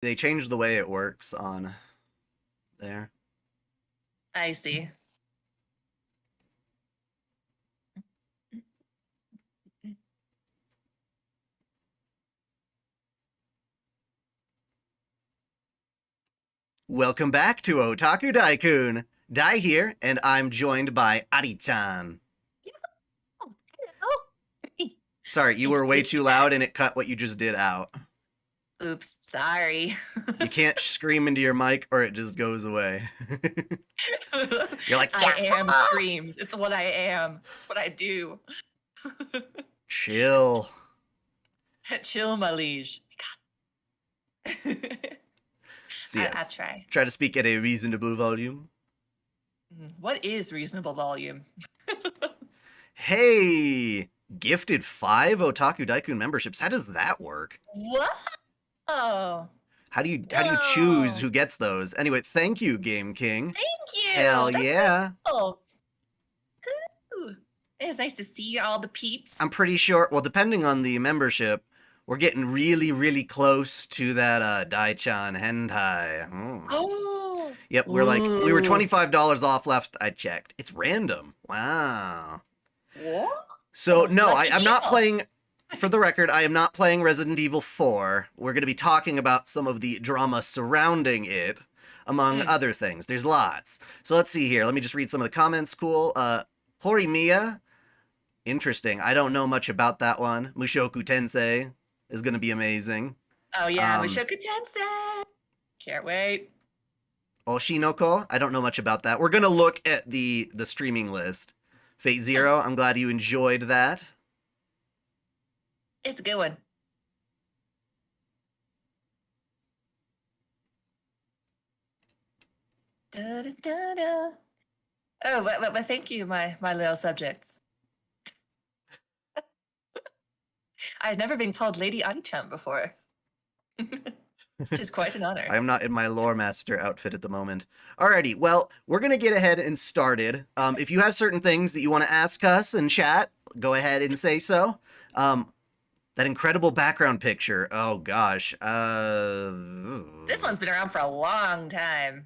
They changed the way it works on there. I see. Welcome back to OtakuDaiKun. Dai here, and I'm joined by Ari-chan. Oh, hello. Sorry, you were way too loud and it cut what you just did out. Oops, sorry. You can't scream into your mic or it just goes away. You're like, I am screams. It's what I am. It's what I do. Chill. Chill, my liege. So yes, I try. Try to speak at a reasonable volume. What is reasonable volume? Hey, gifted 5 OtakuDaiKun memberships. How does that work? What? Oh. How do you choose who gets those? Anyway, thank you, Game King. Thank you. Hell That's yeah. cool. Ooh. It's nice to see all the peeps. I'm pretty sure, well, depending on the membership, we're getting really, really close to that Dai-chan hentai. Oh. Yep, we were $25 off left. I checked. It's random. Wow. What? So, no, I'm not Evil. playing, for the record, I am not playing Resident Evil 4. We're going to be talking about some of the drama surrounding it, among other things. There's lots. So let's see here. Let me just read some of the comments. Cool. Horimiya. Interesting. I don't know much about that one. Mushoku Tensei is going to be amazing. Oh, yeah. Mushoku Tensei. Can't wait. Oshinoko. I don't know much about that. We're going to look at the streaming list. Fate Zero. I'm glad you enjoyed that. It's a good one. Da, da, da, da. Oh, but thank you, my little subjects. I've never been called Lady Ari-chan before. Which is quite an honor. I'm not in my lore master outfit at the moment. Alrighty, well, we're going to get ahead and started. If you have certain things that you want to ask us in chat, go ahead and say so. That incredible background picture. Oh, gosh. This one's been around for a long time.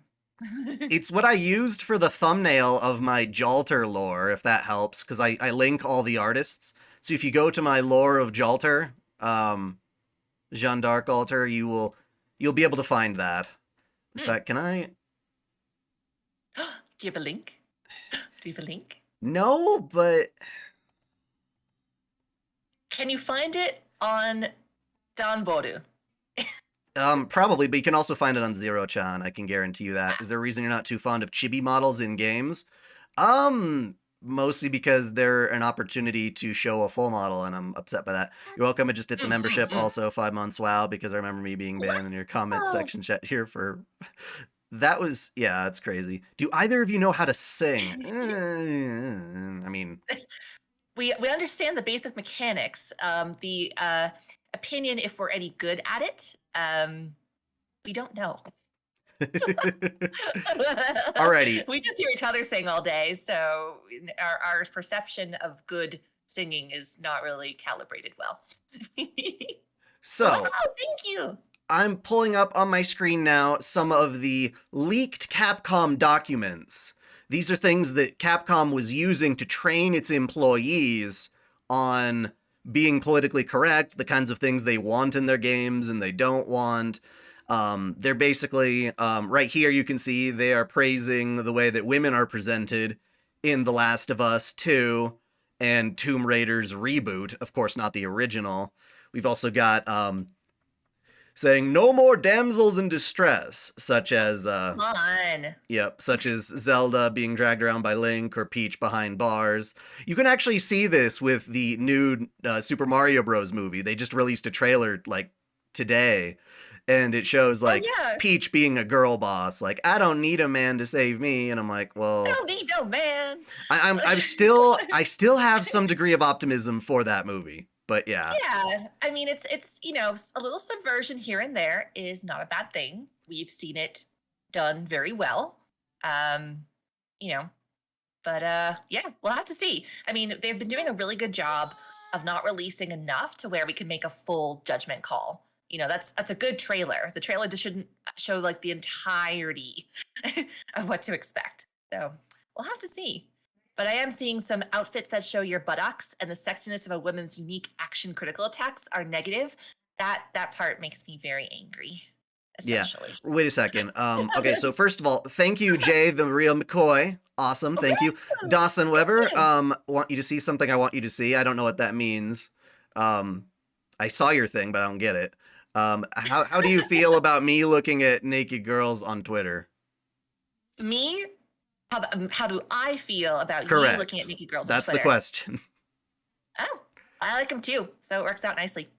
It's what I used for the thumbnail of my Jalter lore, if that helps, because I link all the artists. So if you go to my lore of Jalter, Jeanne d'Arc altar, you'll be able to find that. In fact, can I? Do you have a link? Do you have a link? No, but can you find it on Danboru? Probably, but you can also find it on Zero-chan. I can guarantee you that. Is there a reason you're not too fond of chibi models in games? Mostly because they're an opportunity to show a full model, and I'm upset by that. You're welcome. I just did the membership, also 5 months. Wow, because I remember me being banned in your comment section chat here for. That was, yeah, that's crazy. Do either of you know how to sing? I mean, we understand the basic mechanics. The opinion, if we're any good at it, we don't know. Alrighty. We just hear each other sing all day, so our perception of good singing is not really calibrated well. So, thank you. I'm pulling up on my screen now some of the leaked Capcom documents. These are things that Capcom was using to train its employees on being politically correct, the kinds of things they want in their games and they don't want. They're basically, right here you can see they are praising the way that women are presented in The Last of Us 2 and Tomb Raider's reboot. Of course, not the original. We've also got saying no more damsels in distress, such as Come on. Yep, such as Zelda being dragged around by Link or Peach behind bars. You can actually see this with the new Super Mario Bros. Movie. They just released a trailer like today, and it shows like Peach being a girl boss. Like, I don't need a man to save me, and I'm like, well, I don't need no man. I still have some degree of optimism for that movie. But yeah. Yeah, I mean, it's a little subversion here and there is not a bad thing. We've seen it done very well, but yeah, we'll have to see. I mean, they've been doing a really good job of not releasing enough to where we can make a full judgment call. that's a good trailer. The trailer just shouldn't show like the entirety of what to expect. So we'll have to see. But I am seeing some outfits that show your buttocks and the sexiness of a woman's unique action critical attacks are negative. That part makes me very angry, Yeah. especially. Wait a second. Okay, so first of all, thank you, Jay, the real McCoy. Awesome. Thank you. Dawson Weber, want you to see something I want you to see. I don't know what that means. I saw your thing, but I don't get it. How do you feel about me looking at naked girls on Twitter? Me? How do I feel about Correct. you looking at naked girls That's on Twitter? the question. Oh, I like them too, so it works out nicely.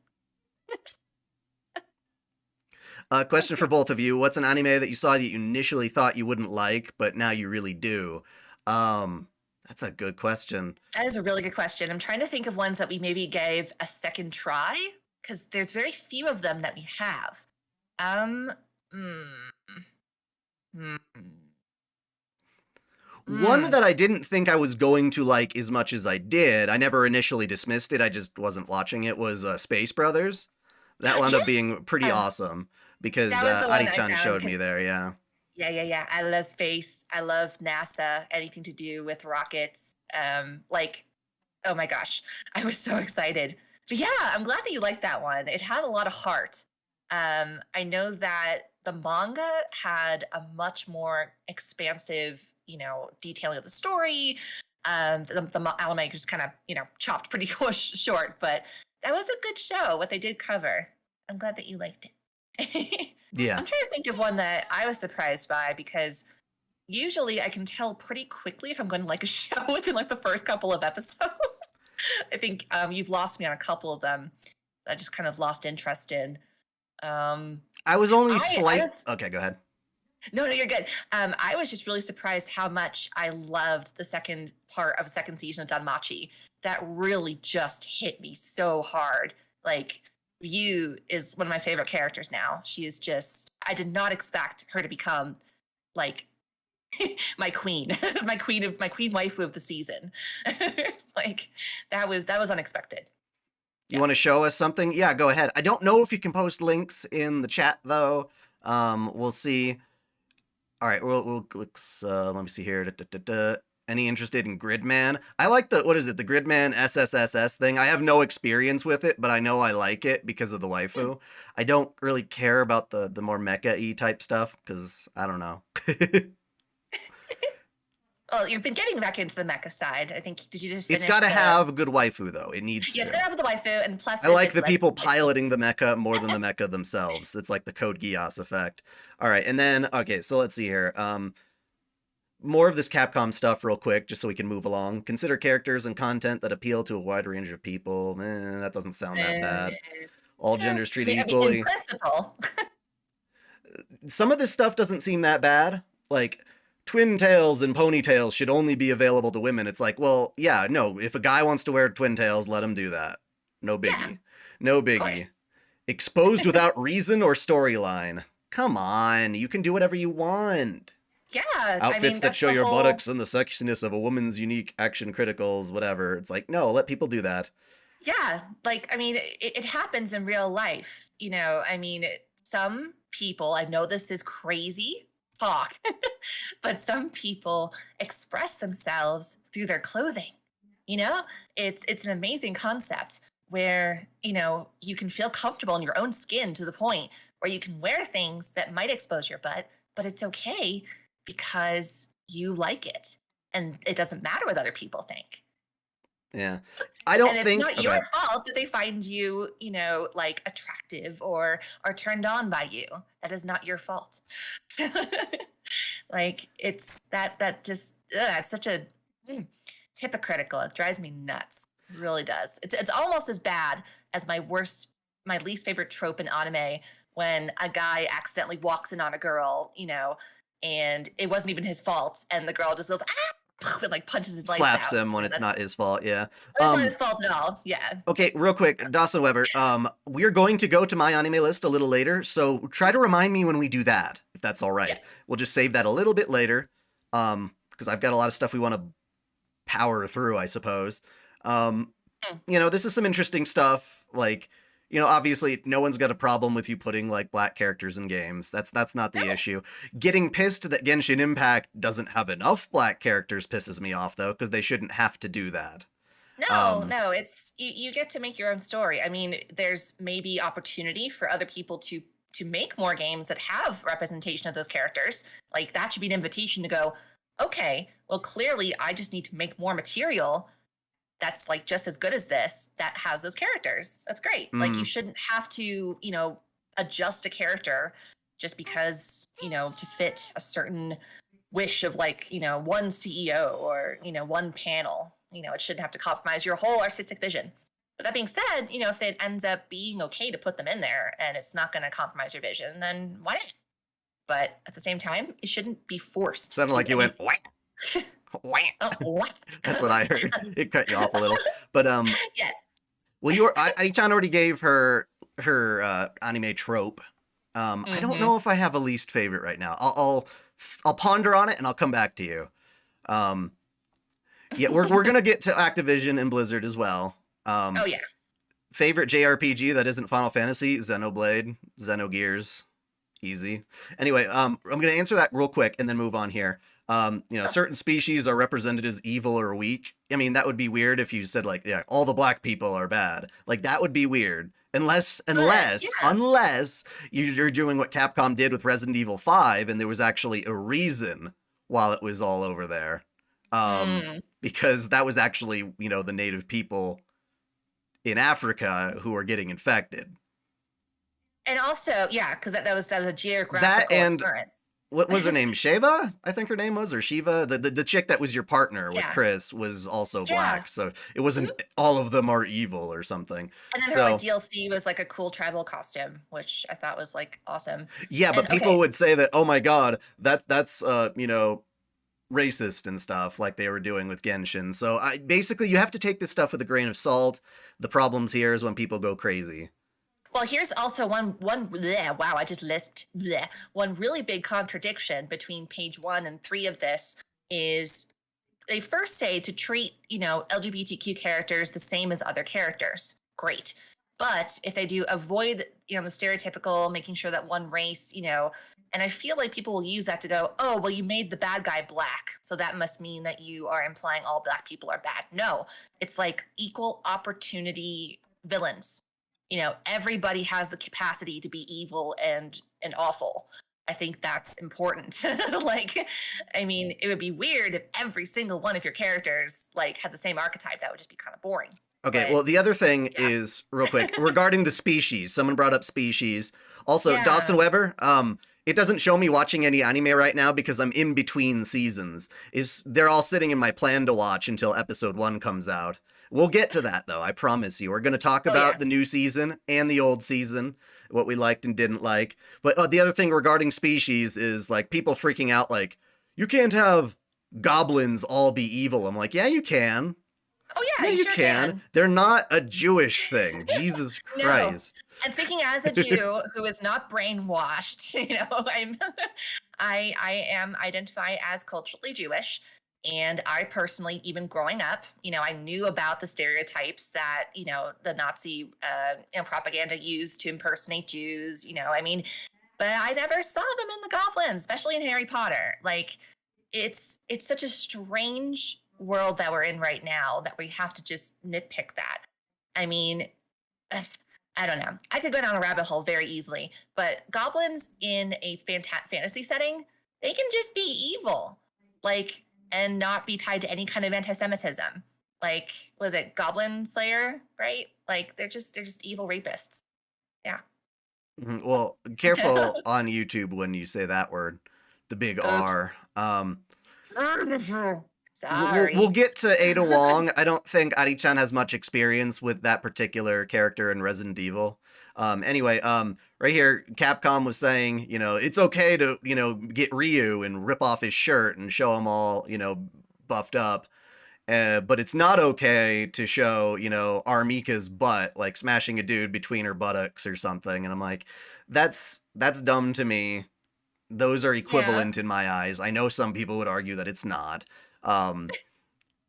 Question for both of you. What's an anime that you saw that you initially thought you wouldn't like, but now you really do? That's a good question. That is a really good question. I'm trying to think of ones that we maybe gave a second try, because there's very few of them that we have. One that I didn't think I was going to like as much as I did, I never initially dismissed it, I just wasn't watching it, was Space Brothers. That wound up being pretty awesome because That was the one I Ari-chan found, showed me 'cause- there, yeah. Yeah. I love space. I love NASA. Anything to do with rockets. Oh my gosh, I was so excited. But yeah, I'm glad that you liked that one. It had a lot of heart. I know that the manga had a much more expansive, detailing of the story. The anime just kind of, chopped pretty short, but that was a good show. What they did cover. I'm glad that you liked it. Yeah. I'm trying to think of one that I was surprised by because usually I can tell pretty quickly if I'm going to like a show within like the first couple of episodes. I think you've lost me on a couple of them. I just kind of lost interest in. I was only Okay, go ahead. No, you're good. I was just really surprised how much I loved the second part of the second season of Danmachi. That really just hit me so hard. Like, View is one of my favorite characters now. She is just, I did not expect her to become like my queen, my queen waifu of the season. Like that was unexpected. You want to show us something? Yeah, go ahead. I don't know if you can post links in the chat though. We'll see. All right, let's let me see here. Any interested in Gridman? I like the the Gridman SSSS thing. I have no experience with it, but I know I like it because of the waifu. I don't really care about the more mecha-y type stuff because I don't know. Well, you've been getting back into the mecha side. I think, did you just finish It's got to have a good waifu, though. It needs Yeah, it's got to have the waifu, and plus... I like the people piloting the mecha more than the mecha themselves. It's like the Code Geass effect. All right, and then, okay, so let's see here. More of this Capcom stuff real quick, just so we can move along. Consider characters and content that appeal to a wide range of people. That doesn't sound that bad. All genders treated equally. In principle. Some of this stuff doesn't seem that bad. Like, twin tails and ponytails should only be available to women. It's like, well, yeah, no, if a guy wants to wear twin tails, let him do that. No biggie. Yeah, no biggie. Exposed without reason or storyline. Come on, you can do whatever you want. Yeah. Outfits that show your buttocks and the sexiness of a woman's unique action criticals, whatever. It's like, no, let people do that. Yeah, like, it happens in real life. Some people, I know this is crazy talk, but some people express themselves through their clothing. It's an amazing concept where, you can feel comfortable in your own skin to the point where you can wear things that might expose your butt, but it's okay because you like it and it doesn't matter what other people think. Yeah. I don't think it's not your fault that they find you, like attractive or are turned on by you. That is not your fault. Like it's it's such a it's hypocritical. It drives me nuts. It really does. It's almost as bad as my least favorite trope in anime when a guy accidentally walks in on a girl, and it wasn't even his fault, and the girl just goes and like punches his legs out. Slaps him when it's not his fault. Yeah, it's not his fault at all. Yeah. Okay, real quick, Dawson Weber. We're going to go to my anime list a little later, so try to remind me when we do that, if that's all right. Yeah. We'll just save that a little bit later, because I've got a lot of stuff we want to power through, I suppose. This is some interesting stuff. Like, obviously no one's got a problem with you putting like black characters in games. That's not the No, issue. Getting pissed that Genshin Impact doesn't have enough black characters pisses me off though, because they shouldn't have to do that. no, Um, no. It's you get to make your own story. I mean, there's maybe opportunity for other people to make more games that have representation of those characters. Like that should be an invitation to go, okay, well, clearly I just need to make more material that's like just as good as this that has those characters. That's great. Like you mm, shouldn't have to, adjust a character just because, to fit a certain wish of like, one CEO or, one panel. It shouldn't have to compromise your whole artistic vision. But that being said, if it ends up being okay to put them in there and it's not going to compromise your vision, then why not? But at the same time, it shouldn't be forced to sounded do like you went anything. whack, whack. Oh, what? That's what I heard. It cut you off a little, but Yes. well, Ai-chan already gave her anime trope. I don't Mm-hmm. know if I have a least favorite right now. I'll ponder on it and I'll come back to you. Um, yeah, we're gonna get to Activision and Blizzard as well. Oh yeah. Favorite JRPG that isn't Final Fantasy: Xenoblade, Xenogears, easy. Anyway, I'm gonna answer that real quick and then move on here. Certain species are represented as evil or weak. I mean, that would be weird if you said like, yeah, all the black people are bad. Like that would be weird. Unless Yeah. you're doing what Capcom did with Resident Evil 5 and there was actually a reason while it was all over there. Mm. Because that was actually, the native people in Africa who are getting infected. And also, yeah, because that was a That geographical and occurrence. what was her name? Sheva, I think her name was, or Shiva. The chick that was your partner with Yeah. Chris was also Yeah. black, so it wasn't all of them are evil or something. And then her like So DLC was like a cool tribal costume, which I thought was like awesome. yeah, And but people would say that, oh my god, that's racist and stuff like they were doing with Genshin. So basically you have to take this stuff with a grain of salt. The problems here is when people go crazy. well, here's also one bleh, wow, I just lisped bleh. One really big contradiction between page 1 and 3 of this is they first say to treat, LGBTQ characters the same as other characters. Great. But if they do avoid, the stereotypical, making sure that one race, and I feel like people will use that to go, oh, well, you made the bad guy black. So that must mean that you are implying all black people are bad. No, it's like equal opportunity villains. Everybody has the capacity to be evil and awful. I think that's important. Like, I mean, it would be weird if every single one of your characters like had the same archetype. That would just be kind of boring. Okay, But well, the other thing yeah, is, real quick, regarding the species. Someone brought up species. Also, Dawson yeah, Weber, it doesn't show me watching any anime right now because I'm in between seasons. They're all sitting in my plan to watch until episode 1 comes out. We'll get to that, though, I promise you. We're going to talk oh yeah, about the new season and the old season, what we liked and didn't like. But the other thing regarding species is, like, people freaking out, like, you can't have goblins all be evil. I'm like, yeah, you can. oh yeah, Yeah, you you sure can. can. They're not a Jewish thing. Jesus No. Christ. And speaking as a Jew who is not brainwashed, I am identify as culturally Jewish. And I personally, even growing up, I knew about the stereotypes that, the Nazi propaganda used to impersonate Jews, I mean, but I never saw them in the goblins, especially in Harry Potter. Like it's such a strange world that we're in right now that we have to just nitpick that. I mean, I don't know. I could go down a rabbit hole very easily, but goblins in a fantasy setting, they can just be evil, like, and not be tied to any kind of anti-Semitism. Like, was it Goblin Slayer, right? Like, they're just evil rapists. Yeah. Mhm. Well, careful on YouTube when you say that word, the big Oops. R. We'll Sorry. get to Ada Wong. I don't think Ari-chan has much experience with that particular character in Resident Evil. Anyway, right here, Capcom was saying, it's okay to, get Ryu and rip off his shirt and show him all, buffed up. But it's not okay to show, Armika's butt, like smashing a dude between her buttocks or something. And I'm like, that's dumb to me. Those are Yeah. equivalent in my eyes. I know some people would argue that it's not. Um,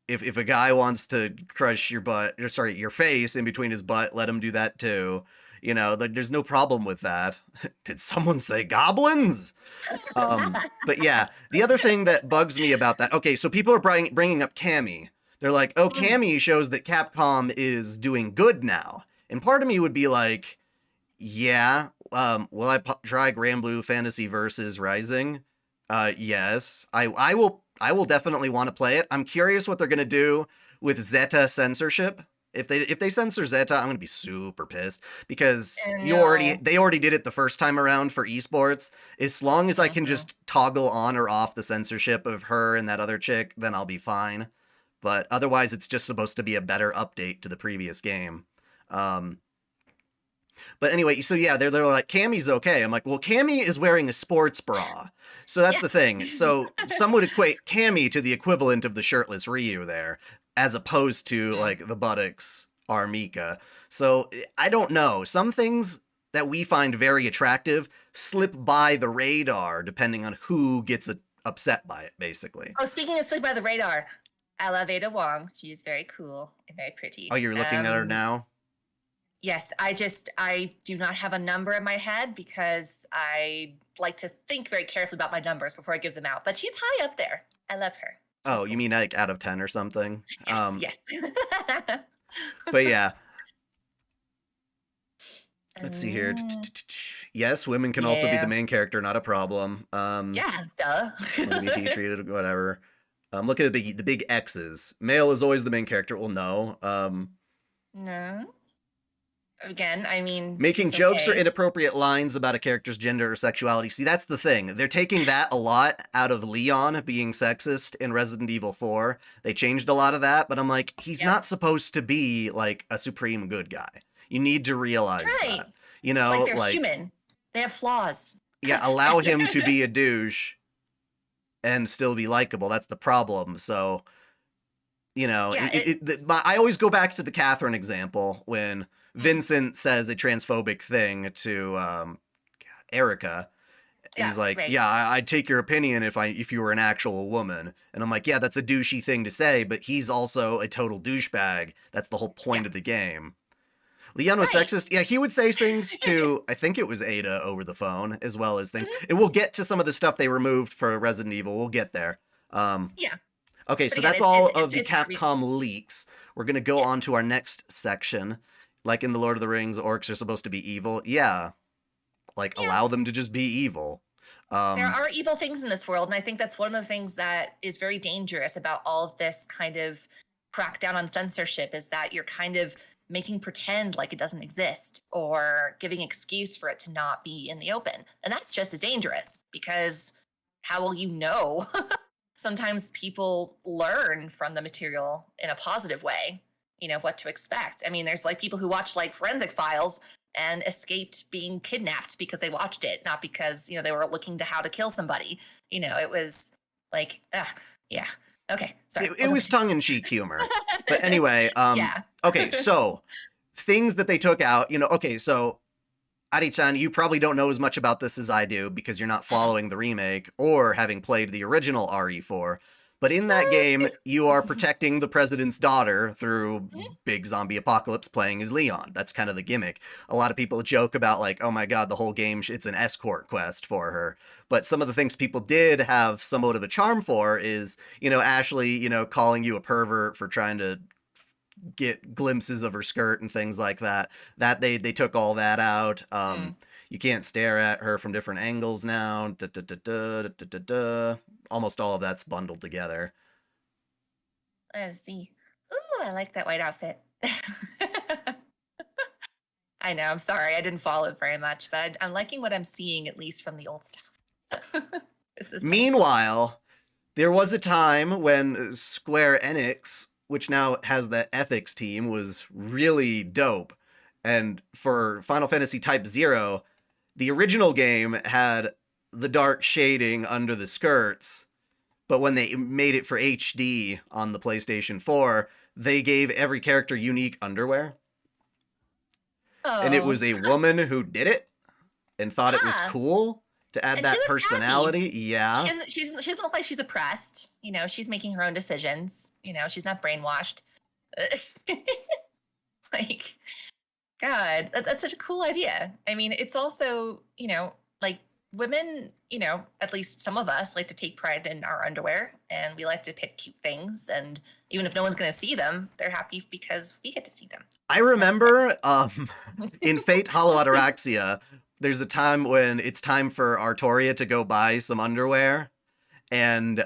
if a guy wants to crush your butt, or sorry, your face in between his butt, let him do that too. There's no problem with that. Did someone say goblins? But yeah, the other thing that bugs me about that, okay, so people are bringing up Cammy. They're like, oh, Cammy shows that Capcom is doing good now. And part of me would be like, yeah, will I try Granblue Fantasy Versus Rising? Yes. I will definitely want to play it. I'm curious what they're going to do with Zeta censorship. If they censor Zeta, I'm gonna be super pissed because they already did it the first time around for esports. As long as I can just toggle on or off the censorship of her and that other chick, then I'll be fine. But otherwise, it's just supposed to be a better update to the previous game. But anyway, so yeah, they're like, Cammy's okay. I'm like, well, Cammy is wearing a sports bra. So that's the thing. So some would equate Cammy to the equivalent of the shirtless Ryu there, as opposed to like the buttocks are Mika. So I don't know. Some things that we find very attractive slip by the radar depending on who gets upset by it, basically. Oh, speaking of slip by the radar, I love Ada Wong. She's very cool and very pretty. Oh, you're looking at her now? Yes, I do not have a number in my head because I like to think very carefully about my numbers before I give them out. But she's high up there. I love her. Oh, you mean like out of 10 or something? Yes. But yeah. Let's see here. Yes, women can also be the main character, not a problem. Yeah, duh. LGBT treated, whatever. Look at the big X's. Male is always the main character. Well, no. No. Again, I mean, making jokes or inappropriate lines about a character's gender or sexuality. See, that's the thing. They're taking that a lot out of Leon being sexist in Resident Evil 4. They changed a lot of that, but I'm like, he's not supposed to be like a supreme good guy. You need to realize that. Like they're human. They have flaws. Yeah, allow him to be a douche and still be likable. That's the problem. So, I always go back to the Catherine example when Vincent says a transphobic thing to Erica. He's like, I'd take your opinion if you were an actual woman. And I'm like, yeah, that's a douchey thing to say, but he's also a total douchebag. That's the whole point of the game. Leon was sexist. Yeah, he would say things to, I think it was Ada over the phone, as well as things. And we'll get to some of the stuff they removed for Resident Evil. We'll get there. Okay, so that's all of the Capcom leaks. We're going to go on to our next section. Like in The Lord of the Rings, orcs are supposed to be evil. Yeah. Allow them to just be evil. There are evil things in this world, and I think that's one of the things that is very dangerous about all of this kind of crackdown on censorship, is that you're kind of making pretend like it doesn't exist or giving excuse for it to not be in the open. And that's just as dangerous, because how will you know? Sometimes people learn from the material in a positive way, what to expect. I mean, there's people who watch Forensic Files and escaped being kidnapped because they watched it, not because, they were looking to how to kill somebody. It was yeah. Okay, sorry. It was tongue-in-cheek humor. But anyway, okay, so things that they took out, okay, so Ari-chan, you probably don't know as much about this as I do because you're not following the remake or having played the original RE4. But in that game, you are protecting the president's daughter through big zombie apocalypse playing as Leon. That's kind of the gimmick. A lot of people joke about oh my god, the whole game, it's an escort quest for her. But some of the things people did have somewhat of a charm for is, Ashley, calling you a pervert for trying to get glimpses of her skirt and things like that. That they took all that out. You can't stare at her from different angles now. Almost all of that's bundled together. Let's see. Ooh, I like that white outfit. I know, I'm sorry, I didn't follow it very much, but I'm liking what I'm seeing, at least from the old stuff. Meanwhile, there was a time when Square Enix, which now has the ethics team, was really dope. And for Final Fantasy Type 0, the original game had the dark shading under the skirts, but when they made it for HD on the PlayStation 4, they gave every character unique underwear. Oh. And it was a woman who did it and thought it was cool to add that personality. Happy. Yeah. She doesn't look like she's oppressed. She's making her own decisions. She's not brainwashed. God, that's such a cool idea. I mean, it's also, like women, at least some of us like to take pride in our underwear and we like to pick cute things. And even if no one's going to see them, they're happy because we get to see them. I remember in Fate Hollow Ataraxia, there's a time when it's time for Artoria to go buy some underwear. And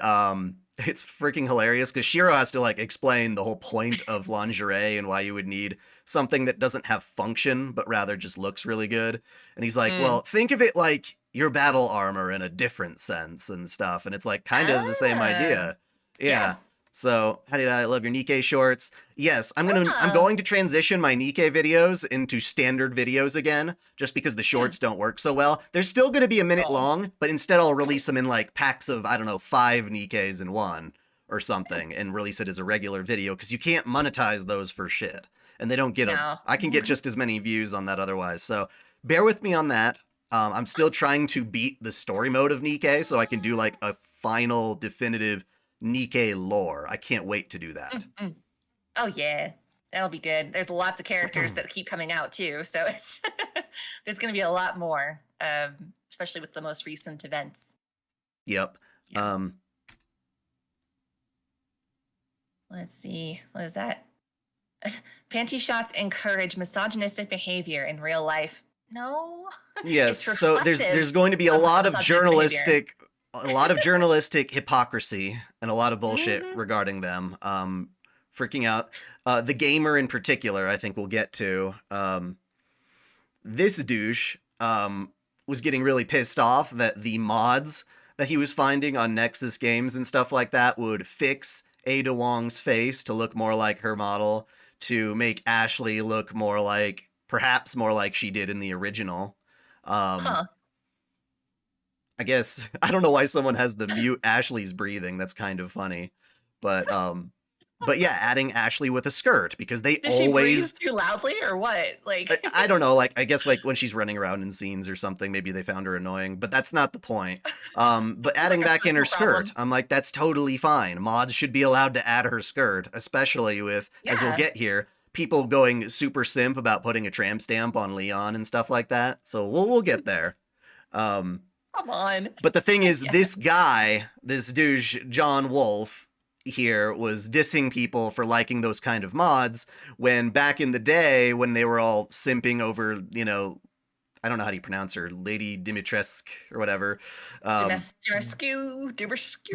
it's freaking hilarious because Shiro has to like explain the whole point of lingerie and why you would need something that doesn't have function but rather just looks really good. And he's like, well, think of it like your battle armor in a different sense and stuff. And it's like kind of the same idea. Yeah. So, how did I love your Nikkei shorts? Yes, I'm going to transition my Nikkei videos into standard videos again, just because the shorts don't work so well. They're still going to be a minute long, but instead I'll release them in like packs of, I don't know, 5 Nikkeis in one or something, and release it as a regular video, because you can't monetize those for shit. And they don't get I can get just as many views on that otherwise. So, bear with me on that. I'm still trying to beat the story mode of Nikkei, so I can do like a final definitive Nikkei lore. I can't wait to do that. Oh yeah, that'll be good. There's lots of characters that keep coming out too, so it's there's going to be a lot more, especially with the most recent events. Yep. Yeah. Let's see. What is that? Panty shots encourage misogynistic behavior in real life. No. Yes. So there's going to be a lot of journalistic. A lot of journalistic hypocrisy and a lot of bullshit regarding them. Freaking out. The gamer in particular, I think we'll get to. This douche was getting really pissed off that the mods that he was finding on Nexus games and stuff like that would fix Ada Wong's face to look more like her model, to make Ashley look perhaps more like she did in the original. I guess, I don't know why someone has the mute Ashley's breathing. That's kind of funny. But yeah, adding Ashley with a skirt, because they Does always... she breathe too loudly or what? Like I don't know, I guess when she's running around in scenes or something, maybe they found her annoying, but that's not the point. But adding back in her skirt, I'm like, that's totally fine. Mods should be allowed to add her skirt, especially with, as we'll get here, people going super simp about putting a tramp stamp on Leon and stuff like that. So we'll get there. Come on. But the thing is, this guy, this douche, John Wolfe, here was dissing people for liking those kind of mods, when back in the day, when they were all simping over, I don't know how do you pronounce her, Lady Dimitrescu or whatever. Dimitrescu.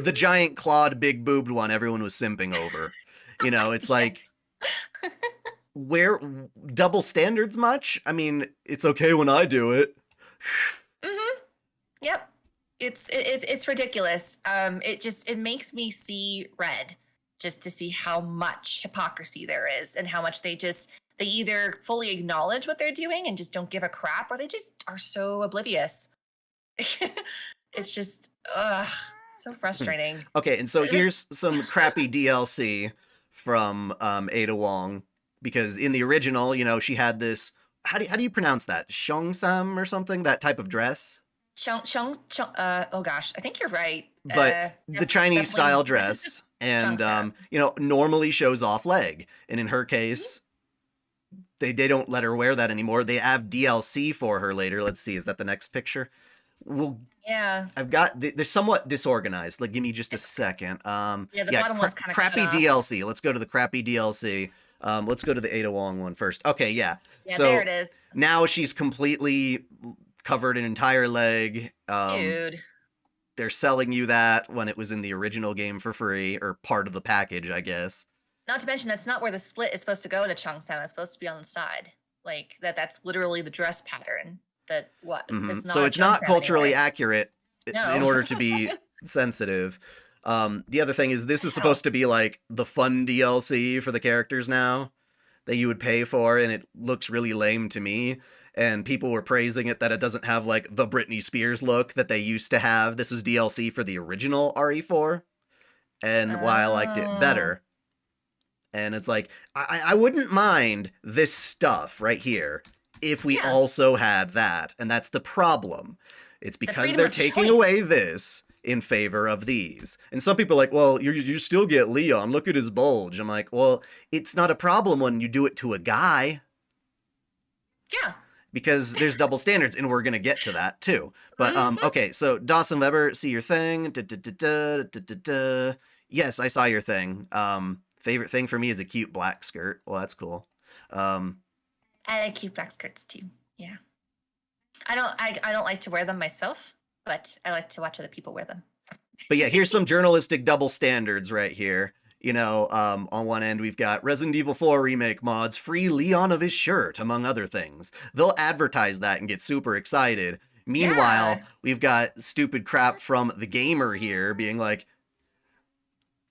The giant clawed, big boobed one everyone was simping over. It's like, where double standards much? I mean, it's okay when I do it. Yep. It's ridiculous. It makes me see red just to see how much hypocrisy there is and how much they either fully acknowledge what they're doing and just don't give a crap, or they just are so oblivious. It's just so frustrating. Okay, and so here's some crappy DLC from Ada Wong, because in the original, she had this, how do you pronounce that? Shongsam or something? That type of dress? Oh gosh, I think you're right. But the Chinese style dress, and normally shows off leg, and in her case, they don't let her wear that anymore. They have DLC for her later. Let's see, is that the next picture? Yeah. I've got they're somewhat disorganized. Like, give me just a second. The bottom one's kind of crappy DLC. Let's go to the crappy DLC. Let's go to the Ada Wong one first. Okay, yeah. Yeah, so there it is. Now she's completely covered an entire leg. Dude. They're selling you that when it was in the original game for free, or part of the package, I guess. Not to mention, that's not where the split is supposed to go to Cheongsam. It's supposed to be on the side. Like, that's literally the dress pattern. So it's not culturally accurate in order to be sensitive. The other thing is, this is supposed to be like the fun DLC for the characters now that you would pay for, and it looks really lame to me. And people were praising it that it doesn't have like the Britney Spears look that they used to have. This was DLC for the original RE4, and why I liked it better. And it's like, I wouldn't mind this stuff right here if we also had that. And that's the problem. It's because they're taking away this in favor of these. And some people are like, well, you still get Leon. Look at his bulge. I'm like, well, it's not a problem when you do it to a guy. Yeah. because there's double standards, and we're gonna get to that too. But okay, so Dawson Weber, see your thing. Yes, I saw your thing. Favorite thing for me is a cute black skirt. Well, that's cool. I like cute black skirts too. Yeah. I don't like to wear them myself, but I like to watch other people wear them. But yeah, here's some journalistic double standards right here. You know, on one end, we've got Resident Evil 4 remake mods, free Leon of his shirt, among other things. They'll advertise that and get super excited. Meanwhile, we've got stupid crap from the gamer here being like,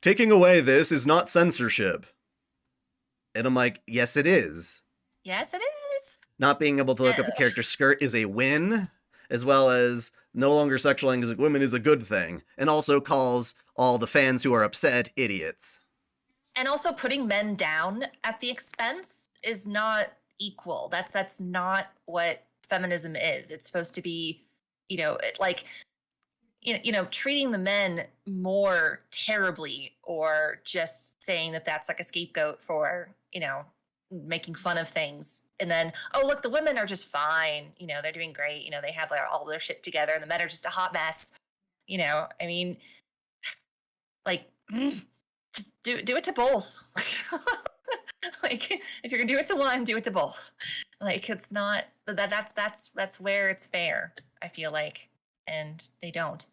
taking away this is not censorship. And I'm like, yes, it is. Yes, it is. Not being able to look up a character's skirt is a win, as well as no longer sexualizing women is a good thing, and also calls all the fans who are upset idiots. And also putting men down at the expense is not equal. That's not what feminism is. It's supposed to be, like, treating the men more terribly, or just saying that that's like a scapegoat for, making fun of things. And then, oh, look, the women are just fine. They're doing great. They have like all their shit together, and the men are just a hot mess. I mean, like, just do it to both. Like, if you're gonna do it to one, do it to both. Like, it's not that's where it's fair, I feel like, and they don't.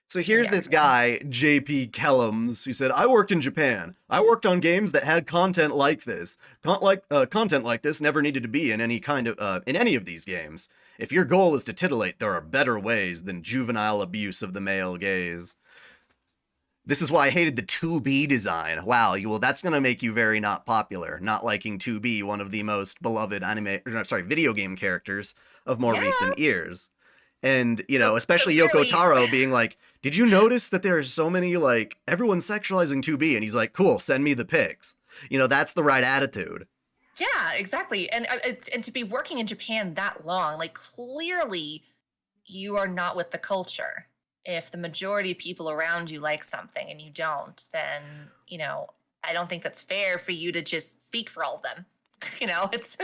So here's this guy, JP Kellums, who said, I worked in Japan. I worked on games that had content like this. Content like this never needed to be in any of these games. If your goal is to titillate, there are better ways than juvenile abuse of the male gaze. This is why I hated the 2B design. Wow, well, that's going to make you very not popular, not liking 2B, one of the most beloved video game characters of more recent years. And, especially Yoko Taro being like, did you notice that there are so many, like, everyone's sexualizing 2B? And he's like, cool, send me the pics. That's the right attitude. Yeah, exactly. And to be working in Japan that long, like, clearly you are not with the culture. If the majority of people around you like something and you don't, then, I don't think that's fair for you to just speak for all of them. It's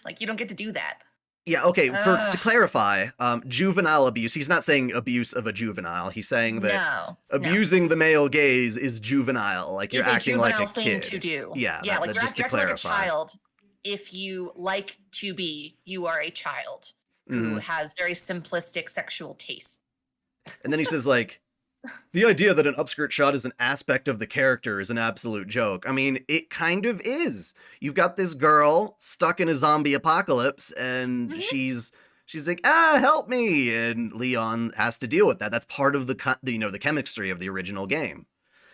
like, you don't get to do that. Yeah, okay, to clarify, juvenile abuse, he's not saying abuse of a juvenile. He's saying that abusing the male gaze is juvenile, like you're acting like a kid. To do. Yeah, like just to clarify. Like a child. If you like to be, you are a child who has very simplistic sexual taste. And then he says, like, the idea that an upskirt shot is an aspect of the character is an absolute joke. I mean, it kind of is. You've got this girl stuck in a zombie apocalypse, and she's like, help me, and Leon has to deal with that. That's part of the chemistry of the original game.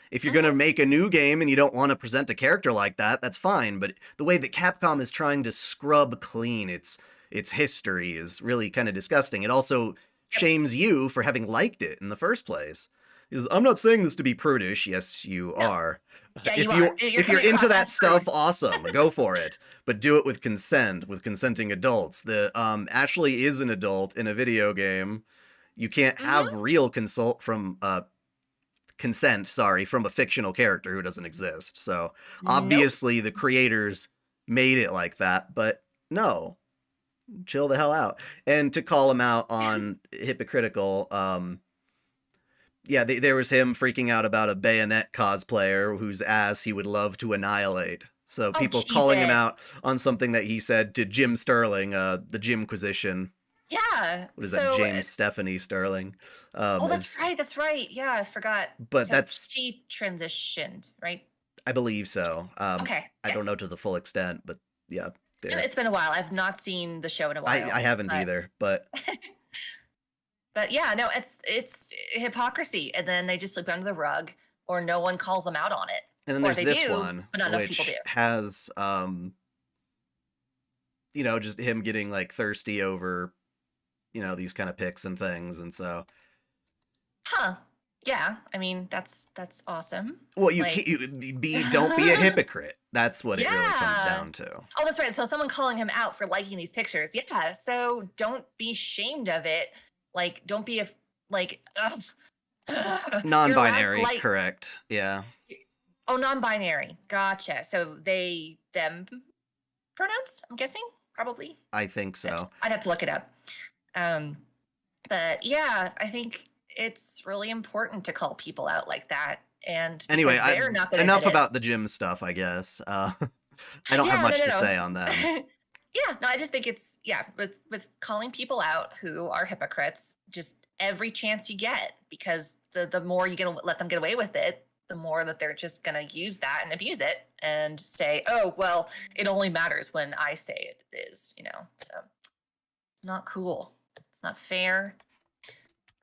If you're gonna make a new game and you don't want to present a character like that, that's fine. But the way that Capcom is trying to scrub clean its history is really kind of disgusting. It also shames you for having liked it in the first place. Because I'm not saying this to be prudish. Yes, you are. Yeah, if you're into that stuff, awesome, go for it. But do it with consent, with consenting adults. The Ashley is an adult in a video game. You can't have real consent from a fictional character who doesn't exist. So obviously the creators made it like that, but no. Chill the hell out. And to call him out on hypocritical, there was him freaking out about a Bayonet cosplayer whose ass he would love to annihilate. So people calling him out on something that he said to Jim Sterling, the Jimquisition. Yeah. What is that, James Stephanie Sterling? That's right. Yeah, I forgot. But she transitioned, right? I believe so. Okay. I don't know to the full extent, but yeah. There. It's been a while. I've not seen the show in a while. I haven't either, but... But yeah, no, it's hypocrisy. And then they just slip under the rug, or no one calls them out on it. And then there's this one, but not enough people do. Has, just him getting, like, thirsty over, these kind of pics and things, and so... Huh. Yeah, I mean, that's awesome. Well, don't be a hypocrite. That's what it really comes down to. Oh, that's right. So someone calling him out for liking these pictures. Yeah, so don't be ashamed of it. Like, don't be non-binary, correct. Yeah. Oh, non-binary. Gotcha. So they, them. pronouns, I'm guessing, probably. I think so. I'd have to look it up. But yeah, I think it's really important to call people out like that. And Anyway, they're not going to enough about the gym stuff, I guess. I don't have much to say on them. Yeah, no, I just think it's, with calling people out who are hypocrites, just every chance you get, because the more you're going to let them get away with it, the more that they're just going to use that and abuse it and say, oh, well, it only matters when I say it is, so it's not cool. It's not fair.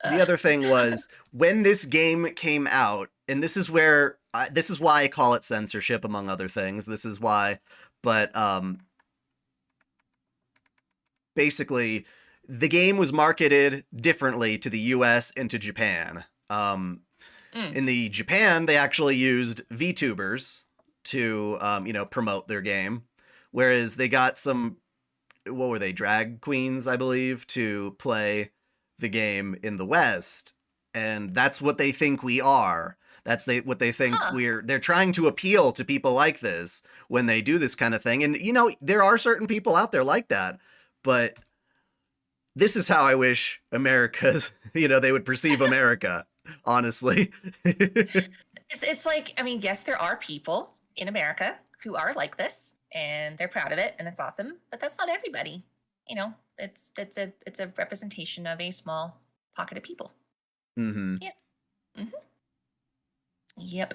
The other thing was, when this game came out, and this is why I call it censorship, among other things. This is why, but basically, the game was marketed differently to the US and to Japan. In the Japan, they actually used VTubers to, promote their game, whereas they got some, what were they, drag queens, I believe, to play the game in the West, and that's what they think we are. That's what they think they're trying to appeal to people like this when they do this kind of thing. And, there are certain people out there like that, but this is how I wish America's, they would perceive America, honestly. It's like, I mean, yes, there are people in America who are like this, and they're proud of it, and it's awesome, but that's not everybody. It's a representation of a small pocket of people. Mm-hmm. Yeah. Mm-hmm. Yep.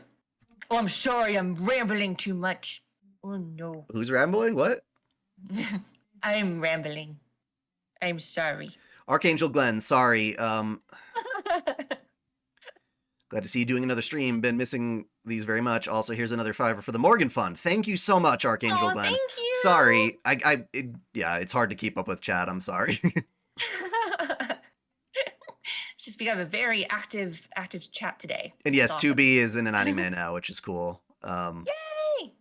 Oh, I'm sorry, I'm rambling too much. Oh no. Who's rambling? What? I'm rambling. I'm sorry. Archangel Glenn, sorry. Glad to see you doing another stream. Been missing these very much. Also, here's another $5 for the Morgan Fund. Thank you so much, Archangel Glenn. Thank you. Sorry, it's hard to keep up with chat. I'm sorry. We have a very active chat today. And yes, awesome. 2B is in an anime now, which is cool. Yay!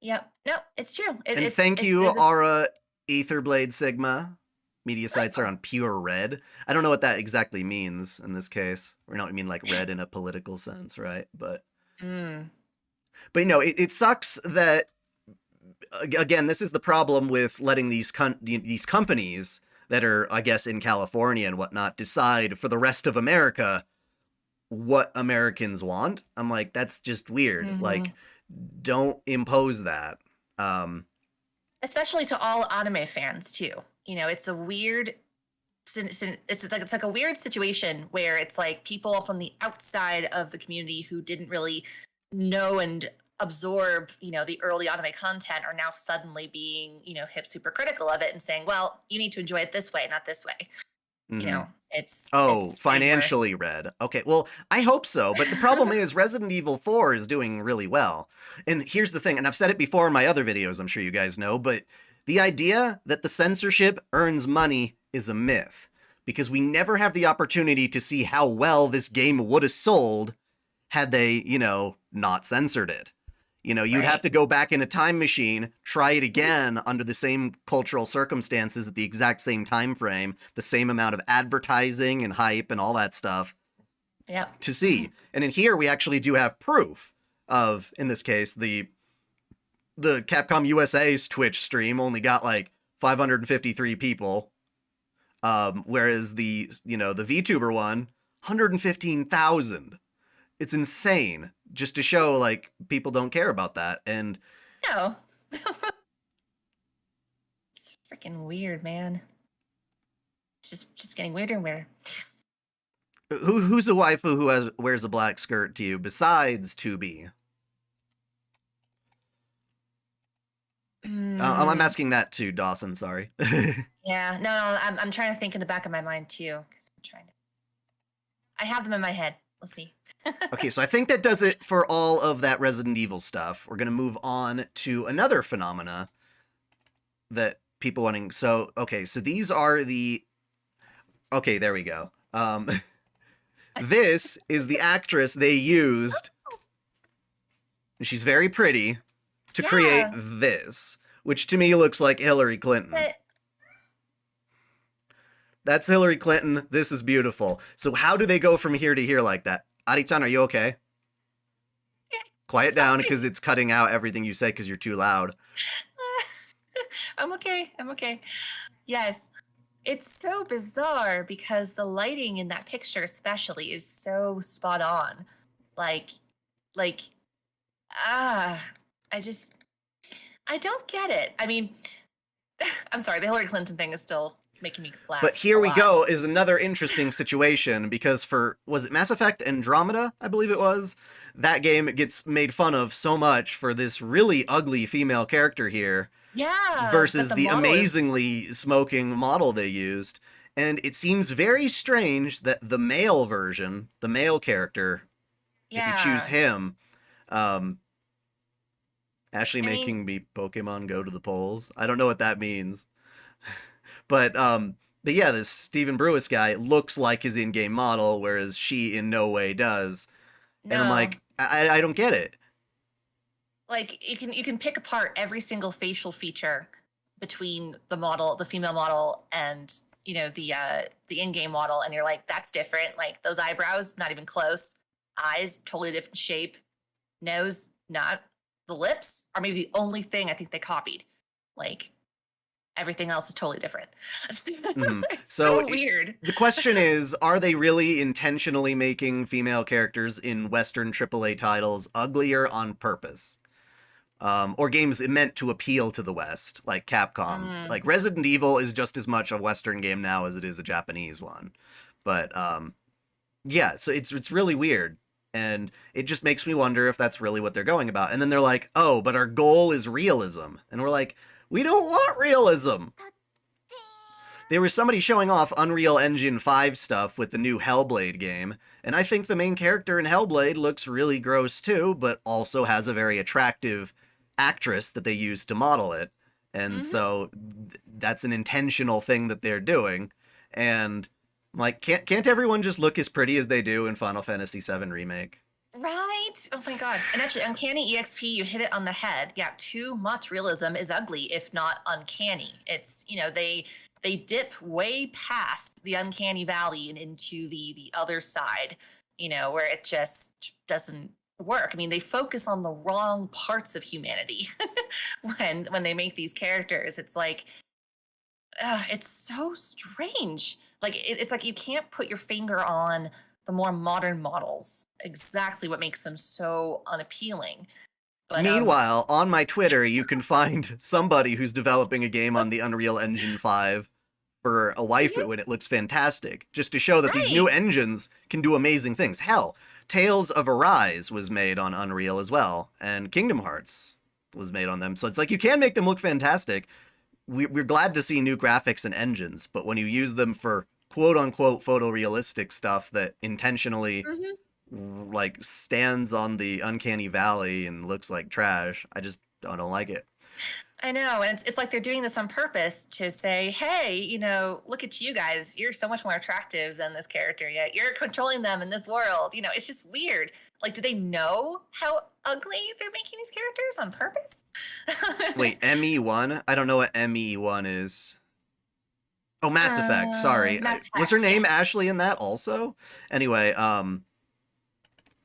Yep. No, it's true. And thank you, Aura, Aetherblade Sigma. Media sites are on pure red. I don't know what that exactly means in this case. Or not mean like red in a political sense, right? But it sucks that, again, this is the problem with letting these companies that are, I guess, in California and whatnot decide for the rest of America what Americans want. I'm like, that's just weird. Mm-hmm. Like, don't impose that. Especially to all anime fans too. It's a weird. It's like a weird situation where it's like people from the outside of the community who didn't really know and absorb, the early anime content are now suddenly being, super critical of it and saying, well, you need to enjoy it this way, not this way. Mm-hmm. It's financially red. Okay, well, I hope so. But the problem is Resident Evil 4 is doing really well. And here's the thing, and I've said it before in my other videos, I'm sure you guys know, but the idea that the censorship earns money is a myth, because we never have the opportunity to see how well this game would have sold had they, not censored it. You'd have to go back in a time machine, try it again under the same cultural circumstances at the exact same time frame, the same amount of advertising and hype and all that stuff to see. And in here, we actually do have proof of, in this case, the Capcom USA's Twitch stream only got like 553 people, whereas the VTuber one, 115,000. It's insane, just to show, like, people don't care about that. And no. It's freaking weird, man. It's just getting weirder and weirder. Who's a waifu who wears a black skirt to you besides 2B? I'm asking that too, Dawson. Sorry. Yeah, no, I'm trying to think in the back of my mind too, because I have them in my head. We'll see. Okay, so I think that does it for all of that Resident Evil stuff. We're gonna move on to another phenomena that people wanting. So these are the. Okay, there we go. This is the actress they used. She's very pretty to create this, which to me looks like Hillary Clinton. That's Hillary Clinton. This is beautiful. So how do they go from here to here like that? Ari-chan, are you okay? Quiet down because Sorry. it's cutting out everything you say because you're too loud. I'm okay. I'm okay. Yes. It's so bizarre because the lighting in that picture especially is so spot on. Like like ah I just I don't get it. I mean, I'm sorry, the Hillary Clinton thing is still making me But laugh here a we lot. go is another interesting situation because was it Mass Effect Andromeda, I believe it was? That game gets made fun of so much for this really ugly female character here Yeah, but versus the the model is amazingly smoking model they used. And it seems very strange that the male version, the male character, if you choose yeah. him, um, Ashley I mean, making me Pokemon go to the polls. I don't know what that means. But yeah, this Stephen Brewis guy looks like his in-game model, whereas she in no way does. And I'm no. like, I don't get it. Like you can pick apart every single facial feature between the model, the female model, and the in-game model, and you're like, that's different. Like those eyebrows, not even close. Eyes, totally different shape. Nose, not. The lips are maybe the only thing I think they copied. Like everything else is totally different. Mhm. It's So so weird. the question is, are they really intentionally making female characters in Western AAA titles uglier on purpose? Or games meant to appeal to the West, like Capcom. Mm, Like Resident Evil is just as much a Western game now as it is a Japanese one. But yeah, so it's really weird. And it just makes me wonder if that's really what they're going about. And then they're like, oh, but our goal is realism. And we're like, we don't want realism. There was somebody showing off Unreal Engine 5 stuff with the new Hellblade game, and I think the main character in Hellblade looks really gross too, but also has a very attractive actress that they used to model it. And hmm. so that's an intentional thing that they're doing. And like, can't everyone just look as pretty as they do in Final Fantasy VII Remake? Right? Oh my god. And actually, Uncanny EXP, you hit it on the head. Yeah, too much realism is ugly, if not uncanny. It's, they dip way past the uncanny valley and into the other side, where it just doesn't work. I mean, they focus on the wrong parts of humanity when they make these characters. It's like it's so strange. Like it's like you can't put your finger on the more modern models exactly what makes them so unappealing. But Meanwhile, on my Twitter, you can find somebody who's developing a game on the Unreal Engine 5 for a waifu, and it looks fantastic, just to show that these new right, engines can do amazing things. Hell, Tales of Arise was made on Unreal as well, and Kingdom Hearts was made on them. So it's like you can make them look fantastic. We're glad to see new graphics and engines, but when you use them for quote unquote photorealistic stuff that intentionally hmm, like stands on the uncanny valley and looks like trash, I don't like it. I know, and it's like they're doing this on purpose to say, hey, look at you guys, you're so much more attractive than this character, yet you're controlling them in this world. It's just weird. Like, do they know how ugly they're making these characters on purpose? Wait, ME1? I don't know what ME1 is. Oh, Mass Effect. Sorry. Mass Was her Effect, name yes. Ashley in that also? Anyway,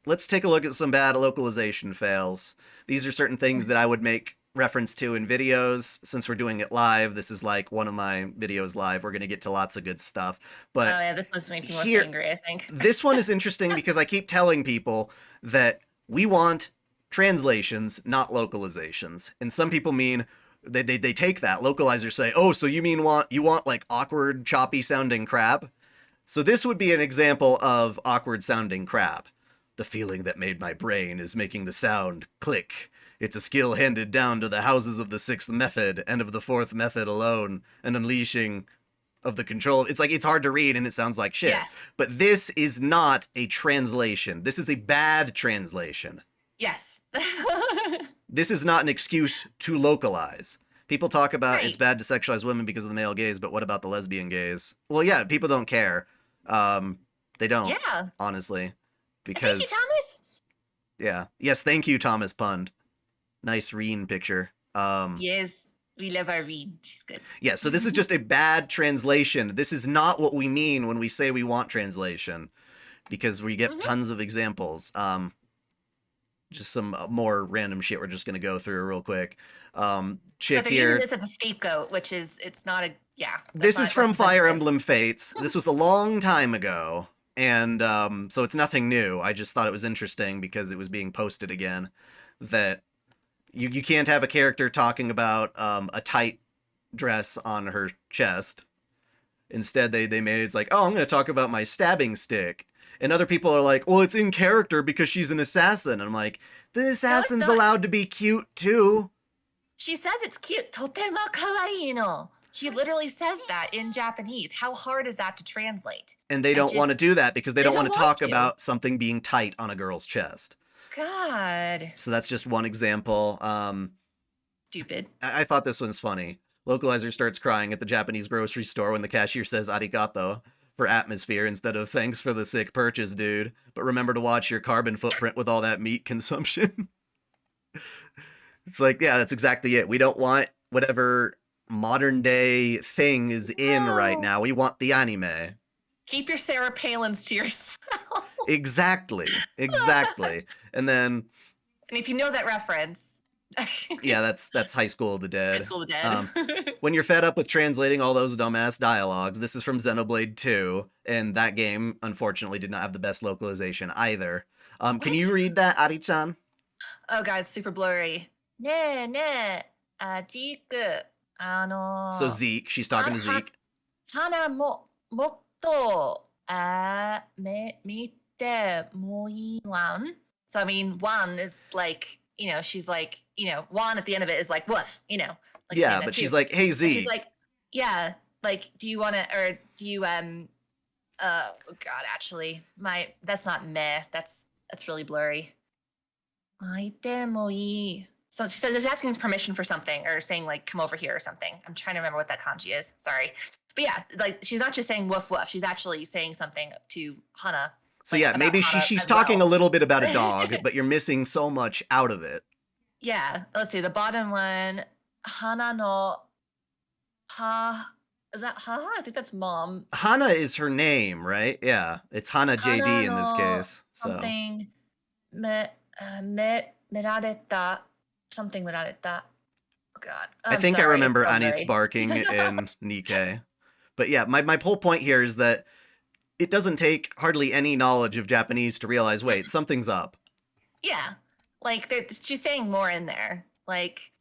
let's take a look at some bad localization fails. These are certain things that I would make reference to in videos. Since we're doing it live, this is like one of my videos live. We're going to get to lots of good stuff. Oh But yeah, this was making me most here, angry, I think. this one is interesting because I keep telling people that we want translations, not localizations. And some people mean they take that. Localizers say, oh, so you want like awkward, choppy sounding crap? So this would be an example of awkward sounding crap. The feeling that made my brain is making the sound click. It's a skill handed down to the houses of the sixth method and of the fourth method alone, an unleashing of the control. It's like it's hard to read and it sounds like shit. Yes. But this is not a translation. This is a bad translation. Yes. This is not an excuse to localize. People talk about it's Right. bad to sexualize women because of the male gaze, but what about the lesbian gaze? Well, yeah, people don't care. They don't, Yeah. honestly, Thank you, because Thomas. yeah, yes, thank you, Thomas Pund. Nice Reen picture. Yes. We love Irene. She's good. Yeah, so this is just a bad translation. This is not what we mean when we say we want translation, because we get Hmm. tons of examples. just some more random shit we're just gonna go through real quick. So Chick they're using here. this as a scapegoat, which is it's not a This is from Fire representative. Emblem Fates. This was a long time ago, and so it's nothing new. I just thought it was interesting because it was being posted again. That you can't have a character talking about a tight dress on her chest. Instead, they made it's like, oh, I'm going to talk about my stabbing stick. And other people are like, well, it's in character because she's an assassin. And I'm like, the assassin's not. allowed to be cute too. She says it's cute. Totemo kawaii no. She literally says that in Japanese. How hard is that to translate? And they don't want to do that because they don't want to talk to. about something being tight on a girl's chest. God. So that's just one example. Stupid. I thought this one's funny. Localizer starts crying at the Japanese grocery store when the cashier says arigato for atmosphere instead of thanks for the sick purchase, dude. But remember to watch your carbon footprint with all that meat consumption. It's like, yeah, that's exactly it. We don't want whatever modern day thing is in right now. We want the anime. Keep your Sarah Palins to yourself. Exactly. And then... And if you know that reference... yeah, that's High School of the Dead. High School of the Dead. When you're fed up with translating all those dumbass dialogues, this is from Xenoblade 2, and that game, unfortunately, did not have the best localization either. Can you read that, Ari-chan? Oh god, it's super blurry. Ne, Zeke, So Zeke, she's talking to Zeke. Hana motto mite moiwan. So I mean, one is like, you know, she's like, you know, one at the end of it is like woof, you know. Like yeah, but she's like, hey Zeke. She's like, yeah, like, do you want to, or do you oh god, actually, that's not meh. That's really blurry. So she says she's asking permission for something or saying like, come over here or something. I'm trying to remember what that kanji is. Sorry. But yeah, like she's not just saying woof woof. She's actually saying something to Hana. So yeah, maybe she's talking a little bit about a dog, but you're missing so much out of it. Yeah. Let's see. The bottom one, Hana no ha. Is that Ha? I think that's mom. Hana is her name, right? Yeah. It's Hana JD in this case. So. Something mirareta. Something mirareta. Oh god. I think I remember Annie's barking in Nikkei. But yeah, my whole point here is that it doesn't take hardly any knowledge of Japanese to realize, wait, something's up. Yeah. Like, she's saying more in there. Like,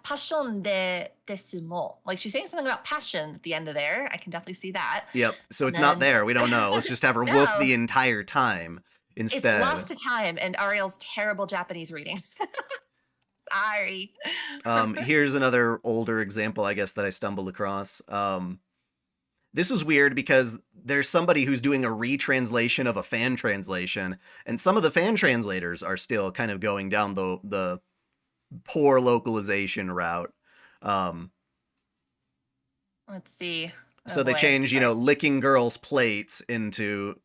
passion de desu mo. Like, she's saying something about passion at the end of there. I can definitely see that. Yep. So it's not there. We don't know. Let's just have her whoop the entire time instead. It's lost to time and Ariel's terrible Japanese readings. Sorry. Here's another older example, I guess, that I stumbled across. This is weird because there's somebody who's doing a retranslation of a fan translation, and some of the fan translators are still kind of going down the poor localization route. Let's see. So they change, you know, licking girls' plates into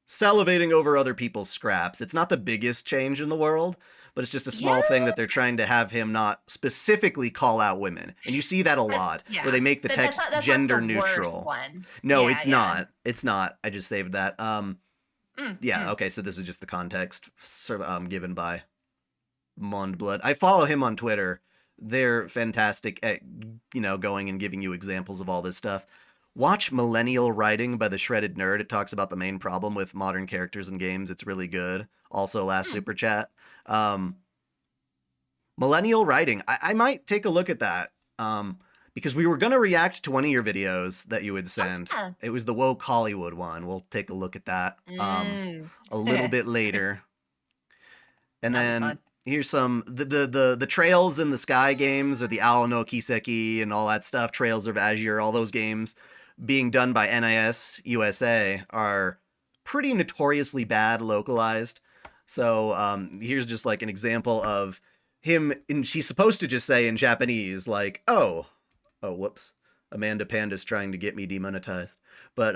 salivating over other people's scraps. It's not the biggest change in the world, but it's just a small thing that they're trying to have him not specifically call out women. And you see that a lot, where they make the text gender neutral. No, it's not. It's not. I just saved that. Okay, so this is just the context given by Mondblood. I follow him on Twitter. They're fantastic at, you know, going and giving you examples of all this stuff. Watch Millennial Writing by the Shredded Nerd. It talks about the main problem with modern characters in games. It's really good. Also, last super chat. Millennial Writing. I might take a look at that. Because we were going to react to one of your videos that you would send. Oh, yeah. It was the Woke Hollywood one. We'll take a look at that a little bit later. And then here's some the Trails in the Sky games, or the Ao no Kiseki and all that stuff, Trails of Azure, all those games being done by NIS USA are pretty notoriously bad localized. So here's just like an example of him, and she's supposed to just say in Japanese, like, oh, whoops, Amanda Panda's trying to get me demonetized. But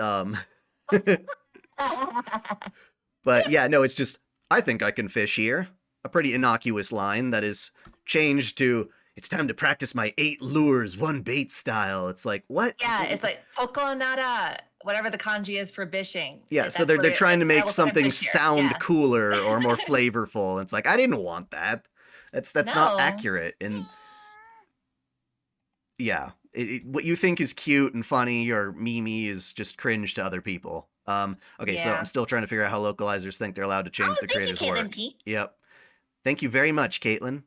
but yeah, no, it's just, I think I can fish here. A pretty innocuous line that is changed to, it's time to practice my 8 lures, 1 bait style. It's like, what? Yeah, it's like Pokonara, whatever the kanji is for bishing. Yeah, Like, so that's they're what trying to I make will try to something fish here. sound Yeah. cooler or more flavorful. It's like, I didn't want that. That's not No. accurate. And yeah, what you think is cute and funny or memey is just cringe to other people. Okay, so I'm Yeah. still trying to figure out how localizers think they're allowed to change Oh, the thank you, creator's Caitlin work. P. Yep. Thank you very much, Caitlin.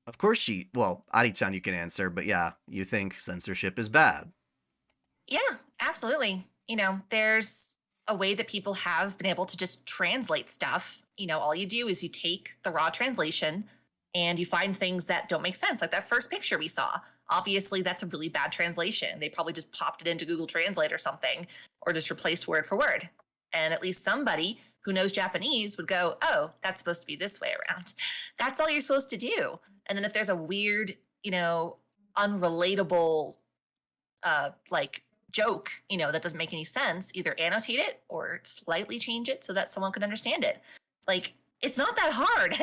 Of course well, Ari-chan you can answer, but yeah, you think censorship is bad. Yeah, absolutely. There's a way that people have been able to just translate stuff. All you do is you take the raw translation and you find things that don't make sense. Like that first picture we saw. Obviously, that's a really bad translation. They probably just popped it into Google Translate or something, or just replaced word for word. And at least somebody who knows Japanese would go, oh, that's supposed to be this way around. That's all you're supposed to do. And then if there's a weird, unrelatable like joke, that doesn't make any sense, either annotate it or slightly change it so that someone can understand it. Like, it's not that hard.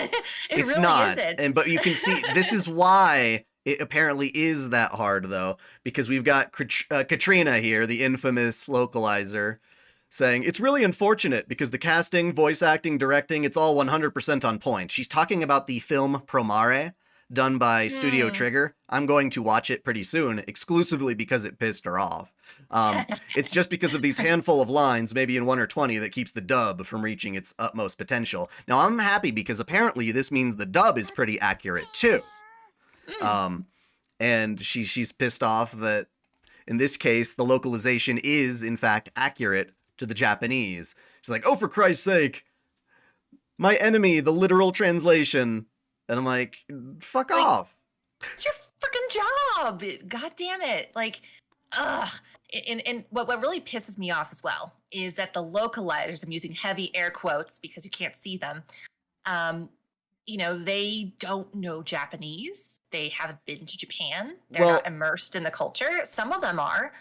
It's really not. isn't. But you can see this is why it apparently is that hard though, because we've got Katrina here, the infamous localizer, saying it's really unfortunate because the casting, voice acting, directing, it's all 100% on point. She's talking about the film Promare, done by Studio Trigger. I'm going to watch it pretty soon, exclusively because it pissed her off. It's just because of these handful of lines, maybe in 1 or 20, that keeps the dub from reaching its utmost potential. Now, I'm happy because apparently this means the dub is pretty accurate, too. And she's pissed off that, in this case, the localization is, in fact, accurate to the Japanese. She's like, oh, for Christ's sake, my enemy, the literal translation. And I'm like, fuck off. It's your freaking job. God damn it. Like, ugh. And what really pisses me off as well is that the localizers, I'm using heavy air quotes because you can't see them, they don't know Japanese. They haven't been to Japan. They're not immersed in the culture. Some of them are,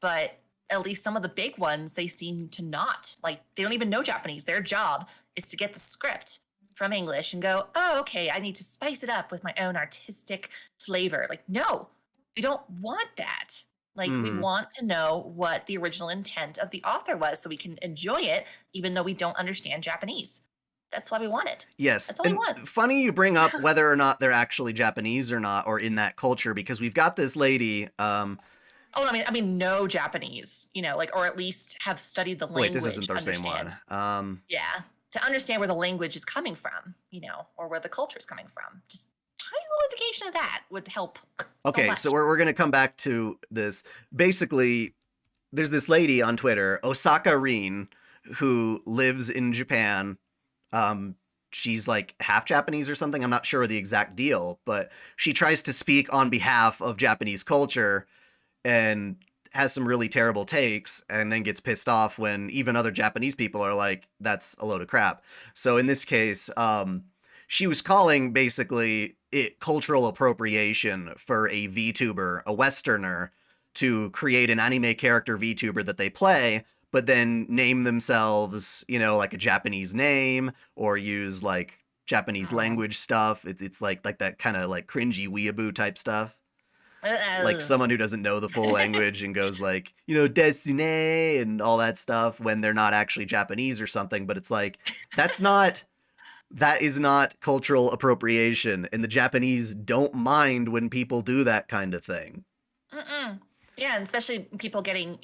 but at least some of the big ones, they seem to not. Like, they don't even know Japanese. Their job is to get the script from English and go, oh, okay, I need to spice it up with my own artistic flavor. Like, no, we don't want that. Like, we want to know what the original intent of the author was so we can enjoy it, even though we don't understand Japanese. That's why we want it. Yes. That's all we want. Funny you bring up whether or not they're actually Japanese or not, or in that culture, because we've got this lady. I mean, know Japanese, or at least have studied the language. Wait, this isn't the same one. Yeah. To understand where the language is coming from, or where the culture is coming from. Just tiny little indication of that would help. Okay, so we're going to come back to this. Basically, there's this lady on Twitter, Osaka Rin, who lives in Japan. She's like half Japanese or something. I'm not sure the exact deal, but she tries to speak on behalf of Japanese culture and has some really terrible takes, and then gets pissed off when even other Japanese people are like, that's a load of crap. So in this case, she was calling basically it cultural appropriation for a VTuber, a Westerner, to create an anime character VTuber that they play, but then name themselves, like a Japanese name, or use like Japanese language stuff. It's like that kind of like cringy weeaboo type stuff. Like someone who doesn't know the full language and goes like, desune and all that stuff when they're not actually Japanese or something. But it's like, that is not cultural appropriation. And the Japanese don't mind when people do that kind of thing. Yeah, and especially people getting,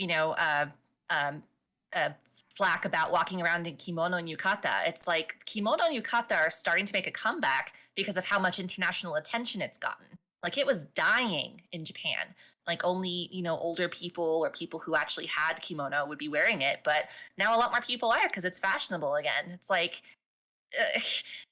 flack about walking around in kimono and yukata. It's like kimono and yukata are starting to make a comeback because of how much international attention it's gotten. Like, it was dying in Japan. Like, only, older people or people who actually had kimono would be wearing it. But now a lot more people are because it's fashionable again. It's like,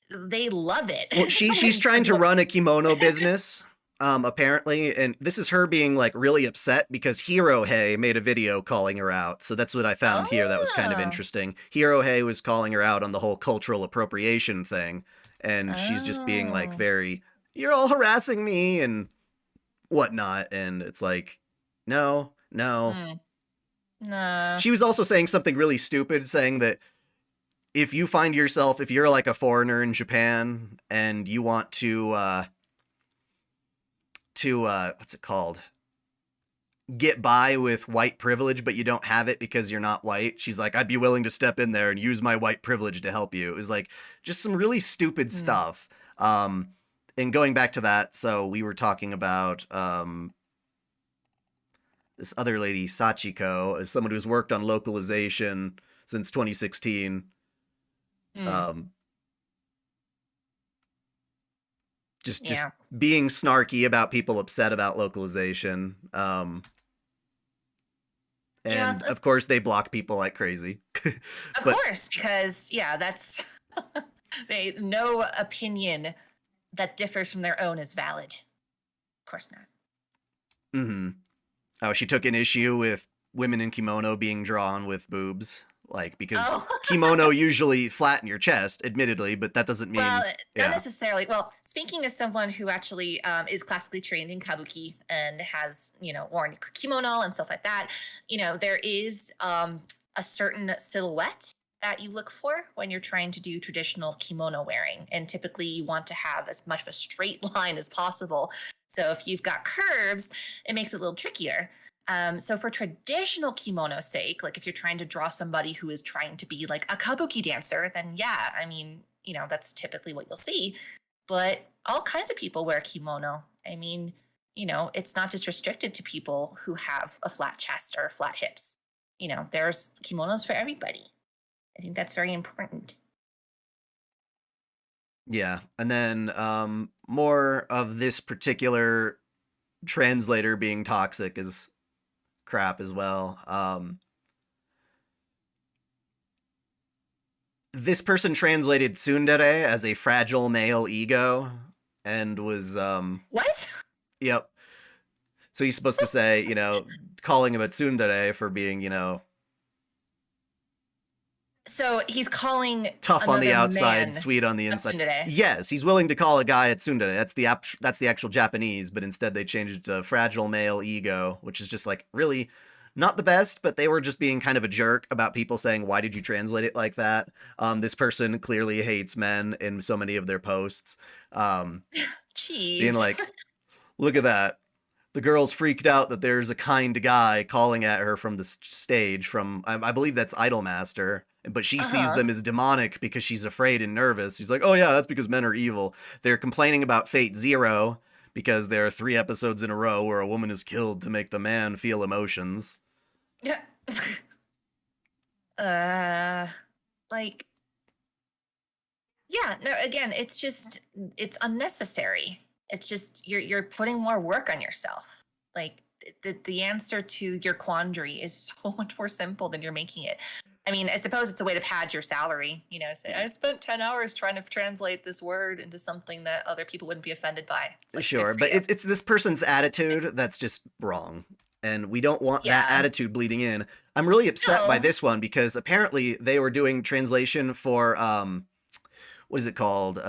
they love it. Well, she's trying to run a kimono business, apparently. And this is her being, like, really upset because Hirohei made a video calling her out. So that's what I found here. That was kind of interesting. Hirohei was calling her out on the whole cultural appropriation thing. And she's just being, like, very... you're all harassing me and whatnot. And it's like, no. She was also saying something really stupid, saying that if you're like a foreigner in Japan and you want to to what's it called? Get by with white privilege, but you don't have it because you're not white. She's like, I'd be willing to step in there and use my white privilege to help you. It was like just some really stupid stuff. And going back to that, so we were talking about this other lady, Sachiko, as someone who's worked on localization since 2016. Just being snarky about people upset about localization. And of course, they block people like crazy. Of course, because that's no opinion that differs from their own is valid. Of course not. Oh, she took an issue with women in kimono being drawn with boobs. Like, because kimono usually flatten your chest, admittedly, but that doesn't mean... Well, not necessarily. Well, speaking as someone who actually is classically trained in kabuki and has, worn kimono and stuff like that, there is a certain silhouette that you look for when you're trying to do traditional kimono wearing. And typically you want to have as much of a straight line as possible. So if you've got curves, it makes it a little trickier. So for traditional kimono's sake, like if you're trying to draw somebody who is trying to be like a kabuki dancer, then that's typically what you'll see. But all kinds of people wear kimono. I mean, it's not just restricted to people who have a flat chest or flat hips. There's kimonos for everybody. I think that's very important. Yeah. And then more of this particular translator being toxic is crap as well. This person translated tsundere as a fragile male ego and was what? Yep. So he's supposed to say, calling him a tsundere for being, So he's calling tough on the outside, sweet on the inside. Yes, he's willing to call a guy a tsundere. That's the actual Japanese, but instead they changed it to fragile male ego, which is just like really not the best, but they were just being kind of a jerk about people saying, why did you translate it like that? This person clearly hates men in so many of their posts. Jeez. Being like, look at that. The girl's freaked out that there's a kind guy calling at her from the stage from, I believe that's Idolmaster. But she sees them as demonic because she's afraid and nervous. She's like, oh yeah, that's because men are evil. They're complaining about Fate Zero because there are 3 episodes in a row where a woman is killed to make the man feel emotions. Yeah. Again, it's unnecessary. It's just, you're putting more work on yourself. Like, the answer to your quandary is so much more simple than you're making it. I mean, I suppose it's a way to pad your salary, say, I spent 10 hours trying to translate this word into something that other people wouldn't be offended by. Like, sure, but it's this person's attitude that's just wrong. And we don't want that attitude bleeding in. I'm really upset by this one because apparently they were doing translation for, what is it called?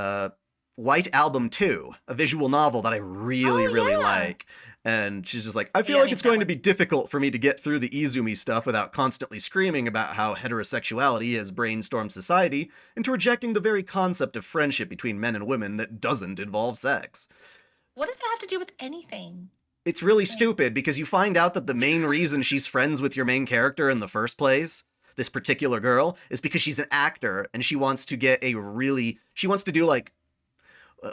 White Album 2, a visual novel that I really like. And she's just like, I feel like it's going to be difficult for me to get through the Izumi stuff without constantly screaming about how heterosexuality has brainstormed society into rejecting the very concept of friendship between men and women that doesn't involve sex. What does that have to do with anything? It's really stupid because you find out that the main reason she's friends with your main character in the first place, this particular girl, is because she's an actor and she wants to get she wants to do like,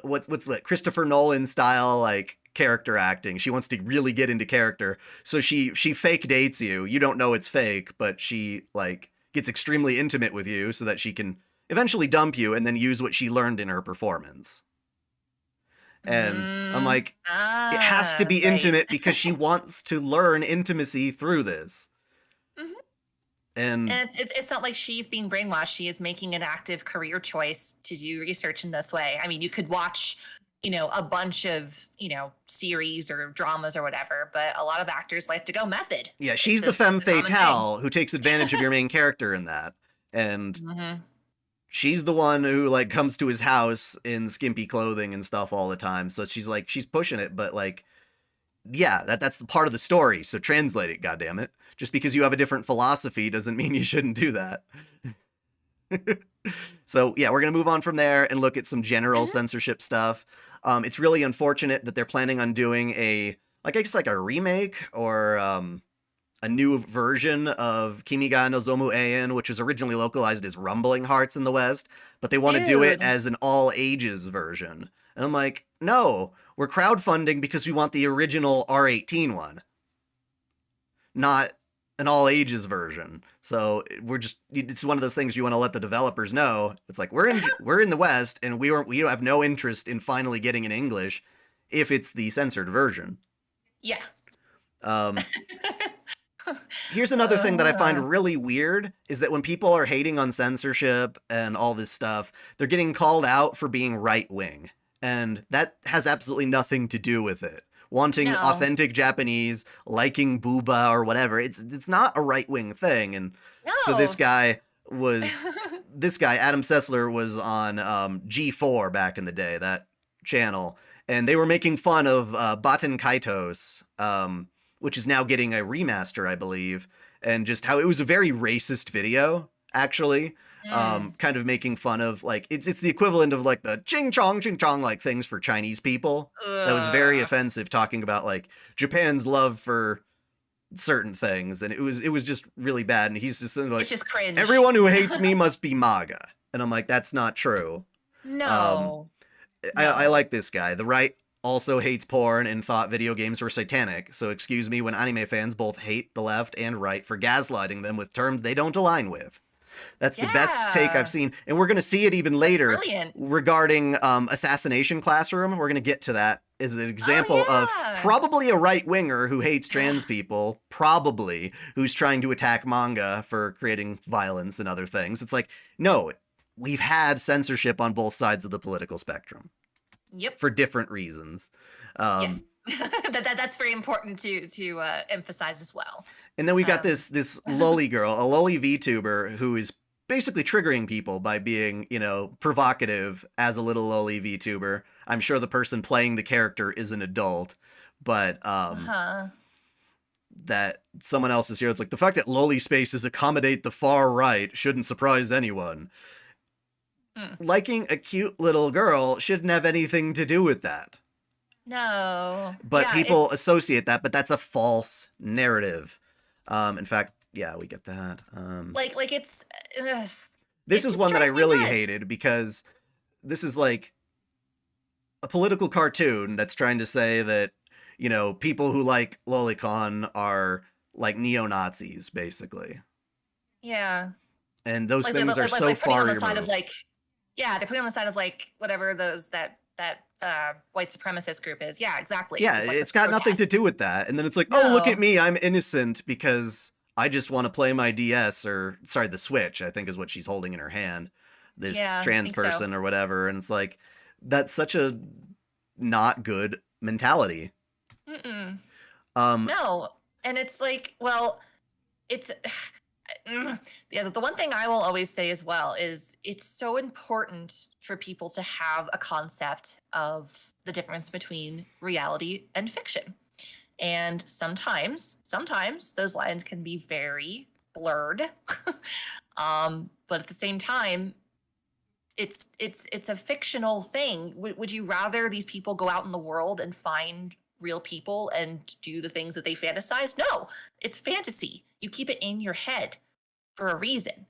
what's like Christopher Nolan style, like, character acting. She wants to really get into character. So she fake dates you. You don't know it's fake, but she like gets extremely intimate with you so that she can eventually dump you and then use what she learned in her performance. And I'm like, it has to be intimate because she wants to learn intimacy through this. And it's not like she's being brainwashed. She is making an active career choice to do research in this way. I mean, you could watch a bunch of, series or dramas or whatever, but a lot of actors like to go method. Yeah, she's the femme fatale who takes advantage of your main character in that. And she's the one who, like, comes to his house in skimpy clothing and stuff all the time. So she's pushing it, but, like, yeah, that's the part of the story. So translate it, goddammit. Just because you have a different philosophy doesn't mean you shouldn't do that. So, yeah, we're going to move on from there and look at some general censorship stuff. It's really unfortunate that they're planning on doing a, like, I guess like a remake or a new version of Kimi ga no Zomu Ein, which was originally localized as Rumbling Hearts in the West, but they want to do it Dude. as an all ages version. And I'm like, no, we're crowdfunding because we want the original R18 one, not an all ages version. So it's one of those things you want to let the developers know. It's like we're in the West and we have no interest in finally getting in English if it's the censored version. Yeah. Um, Here's another thing that I find really weird is that when people are hating on censorship and all this stuff, they're getting called out for being right wing. And that has absolutely nothing to do with it. Wanting No. authentic Japanese, liking booba or whatever, it's not a right wing thing. And so No. this guy, Adam Sessler, was on G4 back in the day, that channel, and they were making fun of Baten Kaitos, which is now getting a remaster, I believe, and just how it was a very racist video, actually. Kind of making fun of, like, it's the equivalent of like the ching chong like things for Chinese people. That was very offensive, talking about like Japan's love for certain things, and it was just really bad. And he's just like, It's just cringe. everyone who hates me must be MAGA, and I'm like, that's not true. No. I like this guy. The right also hates porn and thought video games were satanic, so excuse me when anime fans both hate the left and right for gaslighting them with terms they don't align with. That's the best take I've seen, and we're going to see it even later regarding Assassination Classroom. We're going to get to that as an example of probably a right-winger who hates trans people, probably, who's trying to attack manga for creating violence and other things. It's like, no, we've had censorship on both sides of the political spectrum. Yep. For different reasons. Yes. That's very important to emphasize as well. And then we've got this loli girl, a loli VTuber, who is basically triggering people by being, provocative as a little loli VTuber. I'm sure the person playing the character is an adult, but that someone else is here. It's like, the fact that loli spaces accommodate the far right shouldn't surprise anyone. Liking a cute little girl shouldn't have anything to do with that. No. But people associate that, but that's a false narrative. In fact, yeah, we get that. Like it's... this is one that I really hated, because this is like a political cartoon that's trying to say that, people who like lolicon are like neo-Nazis, basically. Yeah. And those things are so far removed. They're putting on the side of like whatever that white supremacist group is. Yeah, exactly. Yeah, it's got nothing to do with that. And then it's like, oh, look at me, I'm innocent because I just want to play my DS, or sorry, the Switch, I think is what she's holding in her hand. This trans person or whatever. And it's like, that's such a not good mentality. No. And it's like, well, it's... the one thing I will always say as well is it's so important for people to have a concept of the difference between reality and fiction. And sometimes those lines can be very blurred. But at the same time, it's a fictional thing. Would you rather these people go out in the world and find real people and do the things that they fantasize? No, it's fantasy. You keep it in your head for a reason.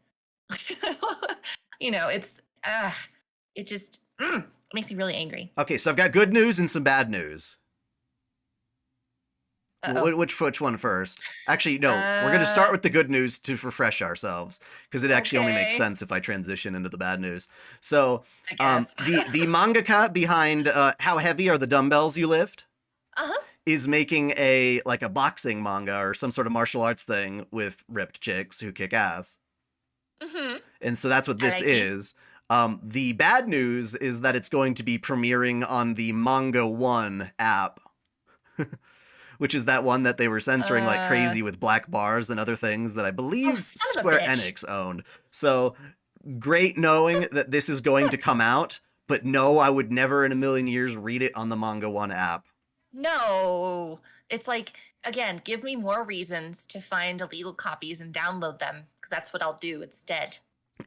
It's it just makes me really angry. Okay, so I've got good news and some bad news. Which one first? Actually, no, we're going to start with the good news to refresh ourselves, because it actually only makes sense if I transition into the bad news. So the mangaka behind How Heavy Are the Dumbbells You Lift? Is making a boxing manga or some sort of martial arts thing with ripped chicks who kick ass. And so that's what this is. The bad news is that it's going to be premiering on the Manga One app, which is that one that they were censoring like crazy with black bars and other things that I believe Square Enix owned. So great knowing that this is going to come out, but no, I would never in a million years read it on the Manga One app. No, it's like, again, give me more reasons to find illegal copies and download them, because that's what I'll do instead.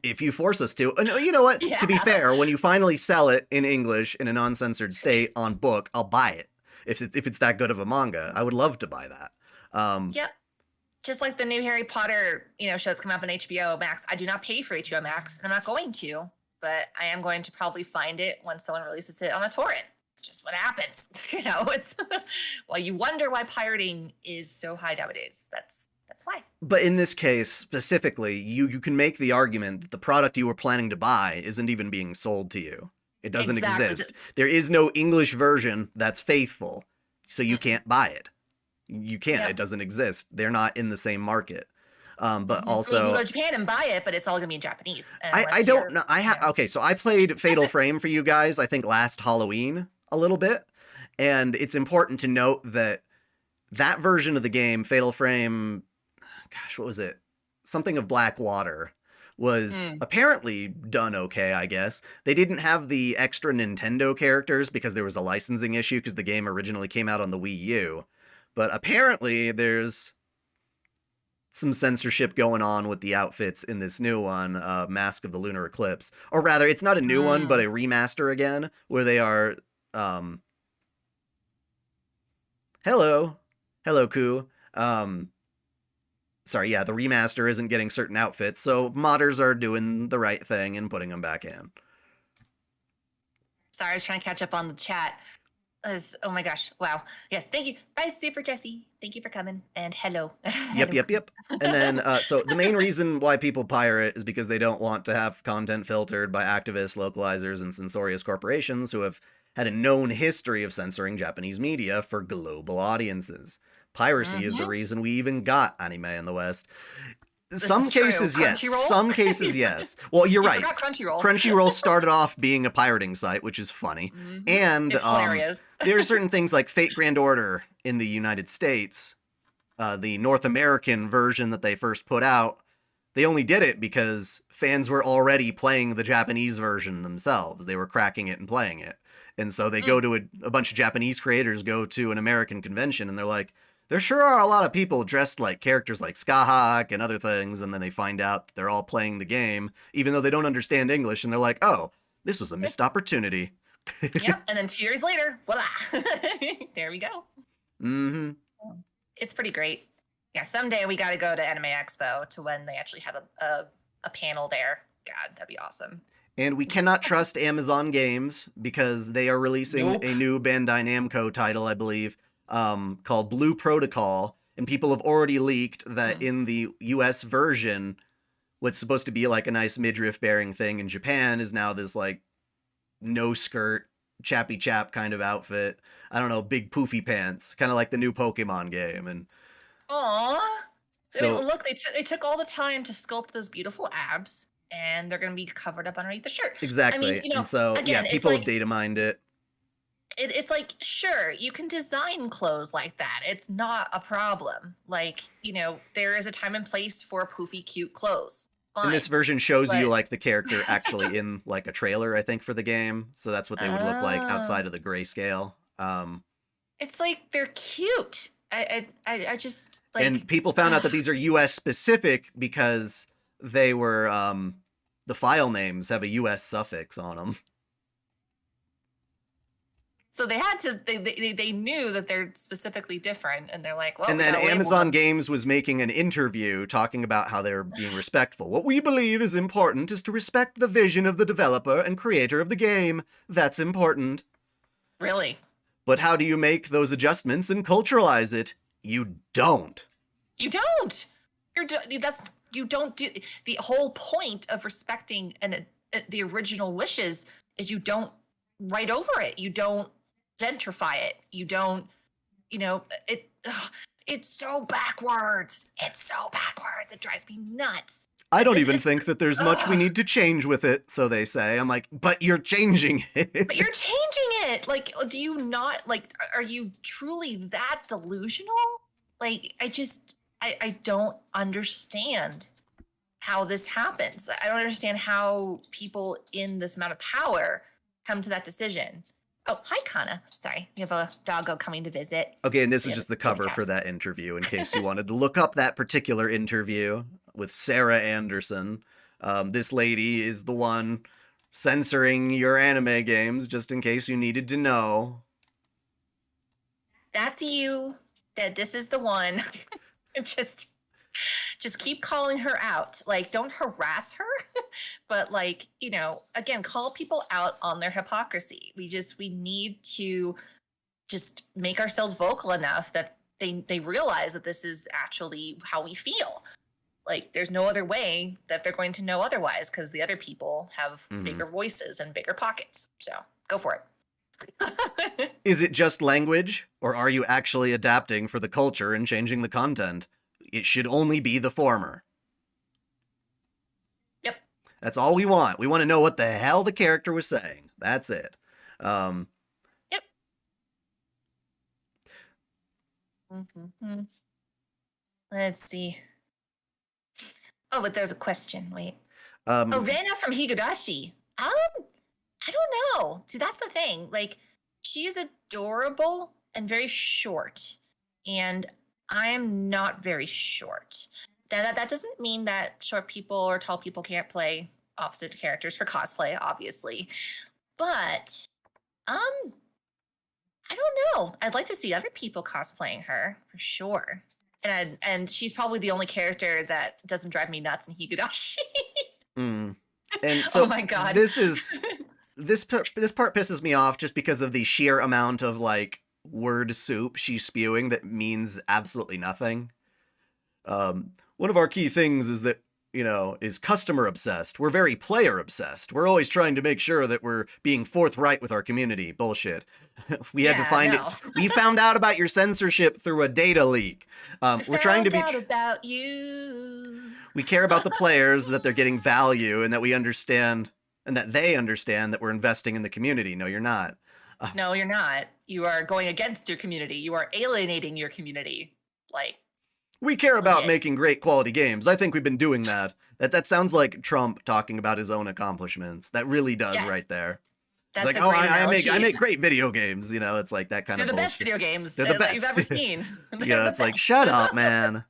If you force us to. No, you know what? Yeah. To be fair, when you finally sell it in English in a non-censored state on book, I'll buy it. If it's that good of a manga, I would love to buy that. Yep. Just like the new Harry Potter, show that's coming up on HBO Max. I do not pay for HBO Max, and I'm not going to, but I am going to probably find it when someone releases it on a torrent. It's just what happens. It's well, you wonder why pirating is so high nowadays. That's why. But in this case specifically, you can make the argument that the product you were planning to buy isn't even being sold to you. It doesn't exist. There is no English version that's faithful, so you can't buy it. You can't. Yep. It doesn't exist. They're not in the same market. But also, you can go to Japan and buy it, but it's all gonna be in Japanese. I don't know. Okay, so I played Fatal Frame for you guys, I think last Halloween a little bit, and it's important to note that that version of the game, Fatal Frame, gosh, what was it? Something of Black Water, was apparently done okay, I guess. They didn't have the extra Nintendo characters because there was a licensing issue because the game originally came out on the Wii U. But apparently there's some censorship going on with the outfits in this new one, Mask of the Lunar Eclipse. Or rather, it's not a new one, but a remaster again, where they are... Hello, Ku. Sorry, yeah, the remaster isn't getting certain outfits, so modders are doing the right thing and putting them back in. Sorry, I was trying to catch up on the chat. Oh my gosh, wow. Yes, thank you. Bye, Super Jessie. Thank you for coming, and hello. Yep. And then, so the main reason why people pirate is because they don't want to have content filtered by activists, localizers, and censorious corporations who have had a known history of censoring Japanese media for global audiences. Piracy is the reason we even got anime in the West. Some cases, yes. Some cases, yes. Well, you're right. Crunchyroll started off being a pirating site, which is funny. And there are certain things like Fate Grand Order in the United States, the North American version that they first put out. They only did it because fans were already playing the Japanese version themselves. They were cracking it and playing it. And so they go to a bunch of Japanese creators go to an American convention and they're like, there sure are a lot of people dressed like characters like Skahawk and other things, and then they find out that they're all playing the game, even though they don't understand English, and they're like, oh, this was a missed opportunity. Yep, and then 2 years later, voila, there we go. It's pretty great. Yeah, someday we got to go to Anime Expo to when they actually have a panel there. God, that'd be awesome. And we cannot trust Amazon Games because they are releasing a new Bandai Namco title, I believe, called Blue Protocol, and people have already leaked that in the US version, what's supposed to be like a nice midriff bearing thing in Japan is now this like no skirt, chappy chap kind of outfit. I don't know, big poofy pants, kind of like the new Pokemon game. And aww. So look, they took all the time to sculpt those beautiful abs, and they're going to be covered up underneath the shirt. Exactly. I mean, and so again, yeah, people have data mined it. It's like, sure, you can design clothes like that. It's not a problem. Like, there is a time and place for poofy, cute clothes. Fine. And this version shows you like the character actually in like a trailer, I think, for the game. So that's what they would look like outside of the grayscale. It's like they're cute. I just like. And people found out that these are US specific because they were the file names have a US suffix on them. So they had to, they knew that they're specifically different, and they're like, well. And then Amazon Games was making an interview talking about how they're being respectful. What we believe is important is to respect the vision of the developer and creator of the game. That's important. Really? But how do you make those adjustments and culturalize it? You don't. You don't. You don't do. The whole point of respecting the original wishes is you don't write over it. You don't gentrify it. You don't, it's so backwards. It's so backwards. It drives me nuts. I don't even think that there's much we need to change with it, so they say. I'm like, but you're changing it. But you're changing it. Like, do you not, like, are you truly that delusional? Like, I don't understand how this happens. I don't understand how people in this amount of power come to that decision. Oh, hi, Kana. Sorry, you have a doggo coming to visit. Okay, and this is just the cover for that interview in case you wanted to look up that particular interview with Sarah Anderson. This lady is the one censoring your anime games just in case you needed to know. That's you. That this is the one. Just keep calling her out. Like, don't harass her, but like, again, call people out on their hypocrisy. We need to just make ourselves vocal enough that they realize that this is actually how we feel. Like, there's no other way that they're going to know otherwise, because the other people have bigger voices and bigger pockets. So go for it. Is it just language, or are you actually adapting for the culture and changing the content? It should only be the former. Yep. That's all we want. We want to know what the hell the character was saying. That's it. Yep. Let's see. Oh, but there's a question. Wait. Rena from Higurashi. I don't know. See, that's the thing. Like, she is adorable and very short, and I am not very short. That doesn't mean that short people or tall people can't play opposite characters for cosplay, obviously. But I don't know. I'd like to see other people cosplaying her for sure. And she's probably the only character that doesn't drive me nuts in Higurashi. And so oh my god, this part pisses me off just because of the sheer amount of like word soup she's spewing that means absolutely nothing. One of our key things is that, is customer obsessed. We're very player obsessed. We're always trying to make sure that we're being forthright with our community. Bullshit. We had to find it. We found out about your censorship through a data leak. We're trying to be about you. We care about the players, that they're getting value, and that we understand, and that they understand that we're investing in the community. No, you're not. No, you're not. You are going against your community. You are alienating your community. Like, we care about making great quality games. I think we've been doing that. That sounds like Trump talking about his own accomplishments. That really does right there. It's like, I make great video games. It's like that kind of bullshit. They're the best video games They're the best you've ever seen. It's like, shut up, man.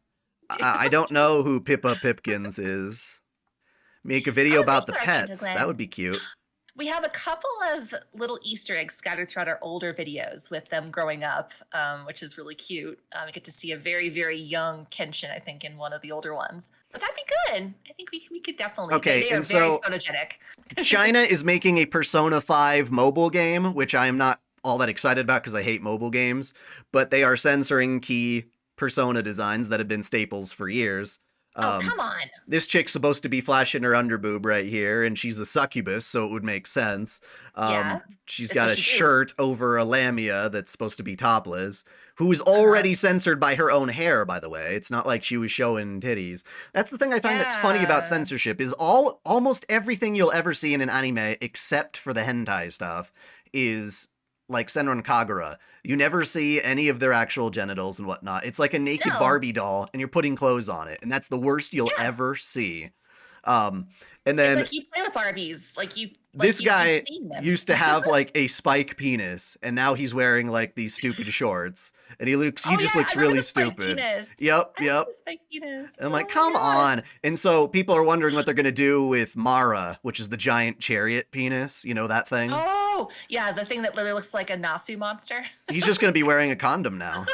I don't know who Pippa Pipkins is. Make a video about the pets. That would be cute. We have a couple of little Easter eggs scattered throughout our older videos with them growing up, which is really cute. We get to see a very, very young Kenshin, I think, in one of the older ones. But that'd be good. I think we could definitely. Okay, they are and very so photogenic. China is making a Persona 5 mobile game, which I am not all that excited about because I hate mobile games. But they are censoring key Persona designs that have been staples for years. Come on. This chick's supposed to be flashing her underboob right here, and she's a succubus, so it would make sense. She's got a shirt over a lamia that's supposed to be topless, who is already censored by her own hair, by the way. It's not like she was showing titties. That's the thing I find that's funny about censorship, is almost everything you'll ever see in an anime, except for the hentai stuff, is like Senran Kagura. You never see any of their actual genitals and whatnot. It's like a naked Barbie doll, and you're putting clothes on it, and that's the worst you'll ever see. And then it's like you play with Barbies, this guy used to have like a spike penis, and now he's wearing like these stupid shorts, and he just looks really stupid. Yep. And I'm like, come on. And so people are wondering what they're gonna do with Mara, which is the giant chariot penis. You know that thing? Oh, yeah, the thing that literally looks like a Nasu monster. He's just gonna be wearing a condom now.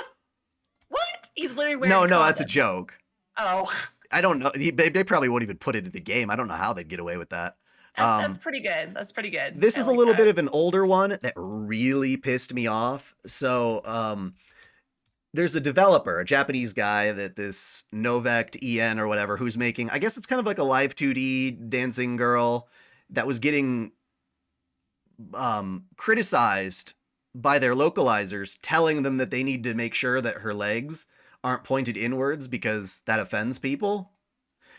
What? He's literally wearing a condom. No, that's a joke. Oh. I don't know. They probably won't even put it in the game. I don't know how they'd get away with that. That's pretty good. That's pretty good. This is a little bit of an older one that really pissed me off. So there's a developer, a Japanese guy, that this Novect EN or whatever, who's making, I guess it's kind of like a live 2D dancing girl that was getting criticized by their localizers, telling them that they need to make sure that her legs aren't pointed inwards because that offends people.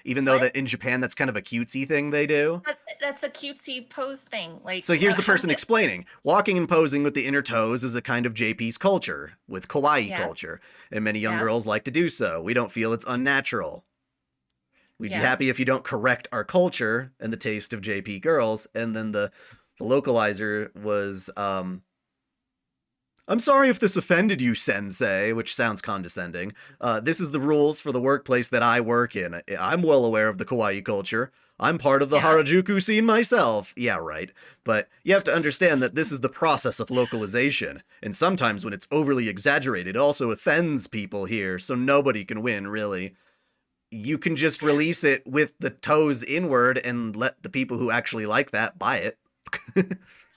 Even though that in Japan, that's kind of a cutesy thing they do. That's a cutesy pose thing. So here's the person explaining. Walking and posing with the inner toes is a kind of JP's culture, with kawaii culture. And many young girls like to do so. We don't feel it's unnatural. We'd be happy if you don't correct our culture and the taste of JP girls. And then the localizer was, I'm sorry if this offended you, sensei, which sounds condescending. This is the rules for the workplace that I work in. I'm well aware of the kawaii culture. I'm part of the Yeah. Harajuku scene myself. Yeah, right. But you have to understand that this is the process of localization. And sometimes when it's overly exaggerated, it also offends people here, so nobody can win, really. You can just release it with the toes inward and let the people who actually like that buy it.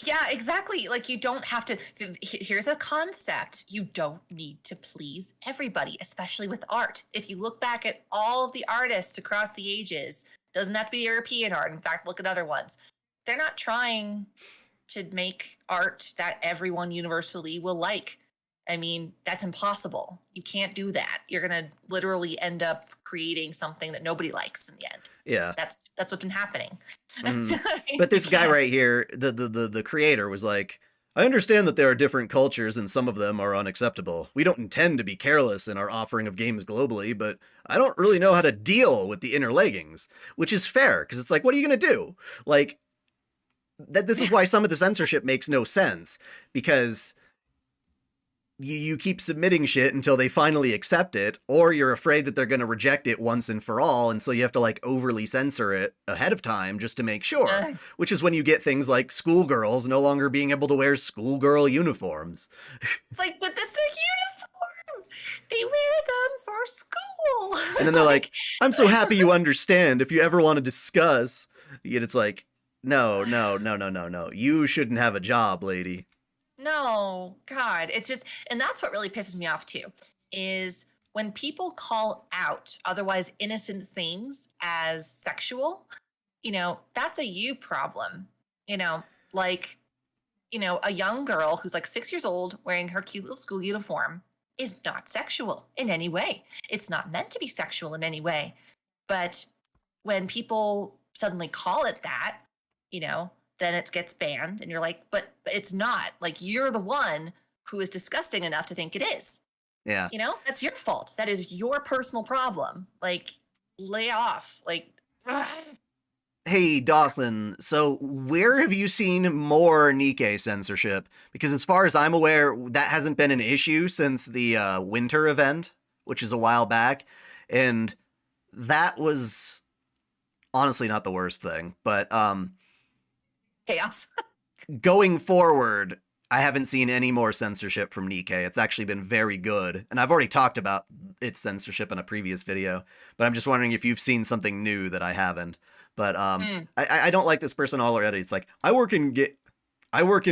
Yeah, exactly. Like, you don't have to. Here's a concept: you don't need to please everybody, especially with art. If you look back at all of the artists across the ages, doesn't have to be European art. In fact, look at other ones. They're not trying to make art that everyone universally will like. I mean, that's impossible. You can't do that. You're gonna literally end up creating something that nobody likes in the end. Yeah. That's what's been happening. But You this guy can't. right here, the creator was like, I understand that there are different cultures and some of them are unacceptable. We don't intend to be careless in our offering of games globally, but I don't really know how to deal with the inner leggings, which is fair because it's like, what are you going to do? Like, this is why some of the censorship makes no sense, because you keep submitting shit until they finally accept it, or you're afraid that they're going to reject it once and for all, and so you have to like overly censor it ahead of time just to make sure, which is when you get things like schoolgirls no longer being able to wear schoolgirl uniforms. It's like, but that's their uniform. They wear them for school. And then they're like, I'm so happy you understand if you ever want to discuss. Yet it's like, no. You shouldn't have a job, lady. No, God, it's just, and that's what really pisses me off too, is when people call out otherwise innocent things as sexual, that's a you problem. Like, a young girl who's like 6 years old wearing her cute little school uniform is not sexual in any way. It's not meant to be sexual in any way. But when people suddenly call it that, then it gets banned, and you're like, but it's not. Like, you're the one who is disgusting enough to think it is. Yeah. That's your fault. That is your personal problem. Like, lay off. Like, ugh. Hey, Dawson, so where have you seen more Nikkei censorship? Because as far as I'm aware, that hasn't been an issue since the winter event, which is a while back. And that was honestly not the worst thing. But Chaos. going forward, I haven't seen any more censorship from Nikkei. It's actually been very good. And I've already talked about its censorship in a previous video. But I'm just wondering if you've seen something new that I haven't. But I don't like this person already. It's like, I work in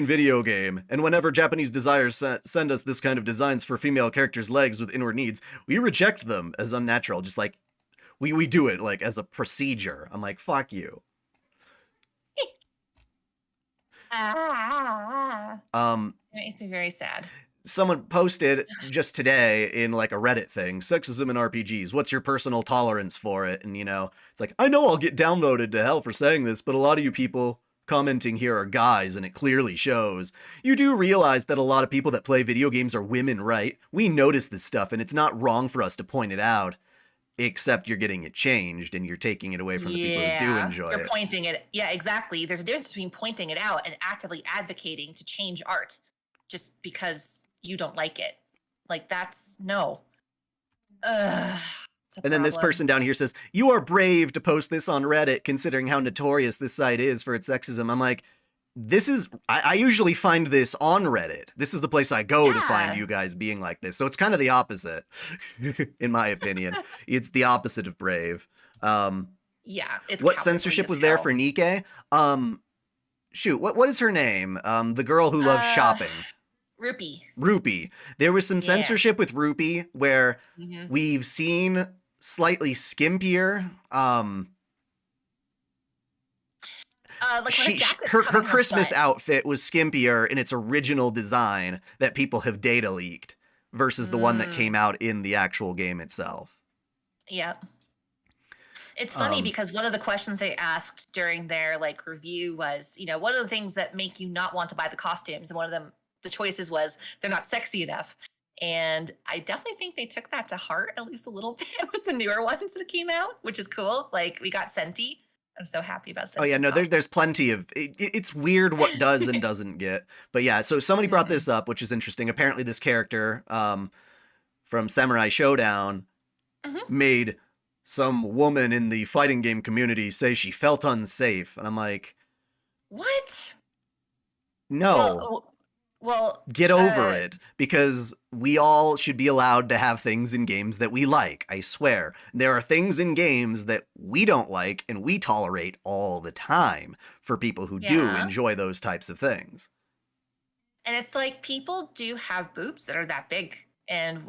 video game, and whenever Japanese designers send us this kind of designs for female characters' legs with inward needs, we reject them as unnatural. Just like, we do it like as a procedure. I'm like, fuck you. It makes me very sad. Someone posted just today in like a Reddit thing, sexism in RPGs, what's your personal tolerance for it? And it's like, I know I'll get downvoted to hell for saying this, but a lot of you people commenting here are guys, and it clearly shows. You do realize that a lot of people that play video games are women, right? We notice this stuff, and it's not wrong for us to point it out, except you're getting it changed and you're taking it away from the people who do enjoy it. You're pointing it. Yeah, exactly. There's a difference between pointing it out and actively advocating to change art just because you don't like it. Like, that's no. And then this person down here says, you are brave to post this on Reddit considering how notorious this site is for its sexism. I'm like, I usually find this on Reddit. This is the place I go to find you guys being like this. So it's kind of the opposite, in my opinion. It's the opposite of brave. It's what censorship was there for Nikkei? Shoot, what is her name? The girl who loves shopping. Rupee. There was some censorship with Rupee where we've seen slightly skimpier. Her Christmas outfit was skimpier in its original design that people have data leaked versus the one that came out in the actual game itself. Yep. It's funny because one of the questions they asked during their review was, what are the things that make you not want to buy the costumes? And one of them, the choices was they're not sexy enough. And I definitely think they took that to heart at least a little bit with the newer ones that came out, which is cool. Like, we got Senti. I'm so happy about Senti. Oh yeah, no, there's plenty of it's weird what does and doesn't get. But yeah, so somebody brought this up, which is interesting. Apparently this character from Samurai Showdown made some woman in the fighting game community say she felt unsafe. And I'm like, What? Well, no, well, get over it. Because we all should be allowed to have things in games that we like. I swear. There are things in games that we don't like and we tolerate all the time for people who do yeah. enjoy those types of things. And it's like people do have boobs that are that big. And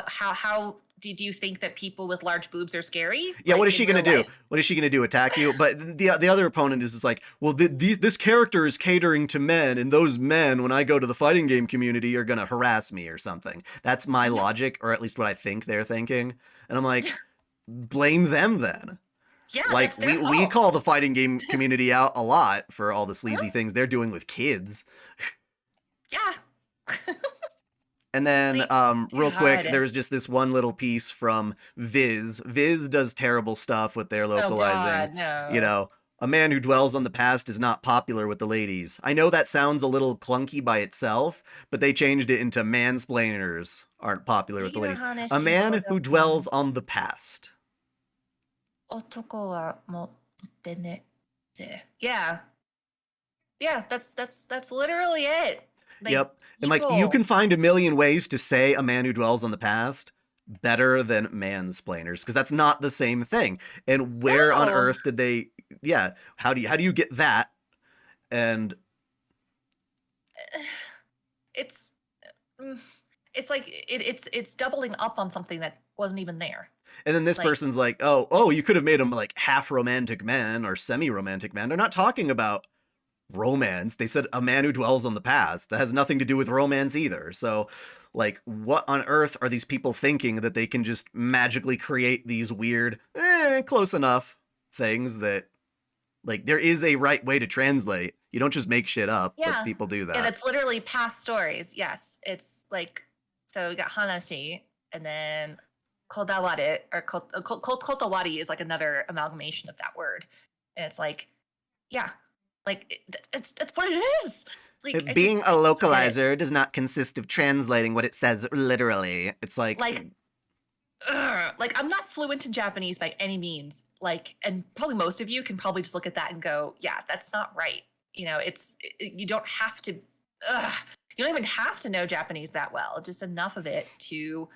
how did you think that people with large boobs are scary? Yeah, what Like is she in gonna real do? life? What is she gonna do? Attack you? But the other opponent is just like, well, this character is catering to men, and those men, when I go to the fighting game community, are gonna harass me or something. That's my No. logic, or at least what I think they're thinking. And I'm like, blame them then. Yeah, Like that's their we fault. call the fighting game community out a lot for all the Huh? sleazy things they're doing with kids. Yeah. And then, Like, real quick, God. there's just this one little piece from Viz. Viz does terrible stuff with their Oh localizing. God, You no. know, a man who dwells on the past is not popular with the ladies. I know that sounds a little clunky by itself, but they changed it into mansplainers aren't popular with the ladies. A man who dwells on the past. Yeah. Yeah, that's literally it. Like Yep. And like, you people. can find a million ways to say a man who dwells on the past better than mansplainers, because that's not the same thing. And where on No. earth did they, yeah, how do you get that? And It's mm, it's like it's doubling up on something that wasn't even there. then this Like, person's like, oh, you could have made them like half romantic men or semi-romantic men. They're not talking about romance. They said a man who dwells on the past. That has nothing to do with romance either. So, like, what on earth are these people thinking that they can just magically create these weird, close enough things that, like, there is a right way to translate. You don't just make shit up, but yeah. people do Yeah, that. that's literally past stories. Yes. It's like, so we got Hanashi and then Kodawari Kotawari is like another amalgamation of that word. And it's like, yeah, like it's what it is. Like Being a I get it. localizer does not consist of translating what it says literally. It's like, Like like I'm not fluent in Japanese by any means. Like, and probably most of you can probably just look at that and go, yeah, that's not right. You know, you don't have to. Ugh, you don't even have to know Japanese that well. Just enough of it to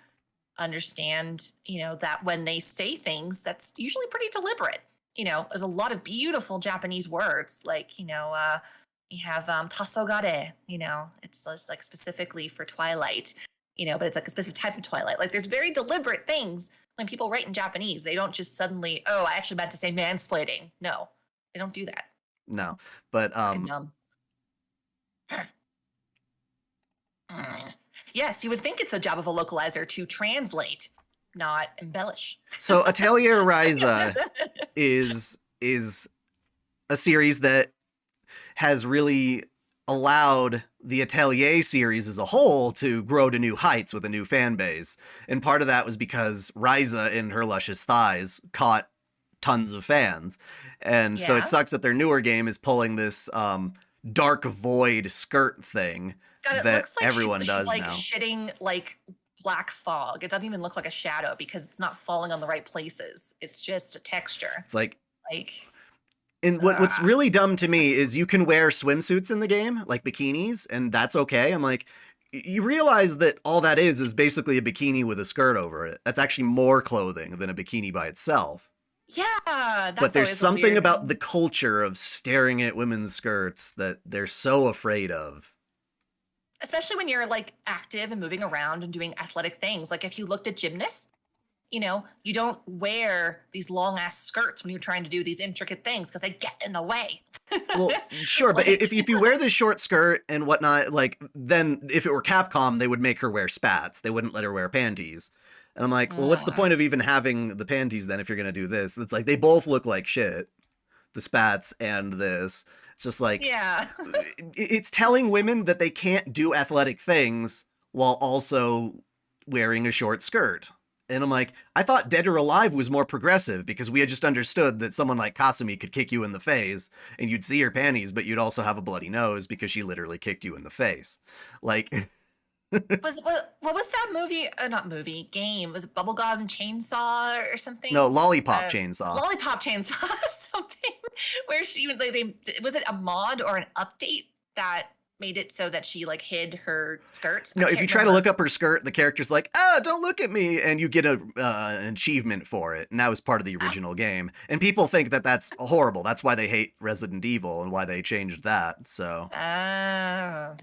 understand. You know that when they say things, that's usually pretty deliberate. You know, there's a lot of beautiful Japanese words, like you have tasogare. You know, it's just like specifically for Twilight, you know, but it's like a specific type of Twilight. Like there's very deliberate things when people write in Japanese. They don't just suddenly, oh, I actually meant to say mansplaining. No, they don't do that. no. But, Fucking yes, you would think it's the job of a localizer to translate, not embellish. so Atelier Ryza is a series that has really allowed the Atelier series as a whole to grow to new heights with a new fan base. And part of that was because Ryza in her luscious thighs caught tons of fans. And so Yeah. it sucks that their newer game is pulling this dark void skirt thing God, it that looks like everyone she's does like now. shitting like black fog. It doesn't even look like a shadow because it's not falling on the right places. It's just a texture. It's like, Like, and what's really dumb to me is you can wear swimsuits in the game, like bikinis, and that's okay. I'm like, you realize that all that is basically a bikini with a skirt over it. That's actually more clothing than a bikini by itself. yeah, that's But there's always a something weird- about the culture of staring at women's skirts that they're so afraid of. especially when you're like active and moving around and doing athletic things. Like if you looked at gymnasts, you know, you don't wear these long ass skirts when you're trying to do these intricate things because they get in the way. Well, sure, but Like- if you wear this short skirt and whatnot, like, then if it were Capcom, they would make her wear spats. They wouldn't let her wear panties. And I'm like, well, what's the point of even having the panties then if you're going to do this? It's like, they both look like shit. The spats and this. It's just like, Yeah. it's telling women that they can't do athletic things while also wearing a short skirt. And I'm like, I thought Dead or Alive was more progressive because we had just understood that someone like Kasumi could kick you in the face and you'd see her panties, but you'd also have a bloody nose because she literally kicked you in the face. Like, What was that movie? Not movie, game. Was it Bubblegum Chainsaw or No, something? Lollipop Chainsaw. Lollipop Chainsaw, something where she they was it a mod or an update that made it so that she like hid her skirt? I No, if you can't try to remember. look up her skirt, the character's like, "Ah, don't look at me," and you get an achievement for it. And that was part of the original game. And people think that that's horrible. That's why they hate Resident Evil and why they changed that. So, Oh,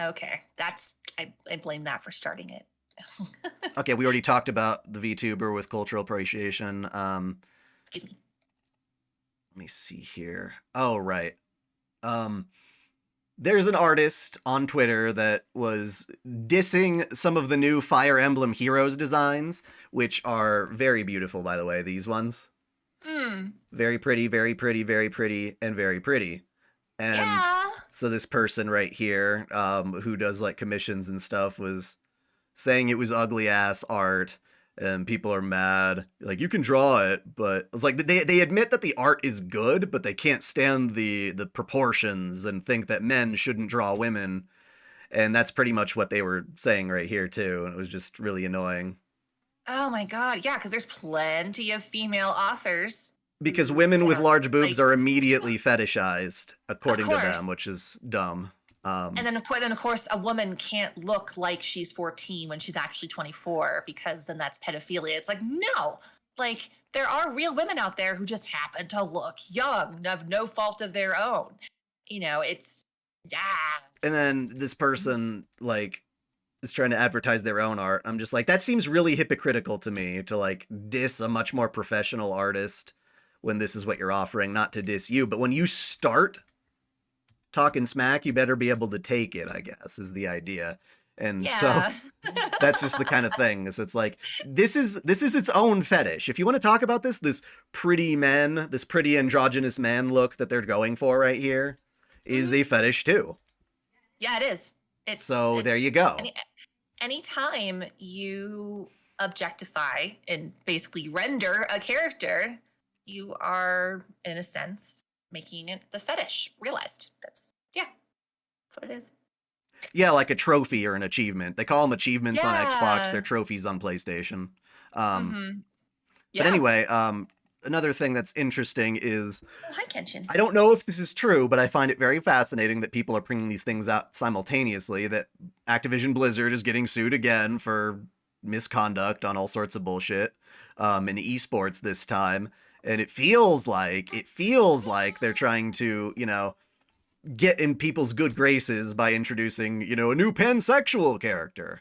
okay. I blame that for starting it. okay, we already talked about the VTuber with cultural appreciation. Excuse me. Let me see here. Oh, right. Um, there's an artist on Twitter that was dissing some of the new Fire Emblem Heroes designs, which are very beautiful, by the way, these ones. Hmm. Very pretty, very pretty, very pretty, and very pretty. And Yeah. so this person right here, who does like commissions and stuff, was saying it was ugly ass art, and people are mad. Like, you can draw it, but it's like they admit that the art is good, but they can't stand the proportions and think that men shouldn't draw women. And that's pretty much what they were saying right here too, and it was just really annoying. Oh my God. Yeah, because there's plenty of female authors Because who women with are large boobs like, are immediately fetishized, of according to course. them, which is dumb. And then of course, a woman can't look like she's 14 when she's actually 24 because then that's pedophilia. It's like, no, like there are real women out there who just happen to look young, of no fault of their own. It's, yeah. And then this person, like, is trying to advertise their own art. I'm just like, that seems really hypocritical to me, to like diss a much more professional artist when this is what you're offering, not to diss you. But when you start talking smack, you better be able to take it, I guess, is the idea. And so Yeah. that's just the kind of thing. So it's like, this is its own fetish. If you want to talk about this pretty men, this pretty androgynous man look that they're going for right here is Mhm. a fetish too. Yeah, it is. So there It's you go. anytime you objectify and basically render a character, you are, in a sense, making it the fetish realized. Yeah, that's what it is. Yeah, like a trophy or an achievement. They call them achievements on Xbox. They're Yeah. trophies on PlayStation. Um, Mm-hmm. but Yeah. anyway, another thing that's interesting is Oh, hi, Kenshin. I don't know if this is true, but I find it very fascinating that people are bringing these things out simultaneously. That Activision Blizzard is getting sued again for misconduct on all sorts of bullshit in esports this time, and it feels like they're trying to get in people's good graces by introducing a new pansexual character.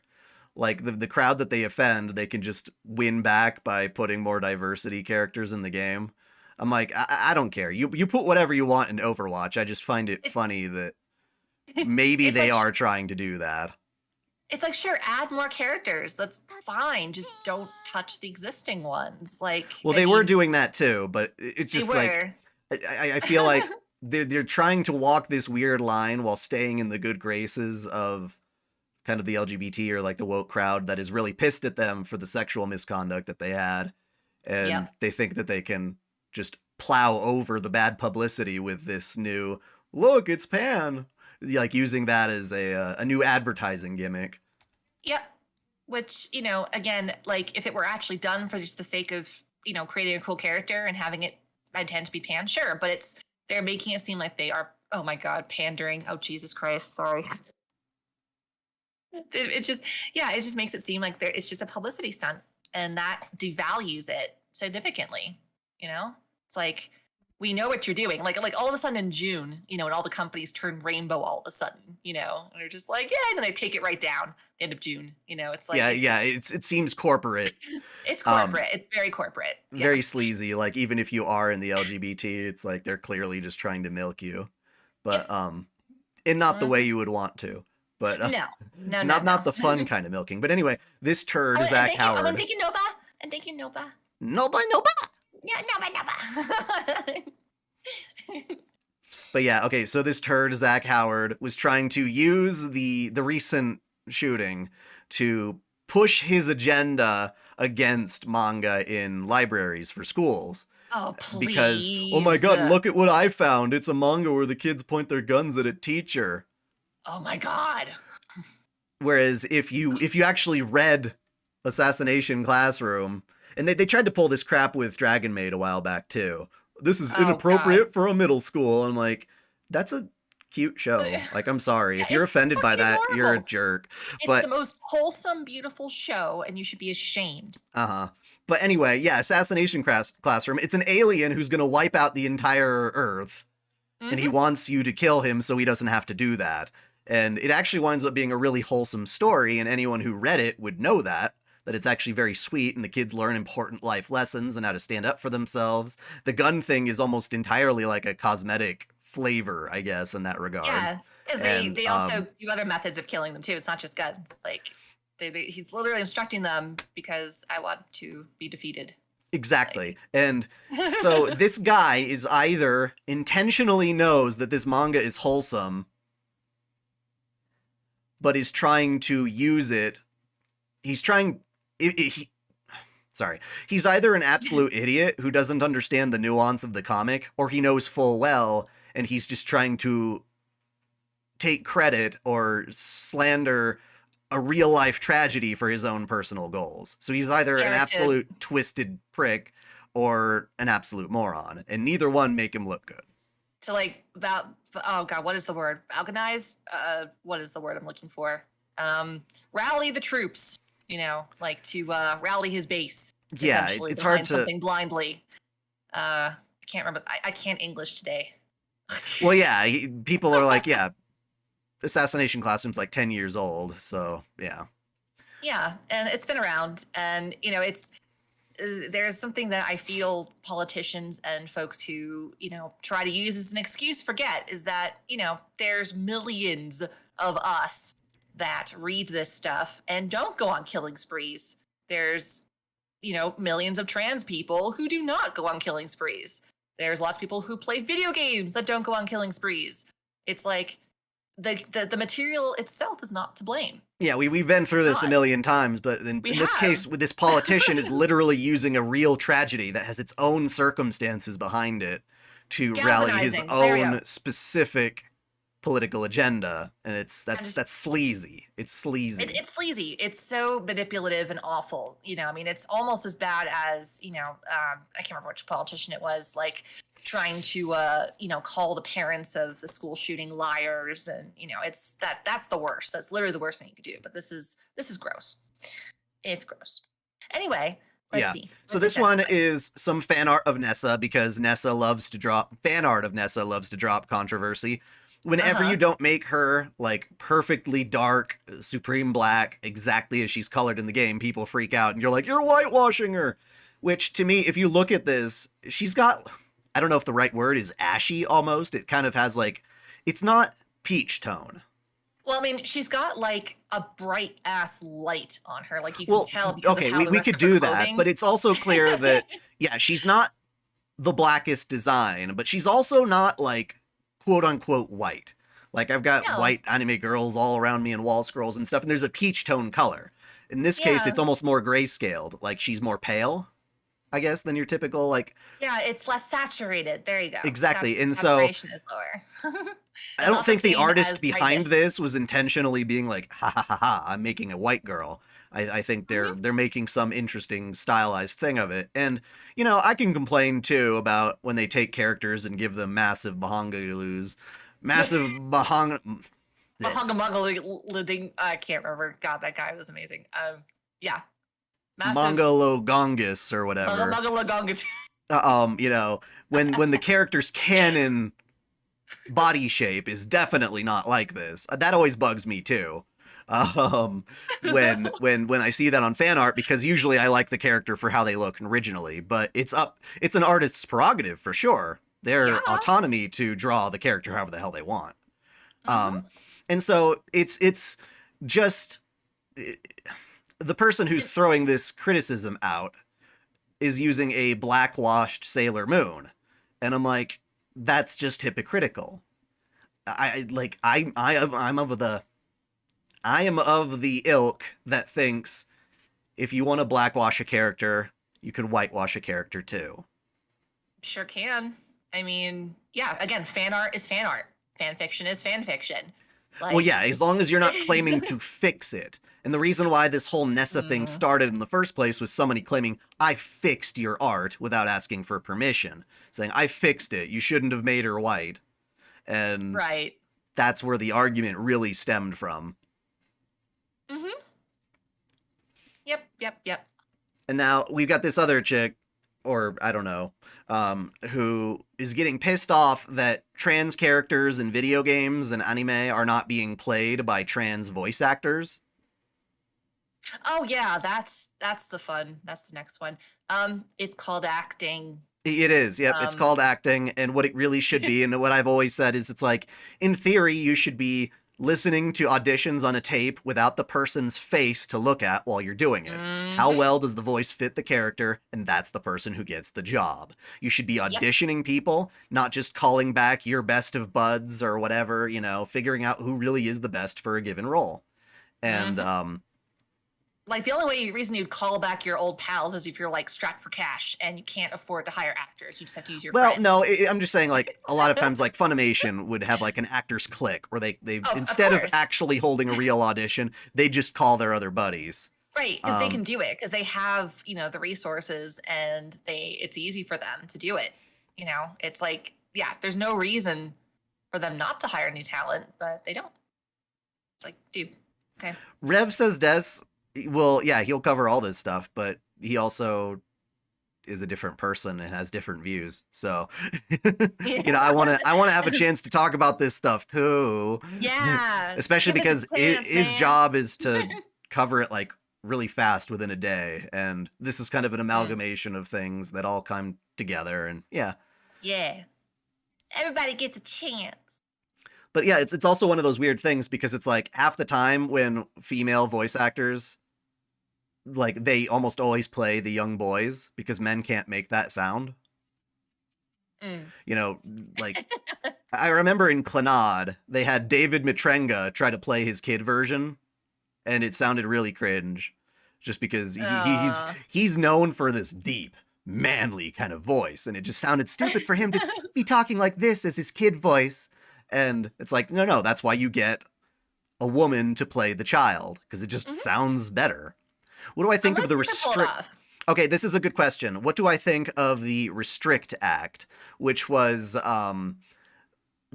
Like the crowd that they offend, they can just win back by putting more diversity characters in the game. I'm like, I don't care. You put whatever you want in Overwatch. I just find it It's funny that maybe it's they like are trying to do that. it's like sure, add more characters. That's fine. Just don't touch the existing ones. Like, Well, I they were mean, doing that too, but it's they just like were. I feel like they're trying to walk this weird line while staying in the good graces of kind of the LGBT or like the woke crowd that is really pissed at them for the sexual misconduct that they had, and Yep. they think that they can just plow over the bad publicity with this new look. It's Pan, like using that as a new advertising gimmick. Yep. Which, again, like if it were actually done for just the sake of, creating a cool character and having it intend to be pan, sure. But they're making it seem like they are, oh my God, pandering. Oh, Jesus Christ. Sorry. It just, yeah, it just makes it seem like it's just a publicity stunt and that devalues it significantly. It's like, we know what you're doing. Like all of a sudden in June, and all the companies turn rainbow all of a sudden, and they're just like, yeah, and then they take it right down the end of June. It's like, Yeah, it seems corporate, it's um, corporate. It's very corporate. Yeah. very sleazy. Like even if you are in the LGBT, it's like they're clearly just trying to milk you, but Yep. and not the way Mhm. you would want to. But No, no, no, not no. the fun kind of milking. But anyway, this turd, Oh, and Zach thank you. Oh, and Howard. thank you, Nova. And thank you, Nova. Nobody, nobody. Yeah, Nova. But yeah, okay. So this turd, Zach Howard, was trying to use the recent shooting to push his agenda against manga in libraries for schools. Oh, Because, oh my please. god, look at what I found. It's a manga where the kids point their guns at a teacher. Oh my God. Whereas if you actually read Assassination Classroom, and they tried to pull this crap with Dragon Maid a while back too. This is Oh, inappropriate God. for a middle school. I'm like, that's a cute show. Like, I'm sorry. Yeah, If you're it's offended by fucking that, you're a adorable. jerk. It's the But most wholesome, beautiful show, and you should be ashamed. uh-huh. But anyway, yeah, Assassination Classroom. It's an alien who's gonna wipe out the entire Earth, and he Hmm. wants you to kill him so he doesn't have to do that. And it actually winds up being a really wholesome story, and anyone who read it would know that it's actually very sweet, and the kids learn important life lessons and how to stand up for themselves. The gun thing is almost entirely like a cosmetic flavor, I guess, in that regard. Yeah, because And they also do other methods of killing them too. It's not just guns. Like he's literally instructing them because I want to be defeated. exactly. And so this guy is either intentionally knows that this manga is wholesome, but is trying to use it. He's trying. Sorry. He's either an absolute idiot who doesn't understand the nuance of the comic, or he knows full well and he's just trying to take credit or slander a real life tragedy for his own personal goals. So he's either Yeah, an like absolute twisted prick or an absolute moron, and neither one make him look good. to like that. Oh God, what is the word? Organize. What is the word I'm looking for? Rally the troops. You know, like to rally his base. Yeah, Essentially, it's hard behind to. something blindly. I can't remember. I can't English today. Well, yeah, people are like, yeah, Assassination Classroom's like 10 years old, so yeah. Yeah, and it's been around, and you know, it's there's something that I feel politicians and folks who try to use as an excuse forget is that there's millions of us that read this stuff and don't go on killing sprees. There's millions of trans people who do not go on killing sprees. There's lots of people who play video games that don't go on killing sprees. It's like the material itself is not to blame. Yeah, we've been through this a million times, but in this case, with this politician is literally using a real tragedy that has its own circumstances behind it to rally his own specific political agenda, and that's sleazy. It's sleazy. It's sleazy. It's so manipulative and awful. I mean, it's almost as bad as I can't remember which politician it was, like trying to call the parents of the school shooting liars, and it's that's the worst. That's literally the worst thing you could do. But this is gross. It's gross. Anyway, let's see. So this one is some fan art of Nessa, because Nessa loves to drop fan art of Nessa loves to drop controversy. Whenever you don't make her like perfectly dark, supreme black, exactly as she's colored in the game, people freak out and you're like, you're whitewashing her. Which to me, if you look at this, she's got, I don't know if the right word is ashy almost. It kind of has like, it's not peach tone. Well, I mean, she's got like a bright ass light on her. Like you can tell because okay, of how we could do that, but it's also clear that, yeah, she's not the blackest design, but she's also not like quote unquote white. Like I've got white anime girls all around me and wall scrolls and stuff, and there's a peach tone color. In this case, it's almost more grayscaled. Like she's more pale, I guess, than your typical like. Yeah, it's less saturated. There you go. Exactly, and so is lower. I don't think the artist behind this was intentionally being like, ha ha ha ha, I'm making a white girl. I think they're making some interesting stylized thing of it. And, I can complain too about when they take characters and give them massive bahongalus. Massive bahong... I can't remember. God, that guy was amazing. Yeah. Mongologongus or whatever. When the character's canon body shape is definitely not like this. That always bugs me too. When I see that on fan art, because usually I like the character for how they look originally, but it's an artist's prerogative for sure. Their autonomy to draw the character however the hell they want. And so it's just the person who's throwing this criticism out is using a blackwashed Sailor Moon. And I'm like, that's just hypocritical. I am of the ilk that thinks if you want to blackwash a character, you can whitewash a character too. Sure can. I mean, yeah, again, fan art is fan art. Fan fiction is fan fiction. Like, Well, yeah, as long as you're not claiming to fix it. And the reason why this whole Nessa thing mm, started in the first place was somebody claiming, I fixed your art without asking for permission. Saying, I fixed it. You shouldn't have made her white. And right. that's where the argument really stemmed from. Mm-hmm. Yep, yep, yep. And now we've got this other chick, or I don't know, who is getting pissed off that trans characters in video games and anime are not being played by trans voice actors. Oh yeah, that's the fun. That's the next one. It's called acting. It is, yep. It's Um, called acting, and what it really should be, and what I've always said is, it's like, in theory, you should be listening to auditions on a tape without the person's face to look at while you're doing it. How mhm. well does the voice fit the character? And that's the person who gets the job. You should be Yep. auditioning people, not just calling back your best of buds or whatever, figuring out who really is the best for a given role. And Mhm. Like the only reason you'd call back your old pals is if you're like strapped for cash and you can't afford to hire actors. You just have to use your well, friends. no, I'm just saying, like, a lot of times, like, Funimation would have, like, an actor's click, where they Of instead of course. actually holding a real audition, they just call their other buddies. Right, because they Um, can do it because they have, the resources and it's easy for them to do it. It's like, yeah, there's no reason for them not to hire new talent, but they don't. It's like, dude, okay. Rev says Des, well, yeah, he'll cover all this stuff, but he also is a different person and has different views. So, Yeah. I want to have a chance to talk about this stuff too. Yeah. Especially Give us a because chance, his man. job is to cover it like really fast within a day, and this is kind of an Mm, amalgamation of things that all come together, and yeah. yeah. Everybody gets a chance. But yeah, it's also one of those weird things, because it's like half the time when female voice actors, like, they almost always play the young boys because men can't make that sound. Mm. You know, like, I remember in Clannad, they had David Matrenga try to play his kid version, and it sounded really cringe, just because Uh. he's known for this deep, manly kind of voice, and it just sounded stupid for him to be talking like this as his kid voice. And it's like, no, that's why you get a woman to play the child, because it just Mhm. sounds better. What do I think of Unless the you can pull it restrict? off. Okay, this is a good question. What do I think of the Restrict Act, which was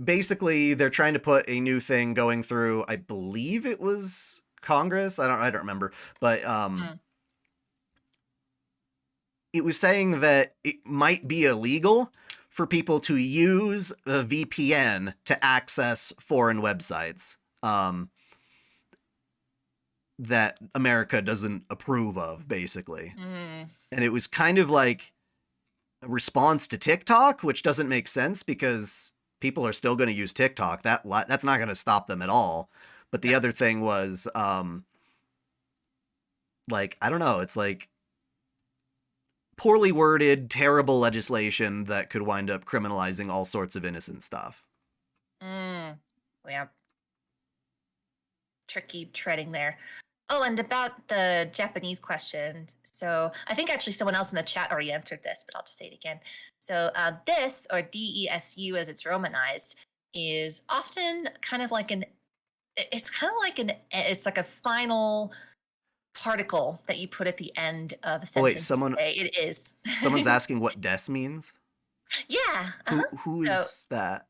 basically they're trying to put a new thing going through, I believe it was Congress. I don't remember, but Mm. it was saying that it might be illegal for people to use a VPN to access foreign websites that America doesn't approve of, basically. Mm. And it was kind of like a response to TikTok, which doesn't make sense because people are still going to use TikTok. That's not going to stop them at all. But the No. other thing was, like, I don't know, it's like poorly worded, terrible legislation that could wind up criminalizing all sorts of innocent stuff. Mm. Yeah. Tricky treading there. Oh, and about the Japanese question. So I think actually someone else in the chat already answered this, but I'll just say it again. So this, or DESU as it's romanized, is often kind of like it's like a final particle that you put at the end of a Oh wait, sentence to say it is. someone's asking what des means. Yeah. Who So, is that?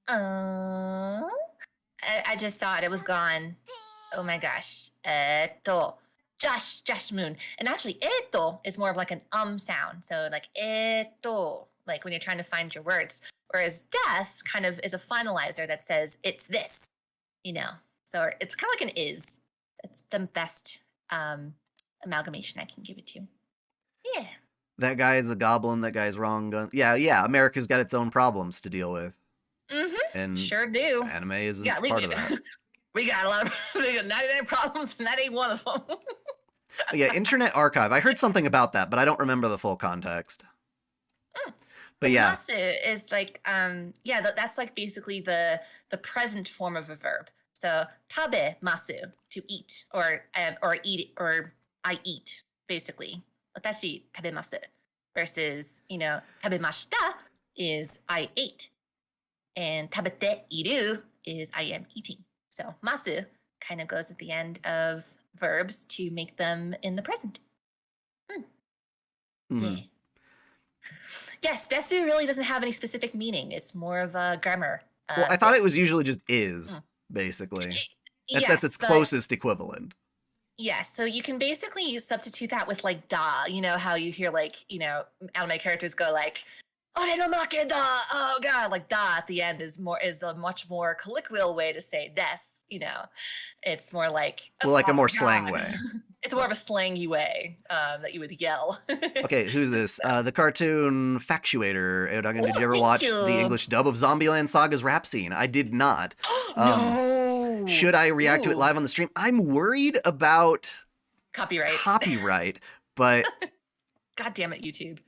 I just saw it. It was gone. Oh my gosh. Josh Moon. And actually, is more of like an sound. So like like when you're trying to find your words. Whereas des kind of is a finalizer that says it's this, you know. So it's kind of like an is. That's the best amalgamation I can give it to. Yeah. That guy is a goblin. That guy's wrong. Yeah. America's got its own problems to deal with, Mm-hmm. and Sure do. anime isn't Yeah, part of that. we got a lot of we got 99 problems, and that ain't one of them. Yeah, Internet Archive. I heard something about that, but I don't remember the full context. But yeah, Masu is like yeah, that's like basically the present form of a verb. So tabe masu, to eat, or eat, or I eat, basically. Watashi tabemasu versus, tabemashita is I ate, and tabete iru is I am eating. So masu kind of goes at the end of verbs to make them in the present. Mhm. Yeah. Yes, desu really doesn't have any specific meaning. It's more of a grammar. Well, I thought Bit. it was usually just is, Mm. basically. That's Yes, its but closest equivalent. yes, so you can basically substitute that with like da. You know how you hear like, anime characters go like, "Orenomake da." Oh god, like da at the end is a much more colloquial way to say des, It's more like, Well, like a "Oh more my slang god." way. It's more of a slangy way that you would yell. Okay, who's this? The cartoon Factuator. Did Oh, you ever thank watch the you. English dub of Zombieland Saga's rap scene? I did not. Um, No. should I react to it Ooh, live on the stream? I'm worried about copyright. copyright, but God damn it, YouTube.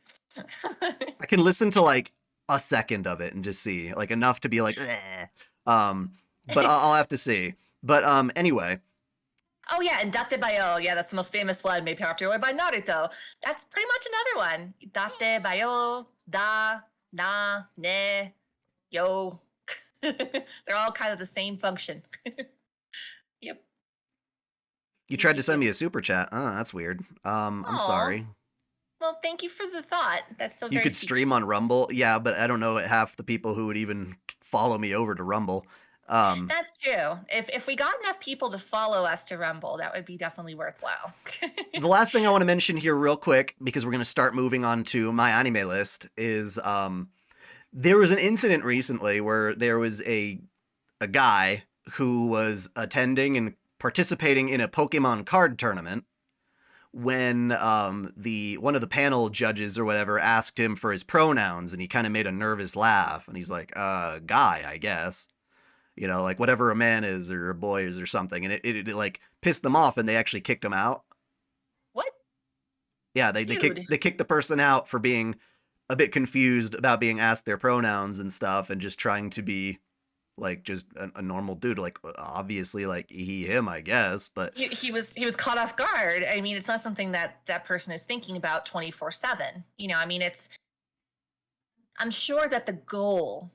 I can listen to like a second of it and just see, like enough to be like, eh. But I'll have to see. But anyway, Oh yeah, and Date Bayo. Yeah, that's the most famous one made popular by Naruto. That's pretty much another one. Date Bayo, da, na, ne, yo. They're all kind of the same function. Yep. you tried to send Yep. me a super chat. Oh, that's weird. I'm Aw. sorry. Well, thank you for the thought. That's so You very could sweet. stream on Rumble. Yeah, but I don't know half the people who would even follow me over to Rumble. That's true. If we got enough people to follow us to Rumble, that would be definitely worthwhile. The last thing I want to mention here real quick, because we're going to start moving on to my anime list, is there was an incident recently where there was a guy who was attending and participating in a Pokemon card tournament when one of the panel judges or whatever asked him for his pronouns, and he kind of made a nervous laugh, and he's like, guy, I guess. Like whatever a man is or a boy is or something, and it like pissed them off, and they actually kicked him out. What? Yeah, they Dude. kicked the person out for being a bit confused about being asked their pronouns and stuff, and just trying to be like just a normal dude, like obviously like he him, I guess, but He was caught off guard. I mean, it's not something that person is thinking about 24/7. I mean, I'm sure that the goal,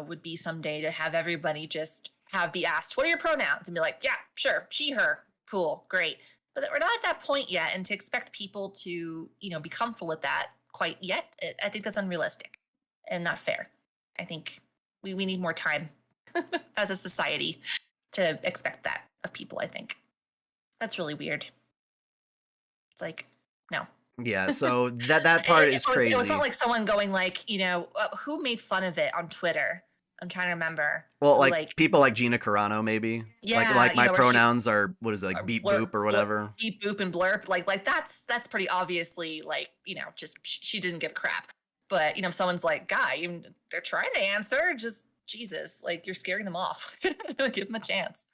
would be someday to have everybody just be asked, "What are your pronouns?" and be like, "Yeah, sure, she, her, cool, great." But we're not at that point yet, and to expect people to, be comfortable with that quite yet, I think that's unrealistic and not fair. I think we need more time as a society to expect that of people. I think that's really weird. It's like, no. yeah, so that part is crazy. It was not like someone going like, who made fun of it on Twitter? I'm trying to remember. Well, Who, like people like Gina Carano, maybe. Yeah, like my where she pronouns are what is it, like beep boop or whatever. beep boop and blurp. Like that's pretty obviously like, just she didn't give a crap. But if someone's like, guy, they're trying to answer, just Jesus, like you're scaring them off. Give them a chance.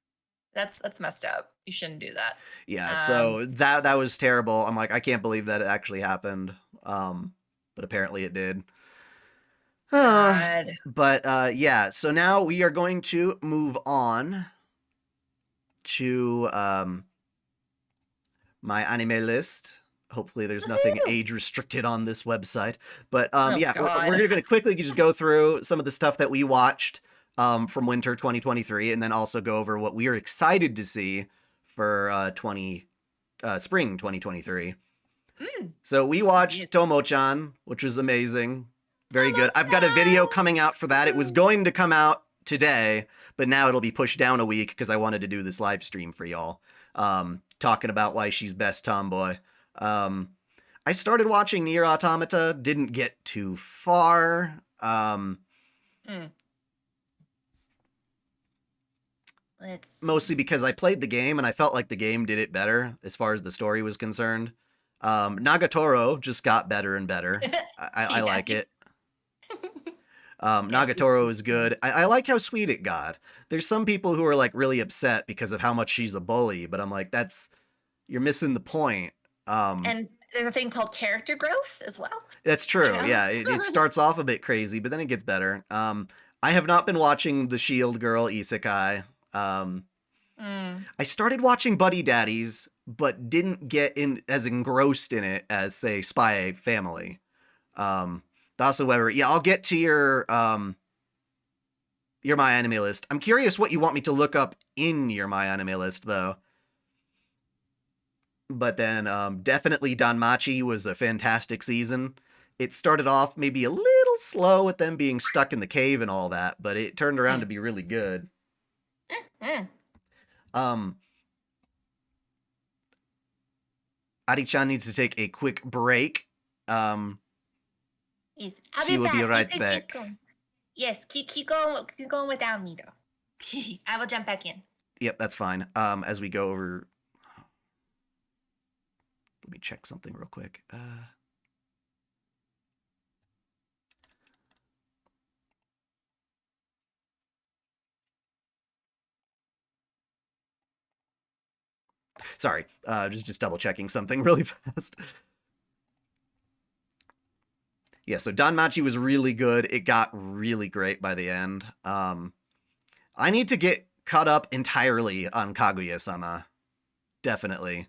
That's messed up. You shouldn't do that. Yeah, so that was terrible. I'm like, I can't believe that it actually happened. But apparently it did. God. But yeah, so now we are going to move on to my anime list. Hopefully there's nothing age restricted on this website. But yeah, God. we're going to quickly just go through some of the stuff that we watched from winter 2023, and then also go over what we are excited to see for spring 2023. So we watched Tomo-chan, which was amazing. Very good. I've got a video coming out for that. It was going to come out today, but now it'll be pushed down a week because I wanted to do this live stream for y'all. Talking about why she's best tomboy. I started watching Nier Automata, didn't get too far. Mostly because I played the game and I felt like the game did it better as far as the story was concerned. Nagatoro just got better and better. I like it. Nagatoro is good. I like how sweet it got. There's some people who are like really upset because of how much she's a bully, but I'm like, you're missing the point. And there's a thing called character growth as well. That's true. Yeah, it starts off a bit crazy, but then it gets better. I have not been watching the Shield Girl Isekai. I started watching Buddy Daddies, but didn't get as engrossed in it as, say, Spy Family. However, yeah, I'll get to your Your My Anime List. I'm curious what you want me to look up in your My Anime List, though. But then, definitely Danmachi was a fantastic season. It started off maybe a little slow with them being stuck in the cave and all that, but it turned around to be really good. Ari-chan needs to take a quick break. Yes, I'll She be will back. be You right can back. Keep going. Yes, keep going without me though. I will jump back in. Yep, that's fine. As we go over, let me check something real quick. Sorry, just double checking something really fast. Yeah, so Danmachi was really good. It got really great by the end. I need to get caught up entirely on Kaguya-sama. Definitely.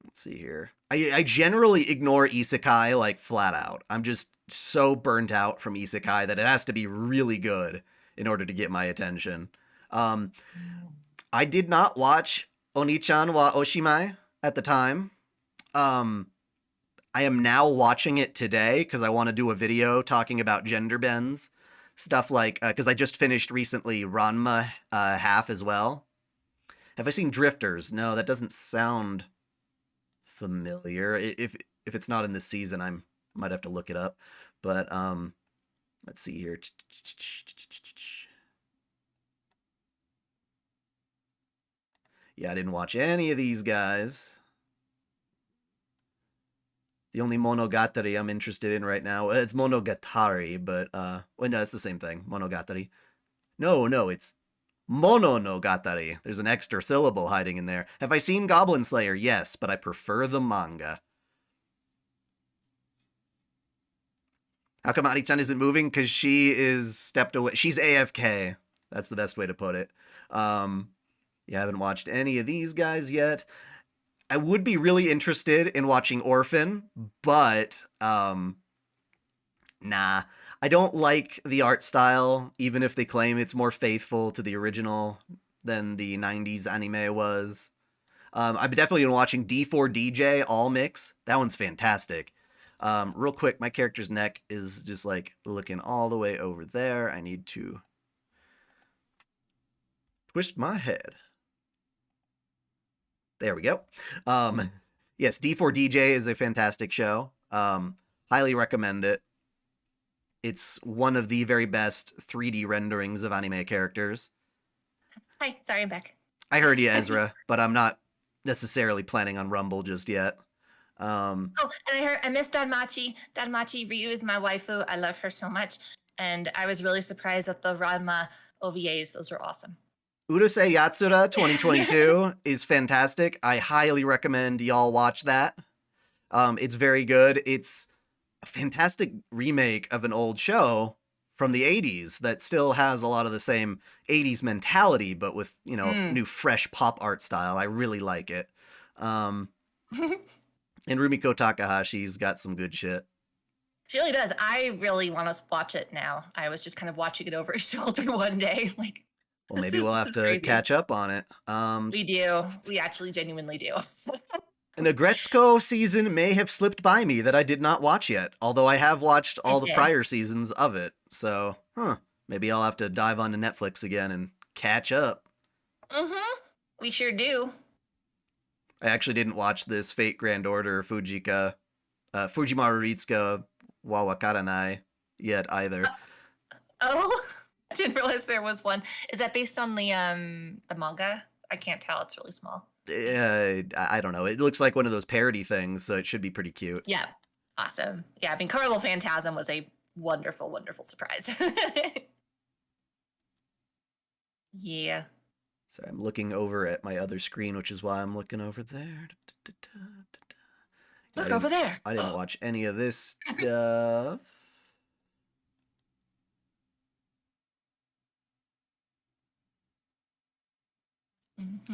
Let's see here. I generally ignore isekai, like, flat out. I'm just so burnt out from isekai that it has to be really good in order to get my attention. I did not watch Oni-chan wa Oshimai at the time. I am now watching it today because I want to do a video talking about gender bends. Stuff like, because I just finished recently Ranma half as well. Have I seen Drifters? No, that doesn't sound familiar. If it's not in this season, I might have to look it up. But let's see here. Yeah, I didn't watch any of these guys. The only monogatari I'm interested in right now, it's monogatari, but well, no, it's the same thing. Monogatari. No, it's mononogatari. There's an extra syllable hiding in there. Have I seen Goblin Slayer? Yes, but I prefer the manga. How come Ari-chan isn't moving? Because she is stepped away. She's AFK. That's the best way to put it. You haven't watched any of these guys yet. I would be really interested in watching Orphan, but nah. I don't like the art style, even if they claim it's more faithful to the original than the 90s anime was. I've definitely been watching D4DJ All Mix. That one's fantastic. Real quick, my character's neck is just like looking all the way over there. I need to twist my head. There we go. Yes, D4DJ is a fantastic show. Highly recommend it. It's one of the very best 3D renderings of anime characters. Hi, sorry, I'm back. I heard you, Ezra, but I'm not necessarily planning on Rumble just yet. Oh, and I missed Danmachi. Danmachi Ryu is my waifu. I love her so much. And I was really surprised at the Ranma OVAs. Those were awesome. Urusei Yatsura 2022 is fantastic. I highly recommend y'all watch that. It's very good. It's a fantastic remake of an old show from the 80s that still has a lot of the same 80s mentality, but with, new fresh pop art style. I really like it. And Rumiko Takahashi's got some good shit. She really does. I really want to watch it now. I was just kind of watching it over his shoulder one day. Like, well, maybe we'll have to crazy. catch up on it. We do. We actually genuinely do. An Agretzko season may have slipped by me that I did not watch yet, although I have watched all the prior seasons of it. So, maybe I'll have to dive onto Netflix again and catch up. We sure do. I actually didn't watch this Fate Grand Order Fujimaru Ritsuka wa Wakaranai yet either. Oh, I didn't realize there was one. Is that based on the manga? I can't tell. It's really small. I don't know. It looks like one of those parody things, so it should be pretty cute. Yeah. Awesome. Yeah, I mean, Carnival Phantasm was a wonderful, wonderful surprise. Yeah. So I'm looking over at my other screen, which is why I'm looking over there. Look over there. I didn't watch any of this stuff.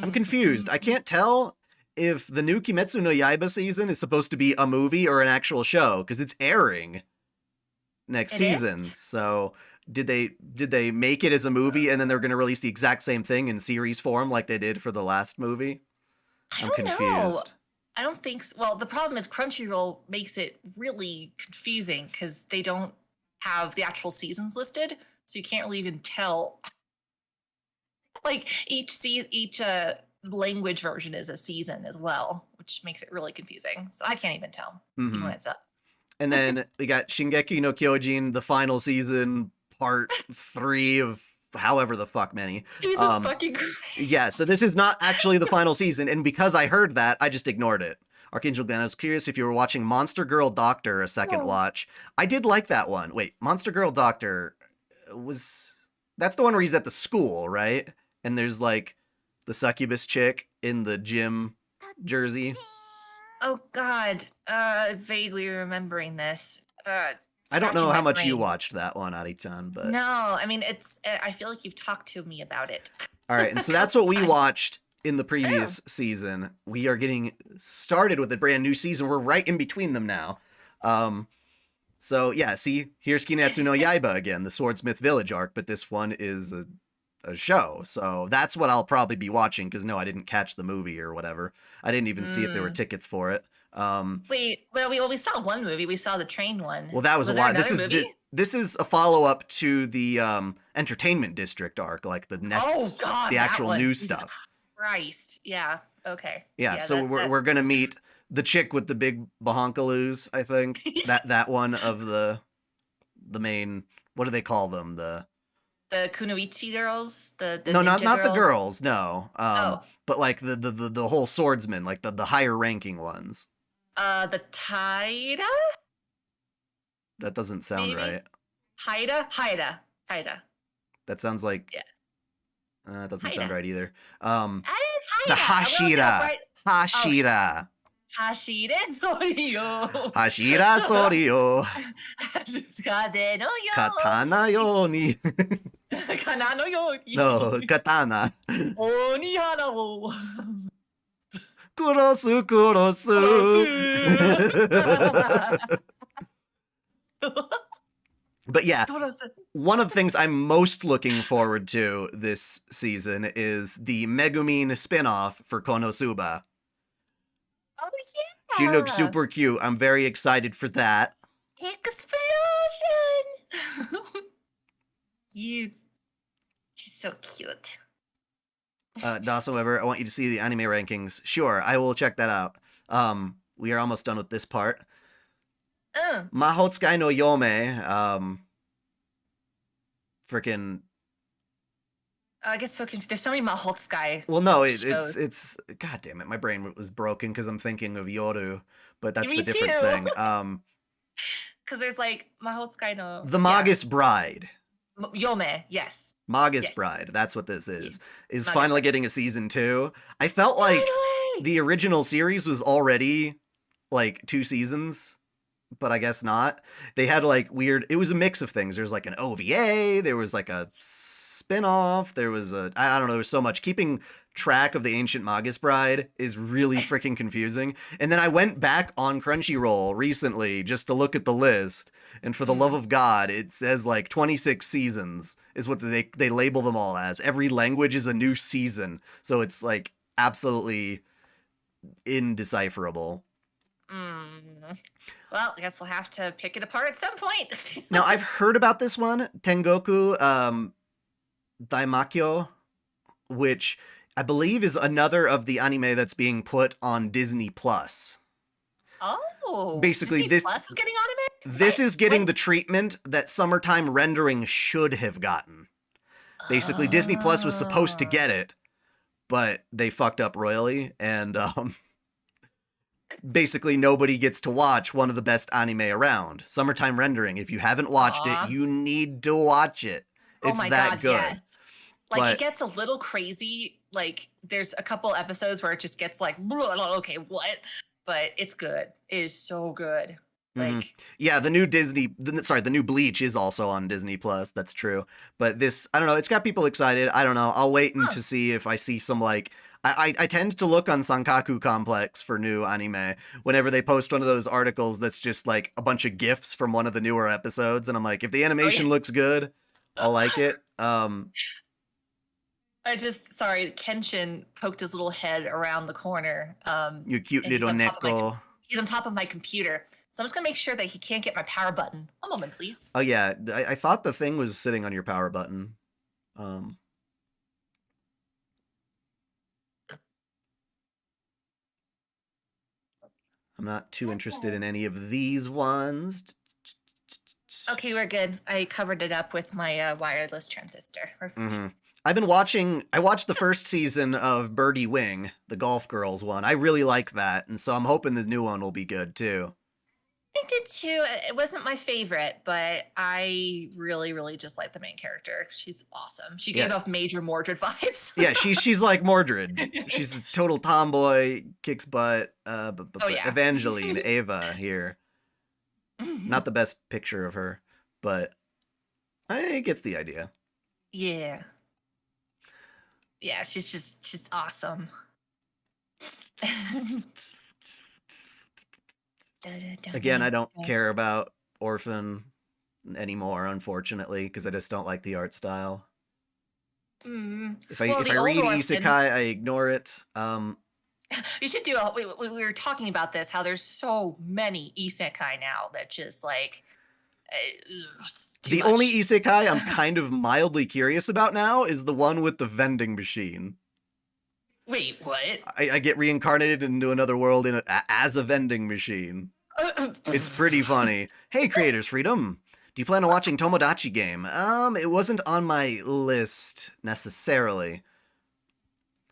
I'm confused. I can't tell if the new Kimetsu no Yaiba season is supposed to be a movie or an actual show, because it's airing next season. So did they make it as a movie and then they're going to release the exact same thing in series form like they did for the last movie? I'm confused. Know. I don't think so. Well, the problem is Crunchyroll makes it really confusing because they don't have the actual seasons listed, so you can't really even tell. Like each language version is a season as well, which makes it really confusing. So I can't even tell even when it's up. And then we got Shingeki no Kyojin, the final season, part 3 of however the fuck many. Jesus fucking Christ. Yeah, so this is not actually the final season, and because I heard that, I just ignored it. Archangel Glenn, I was curious if you were watching Monster Girl Doctor a second watch. I did like that one. Wait, Monster Girl Doctor that's the one where he's at the school, right? And there's like the succubus chick in the gym jersey. Oh God, vaguely remembering this. I don't know how much you watched that one, Ari-chan, but no, I mean I feel like you've talked to me about it. All right, and so that's what we watched in the previous season. We are getting started with a brand new season. We're right in between them now. So yeah, see, here's Kimetsu no Yaiba again, the Swordsmith Village arc, but this one is a show. So that's what I'll probably be watching because no, I didn't catch the movie or whatever. I didn't even see if there were tickets for it. Wait, well, we saw one movie. We saw the train one. Well, that was a lot. This is a follow up to the Entertainment District arc, like the next, the actual new stuff. Christ, yeah, okay. Yeah, so we're gonna meet the chick with the big bahonkaloos. I think that one of the main. What do they call them? The Kunoichi girls. No, not the girls. No. But like the whole swordsman, like the higher ranking ones. The Taira? That doesn't sound right. Haida. That sounds like... Yeah. That doesn't sound right either. That is the Hashira. Hashira. Hashira Soryo. Hashira Soryo. Katana yo ni. Katana yo ni. No, katana. Onihara wo. Kurosu. But yeah, one of the things I'm most looking forward to this season is the Megumin spin-off for Konosuba. Oh yeah. She looks super cute. I'm very excited for that. Explosion! She's so cute. Dawson Weber, I want you to see the anime rankings. Sure, I will check that out. We are almost done with this part. Mahotsukai no Yome, freaking... I guess so confused. There's so many Mahotsukai. Well, no, it's God damn it, my brain was broken because I'm thinking of Yoru, but that's the different thing. Because there's like Mahotsukai no... The Magus Bride. Yome, yes. Magus Bride, that's what this is finally getting a season 2. I felt like the original series was already like 2 seasons, but I guess not. They had like weird, it was a mix of things. There's like an OVA, there was like a spin-off, there was I don't know, there was so much. Keeping track of the Ancient Magus Bride is really freaking confusing. And then I went back on Crunchyroll recently just to look at the list, and for the love of God, it says like 26 seasons is what they label them all as. Every language is a new season, so it's like absolutely indecipherable. Well, I guess we'll have to pick it apart at some point. Now, I've heard about this one, Tengoku Daimakyo, which I believe is another of the anime that's being put on Disney Plus. Oh, basically, Disney Plus is getting anime? This is getting the treatment that Summertime Rendering should have gotten. Basically, Disney Plus was supposed to get it, but they fucked up royally, and basically nobody gets to watch one of the best anime around. Summertime Rendering. If you haven't watched it, you need to watch it. It's that good. Yes. Like, it gets a little crazy. Like, there's a couple episodes where it just gets like, okay, what? But it's good. It is so good. Like, yeah, the new Bleach is also on Disney Plus. That's true. But this, I don't know, it's got people excited. I don't know. I'll wait to see if I see some like I tend to look on Sankaku Complex for new anime whenever they post one of those articles that's just like a bunch of GIFs from one of the newer episodes, and I'm like, if the Oh yeah. animation looks good, I'll like it. Sorry, Kenshin poked his little head around the corner. You cute And he's little on top of my nickel. he's on top of my computer. So I'm just gonna make sure that he can't get my power button. A moment, please. Oh yeah, I thought the thing was sitting on your power button. I'm not too interested in any of these ones. Okay, we're good. I covered it up with my wireless transistor. I watched the first season of Birdie Wing, the Golf Girls one. I really like that, and so I'm hoping the new one will be good too. I did too. It wasn't my favorite, but I really, really just like the main character. She's awesome. She gave off major Mordred vibes. Yeah, she's like Mordred. She's a total tomboy, kicks butt. But Evangeline, Ava here. Not the best picture of her, but I gets the idea. Yeah. Yeah, she's awesome. Again, I don't care about Orphan anymore, unfortunately, because I just don't like the art style. If I read Isekai, I ignore it. You should do we were talking about this, how there's so many Isekai now that just like the only Isekai I'm kind of mildly curious about now is the one with the vending machine. Wait, what? I get reincarnated into another world as a vending machine. It's pretty funny. Hey, Creators Freedom. Do you plan on watching Tomodachi Game? It wasn't on my list necessarily.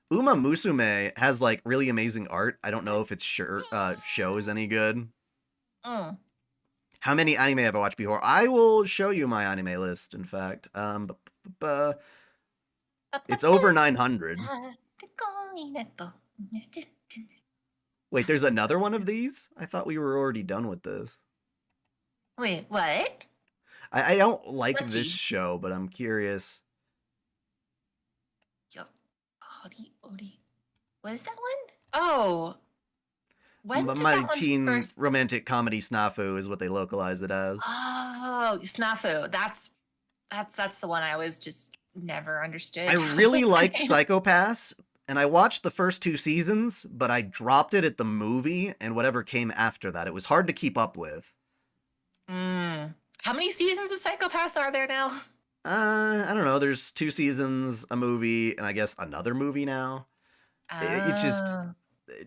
Uma Musume has like really amazing art. I don't know if its show is any good. How many anime have I watched before? I will show you my anime list, in fact. It's over 900. Wait, there's another one of these? I thought we were already done with this. Wait, what? I don't like this show, but I'm curious. What is that one? Oh. My teen romantic comedy snafu is what they localize it as. Oh, snafu. That's the one I always just never understood. I really liked Psycho-Pass, and I watched the first 2 seasons, but I dropped it at the movie and whatever came after that. It was hard to keep up with. How many seasons of Psycho-Pass are there now? I don't know. There's 2 seasons, a movie, and I guess another movie now. It's just,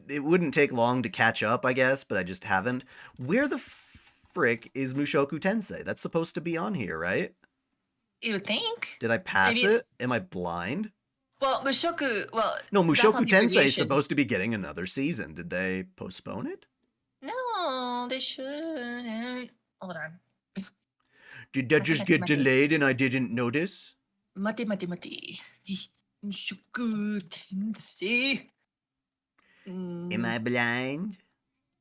it wouldn't take long to catch up, I guess, but I just haven't. Where the frick is Mushoku Tensei? That's supposed to be on here, right? You would think. Did I pass it? Am I blind? Well, Mushoku Tensei is supposed to be getting another season. Did they postpone it? No, they shouldn't. Hold on. Did that just get delayed and I didn't notice? Mate. Mushoku Tensei. Am I blind?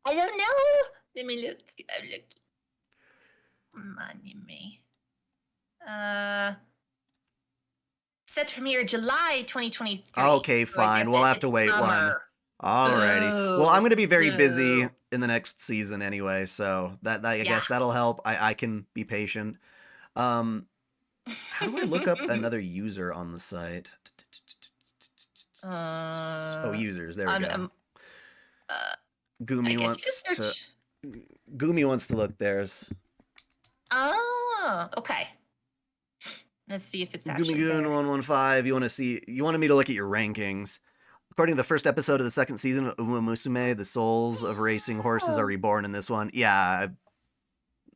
I don't know. Let me look. Anime. Set premiere July 2023. Okay, fine. We'll have to wait one. Alrighty. Well, I'm going to be very busy in the next season anyway, so I guess that'll help. I can be patient. How do I look up another user on the site? Users. There we go. Gumi wants to look theirs. Oh, okay. Let's see if it's actually Gumi 115. You wanted me to look at your rankings. According to the first episode of the second season of Uma Musume, the souls of racing horses are reborn in this one. Yeah, I'm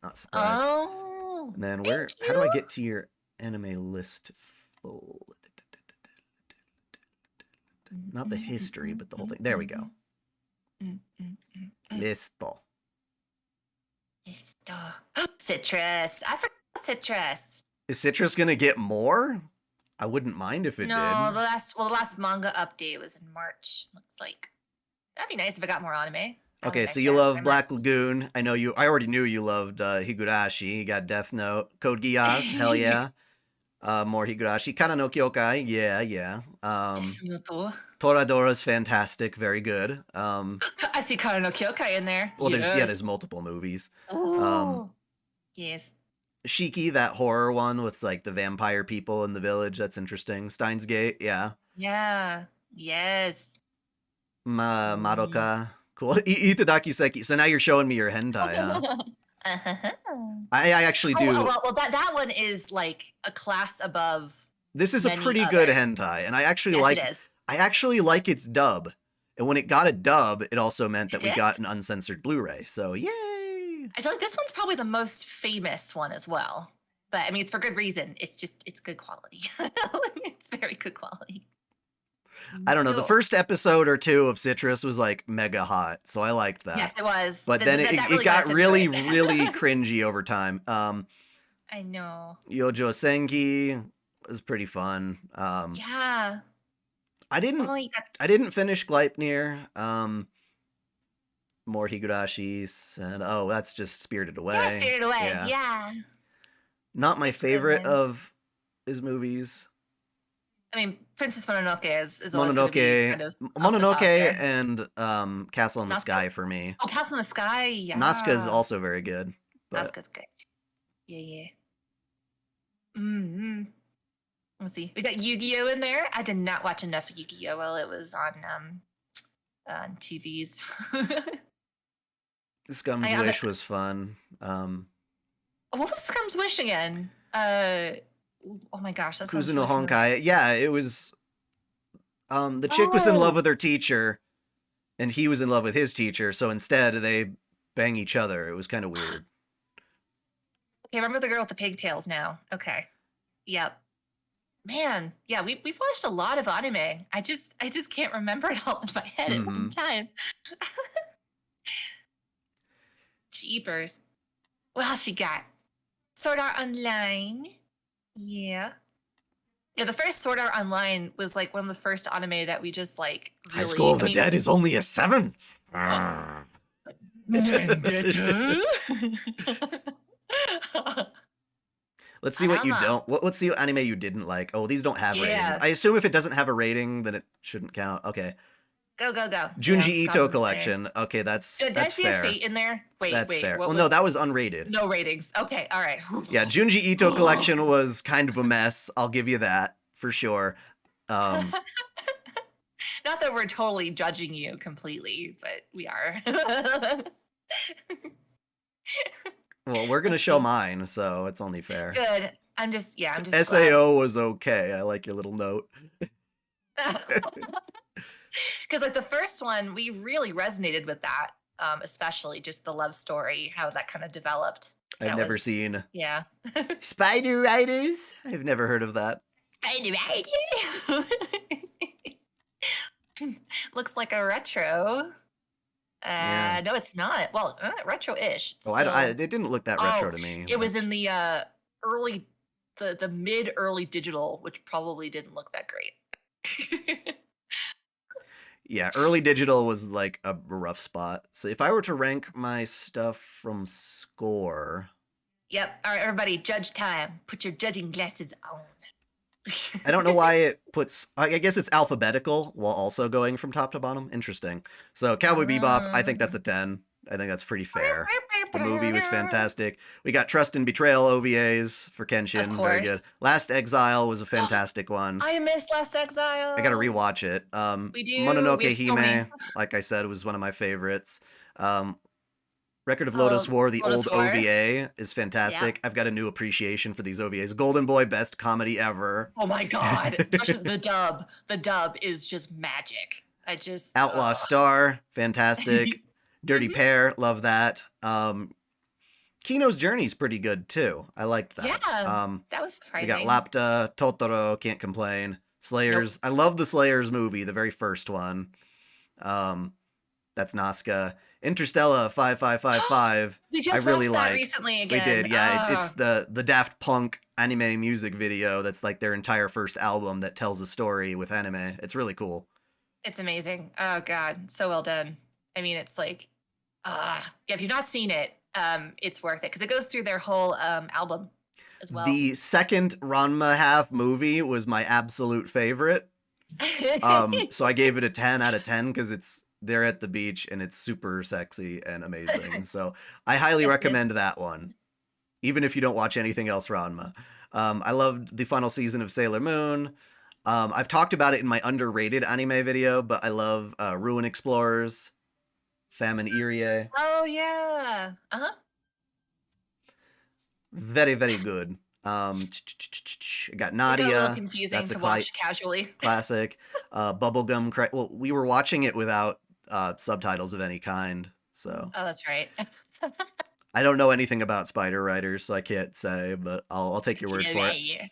not surprised. Oh. And then how do I get to your anime list full? Not the history, but the whole thing. There we go. Listo. Citrus. I forgot Citrus. Is Citrus gonna get more? I wouldn't mind if it did. No, the last manga update was in March. Looks like that'd be nice if it got more anime. Okay, so you love Black Lagoon. I already knew you loved Higurashi. You got Death Note, Code Geass. Hell yeah. More Higurashi. Kana no Kyokai. Yeah. Toradora's fantastic, very good. I see Kara no Kyokai in there. Well, Yes. there's multiple movies. Oh, yes. Shiki, that horror one with like the vampire people in the village, that's interesting. Steins Gate, yeah. Yeah. Yes. Madoka, cool. Itadaki Seki. So now you're showing me your hentai, huh? Uh-huh. I actually do. Well, that one is like a class above. This is a many pretty good others. hentai, and I actually Yes, like. it is. I actually like its dub, and when it got a dub, it also meant that we Did it? got an uncensored Blu-ray. So yay! I feel like this one's probably the most famous one as well. But I mean, it's for good reason. It's good quality. It's very good quality. I don't know. The Cool. first episode or two of Citrus was like mega hot, so I liked that. Yes, it was. But Th- then that- that it got into really, it. really cringy over time. I know. Yojo Senki was pretty fun. Yeah. I didn't Well, that's I didn't finish Gleipnir. More Higurashis, and oh, that's just Spirited Away. yeah, Spirited Away. Yeah. Yeah. Not my It's a good favorite one. of his movies. I mean, Princess Mononoke is always gonna be Mononoke, kind of up the top Mononoke, there. and Castle in the Nazca? Sky for me. Oh, Castle in the Sky. Yeah. Nazca is also very good. But Nazca's good. Yeah. Mm-hmm. Let's see. We got Yu-Gi-Oh in there. I did not watch enough Yu-Gi-Oh while it was on TVs. Scum's I- Wish was fun. What was Scum's Wish again? Oh my gosh, that sounds Kuzu no really familiar. Honkai. Yeah, it was. The chick was in love Oh. with her teacher, and he was in love with his teacher. So instead, they bang each other. It was kind of weird. Okay, remember the girl with the pigtails now. Okay. Yep. Man, yeah, we've watched a lot of anime. I just can't remember it all in my head at one time. Jeepers. What else you got? Sword Art Online. Yeah. Yeah, the first Sword Art Online was like one of the first anime that we just like really, High School of the Dead is only a 7. Let's see what you don't. Let's see what anime you didn't like. Oh, these don't have ratings. Yeah. I assume if it doesn't have a rating, then it shouldn't count. Okay. Go. Junji Yeah, Ito Goblin Slayer. collection. Okay, that's Did I see fair. a Fate in there? Wait, That's fair. what Well, no, that was unrated. no ratings. Okay, all right. Yeah, Junji Ito collection was kind of a mess. I'll give you that for sure. Not that we're totally judging you completely, but we are. Well, we're gonna show mine, so it's only fair. Good. I'm just SAO was okay. I like your little note. Because like the first one, we really resonated with that, especially just the love story, how that kind of developed. I've That never was- seen Yeah. Spider Riders. I've never heard of that. Looks like a retro. Yeah. No, it's not. Well, retro-ish. Oh, still. it didn't look that retro to me. It was in the early, the mid-early digital, which probably didn't look that great. Yeah, early digital was like a rough spot. So if I were to rank my stuff from score, Yep. All right, everybody, judge time. Put your judging glasses on. I don't know why it puts. I guess it's alphabetical while also going from top to bottom. Interesting. So Cowboy Bebop, I think that's a 10. I think that's pretty fair. The movie was fantastic. We got Trust and Betrayal OVAs for Kenshin. Of Very course. good. Last Exile was a fantastic one. I missed Last Exile. I gotta rewatch it. We do. Mononoke We have so many. Hime, like I said, was one of my favorites. Record of Lotus War, the Lotus old War. OVA, is fantastic. I've got a new appreciation for these OVAs. Golden Boy, best comedy ever. Oh my god. Especially the dub. The dub is just magic. I just Outlaw Star, fantastic. Dirty Pair, love that. Kino's Journey's pretty good too. I liked that. Yeah, that was We surprising. got Lapta, Totoro, can't complain. Slayers, I love the Slayers movie, the very first one. That's Nazca. Interstellar 5555. We just I really watched that like. recently We again. did, yeah. It's Ah. the Daft Punk anime music video that's like their entire first album that tells a story with anime. It's really cool. It's amazing. Oh god, so well done. I mean, it's like, yeah, if you've not seen it, it's worth it because it goes through their whole album as well. The second Ranma half movie was my absolute favorite. So I gave it a 10 out of 10 because they're at the beach and it's super sexy and amazing. So I highly Yes, it is. recommend that one, even if you don't watch anything else, Ranma. I loved the final season of Sailor Moon. I've talked about it in my underrated anime video, but I love Ruin Explorers, Famine Irie. Oh yeah. Uh-huh. Very, very good. I got It got a little Nadia. confusing That's a to watch casually. classic. Bubblegum. Well, we were watching it without subtitles of any kind, so Oh, that's right. I don't know anything about Spider Riders, so I can't say, but I'll take your word for it. Yeah,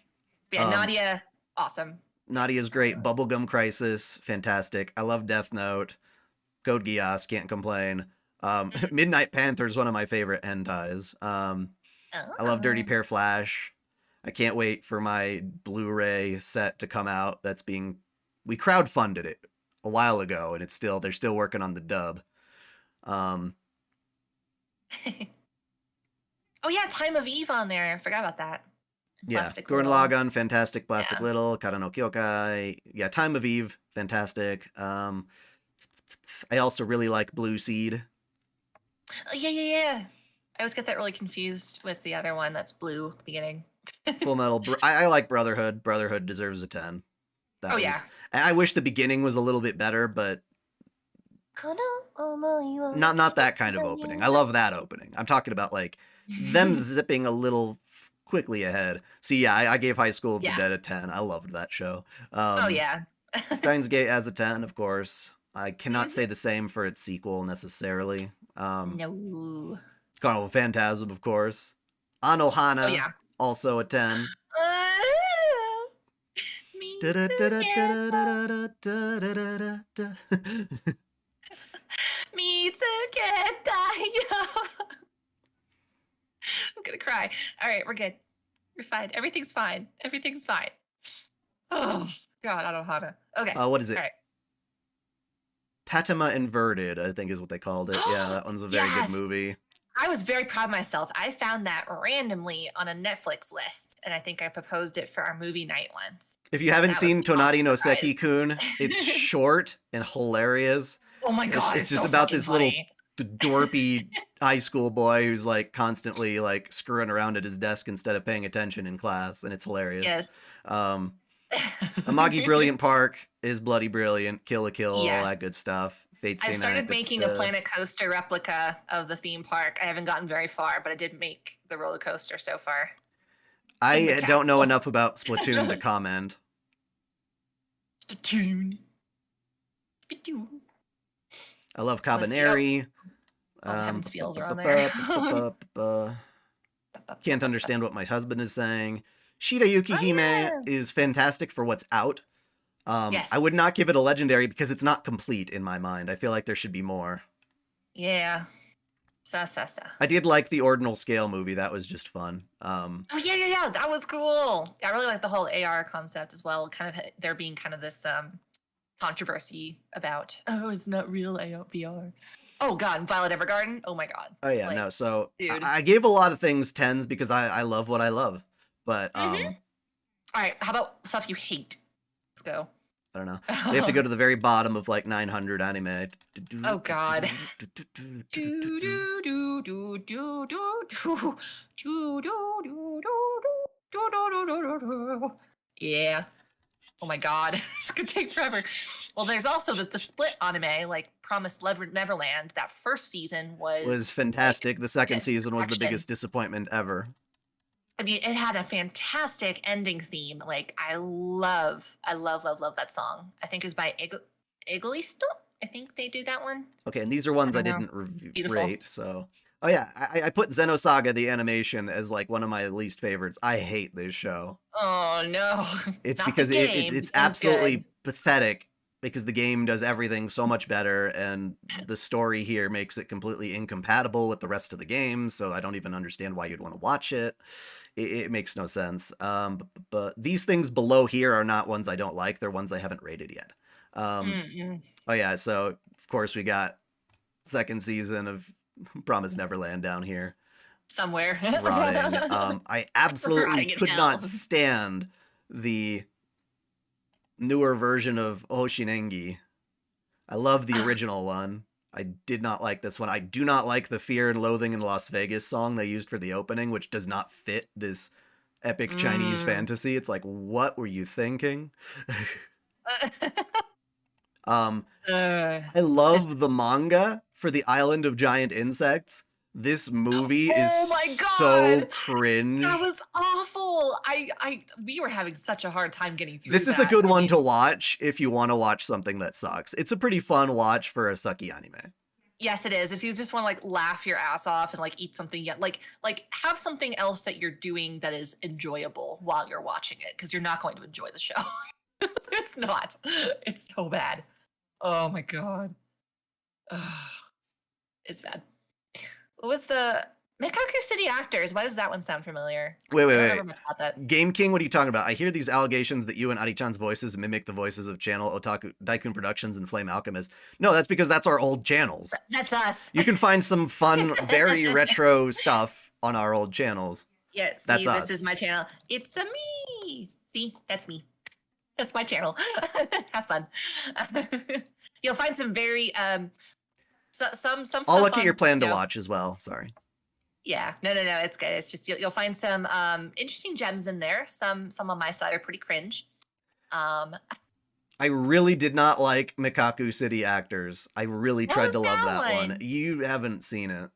Um, Nadia, awesome. Nadia's great. Bubblegum Crisis, fantastic. I love Death Note. Code Geass, can't complain. Midnight Panther is one of my favorite hentais. I love Dirty Pair Flash. I can't wait for my Blu-ray set to come out. We crowdfunded it a while ago, and they're still working on the dub. Oh yeah, Time of Eve on there. I forgot about that. Yeah, Plastic Gurren Little. Lagann, fantastic. Plastic Yeah. Little, Kara no Kyokai. Yeah, Time of Eve, fantastic. I also really like Blue Seed. Oh, yeah. I always get that really confused with the other one that's blue at the beginning. Full Metal. I like Brotherhood. Brotherhood deserves a 10. Oh, yeah. And I wish the beginning was a little bit better, but not that kind of opening. I love that opening. I'm talking about like them zipping a little quickly ahead. See, yeah, I gave High School of the Dead a 10. I loved that show. Oh yeah. Steins Gate as a 10, of course. I cannot say the same for its sequel necessarily. No. Carnival Phantasm, of course. Anohana, Oh yeah. also a 10. Me together. I'm gonna cry. All right, we're good. We're fine. Everything's fine. Everything's fine. Oh God, I don't know how to. Okay. What is it? All right. Patama Inverted, I think is what they called it. Yeah, that one's a very good Yes. movie. I was very proud of myself. I found that randomly on a Netflix list, and I think I proposed it for our movie night once. If you haven't That seen was an awesome Tonari no surprise. Seki-kun, it's short and hilarious. Oh my God, It's just so about fucking this funny. little dorpy high school boy who's like constantly like screwing around at his desk instead of paying attention in class, and it's hilarious. Yes. Amagi Brilliant Park is bloody brilliant. Kill la Kill, all Yes. that good stuff. Fate's Day I Night. started making a Planet Coaster replica of the theme park. I haven't gotten very far, but I did make the roller coaster so far. I don't know enough about Splatoon to comment. Splatoon. I love Cabaneri. Heaven's Feels are on there. Can't understand what my husband is saying. Shida Yukihime is fantastic for what's out. Yes. I would not give it a legendary because it's not complete in my mind. I feel like there should be more. Yeah. Sa. I did like the Ordinal Scale movie. That was just fun. Oh yeah. That was cool. I really like the whole AR concept as well. Kind of there being kind of this controversy about it's not real VR. Oh God, Violet Evergarden. Oh my God. Oh yeah, Like, no. So dude. I gave a lot of things 10s because I love what I love. But All right, how about stuff you hate? Let's go. I don't know. We have to go to the very bottom of like 900 anime. Oh God. Yeah. Oh my God. It's gonna take forever. Well, there's also the split anime, like Promised Neverland. That first season was fantastic. The second season was the action. biggest disappointment ever. I mean, it had a fantastic ending theme. Like, I love that song. I think it was by Egoisto. I think they do that one. Okay, and these are ones I didn't rate, so... Oh yeah, I put Xenosaga, the animation, as like one of my least favorites. I hate this show. Oh no. It's Not because the game. it's The game's absolutely good. pathetic because the game does everything so much better, and the story here makes it completely incompatible with the rest of the game, so I don't even understand why you'd want to watch it. It makes no sense. But these things below here are not ones I don't like. They're ones I haven't rated yet. Oh yeah, so of course we got second season of Promised Neverland down here. Somewhere. Rotting. I absolutely Rotting in could hell. not stand the newer version of Hoshinengi. I love the original one. I did not like this one. I do not like the Fear and Loathing in Las Vegas song they used for the opening, which does not fit this epic Chinese fantasy. It's like, what were you thinking? I love the manga for the Island of Giant Insects. This movie is so cringe. That was awful. We were having such a hard time getting through. This is a good one to watch if you want to watch something that sucks. It's a pretty fun watch for a sucky anime. Yes, it is. If you just want to like laugh your ass off and like eat something, like have something else that you're doing that is enjoyable while you're watching it, because you're not going to enjoy the show. It's not. It's so bad. Oh my god. It's bad. What was the Mikaku City Actors? Why does that one sound familiar? Wait. Game King, what are you talking about? I hear these allegations that you and Ari-chan's voices mimic the voices of channel OtakuDaiKun Productions and Flame Alchemist. No, that's because that's our old channels. That's us. You can find some fun, very retro stuff on our old channels. Yeah, see, that's us. This is my channel. It's a me. See, that's me. That's my channel. Have fun. You'll find some very some I'll look at your plan to watch as well. Sorry. Yeah, no, it's good. It's just you'll find some interesting gems in there. Some on my side are pretty cringe. I really did not like Mikaku City Actors. I really tried to love that one. You haven't seen it.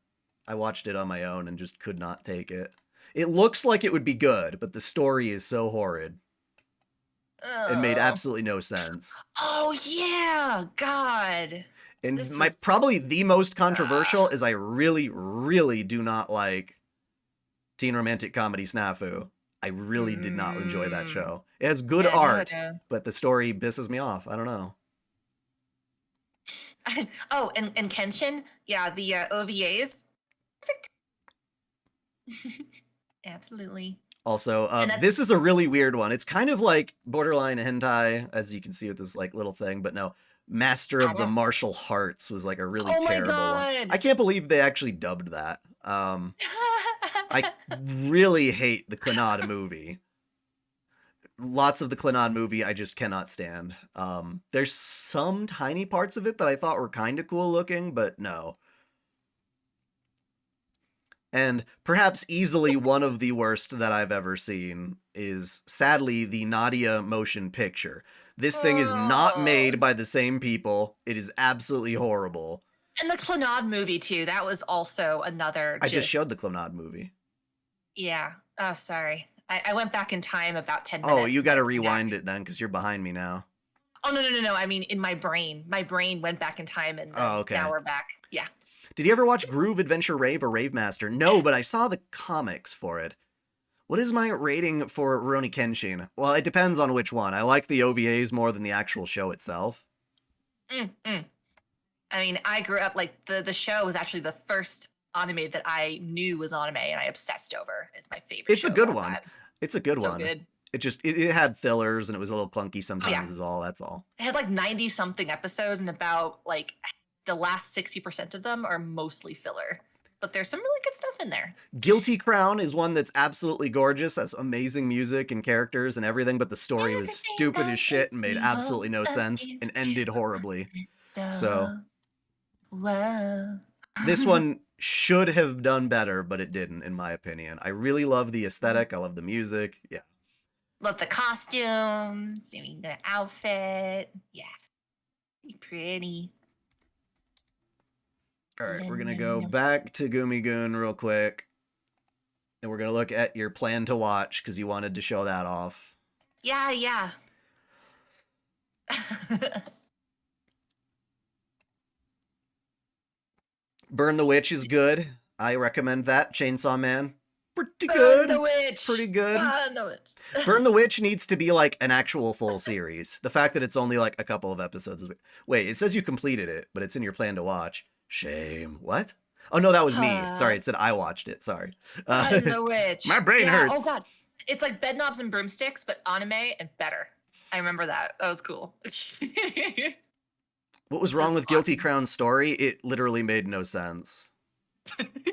I watched it on my own and just could not take it. It looks like it would be good, but the story is so horrid. It made absolutely no sense. Oh yeah, God. And probably the most controversial is I really, really do not like teen romantic comedy Snafu. I really did not enjoy that show. It has good art, but the story pisses me off. I don't know. Oh, and Kenshin, yeah, the OVAs. Perfect. Absolutely. Also, this is a really weird one. It's kind of like borderline hentai, as you can see with this like little thing, but no. Master of the Martial Hearts was like a really terrible one. I can't believe they actually dubbed that. I really hate the Clannad movie. Lots of the Clannad movie I just cannot stand. There's some tiny parts of it that I thought were kind of cool looking, but no. And perhaps easily one of the worst that I've ever seen is, sadly, the Nadia motion picture. This thing is not made by the same people. It is absolutely horrible. And the Clannad movie, too. That was also another... I just showed the Clannad movie. Yeah. Oh, sorry. I went back in time about 10 minutes. Oh, you got to rewind it then, because you're behind me now. Oh, no. I mean, in my brain. My brain went back in time, and now we're back. Yeah. Did you ever watch Groove Adventure Rave or Rave Master? No, but I saw the comics for it. What is my rating for Rurouni Kenshin? Well, it depends on which one. I like the OVAs more than the actual show itself. I mean, I grew up, like, the show was actually the first anime that I knew was anime, and I obsessed over. It's my favorite It's a good one. It's a good one. Good. It had fillers, and it was a little clunky sometimes is all. That's all. It had, like, 90-something episodes, and about, like, the last 60% of them are mostly filler. But there's some really good stuff in there. Guilty Crown is one that's absolutely gorgeous. Has amazing music and characters and everything, but the story was stupid as shit and made absolutely no sense and ended horribly. So, this one should have done better, but it didn't, in my opinion. I really love the aesthetic. I love the music. Yeah. Love the costumes, the outfit. Yeah. Pretty. All right, we're going to go back to Gumi-gun real quick. And we're going to look at your plan to watch because you wanted to show that off. Yeah. Burn the Witch is good. I recommend that. Chainsaw Man, pretty good. Burn the Witch. Pretty good. Burn the Witch. Burn the Witch needs to be like an actual full series. The fact that it's only like a couple of episodes is... Wait, it says you completed it, but it's in your plan to watch. Shame. What? Oh, no, that was me. Sorry, it said I watched it. Sorry. Burn the Witch. My brain hurts. Oh, God. It's like Bedknobs and Broomsticks, but anime and better. I remember that. That was cool. What was wrong with Guilty Crown's story? It literally made no sense.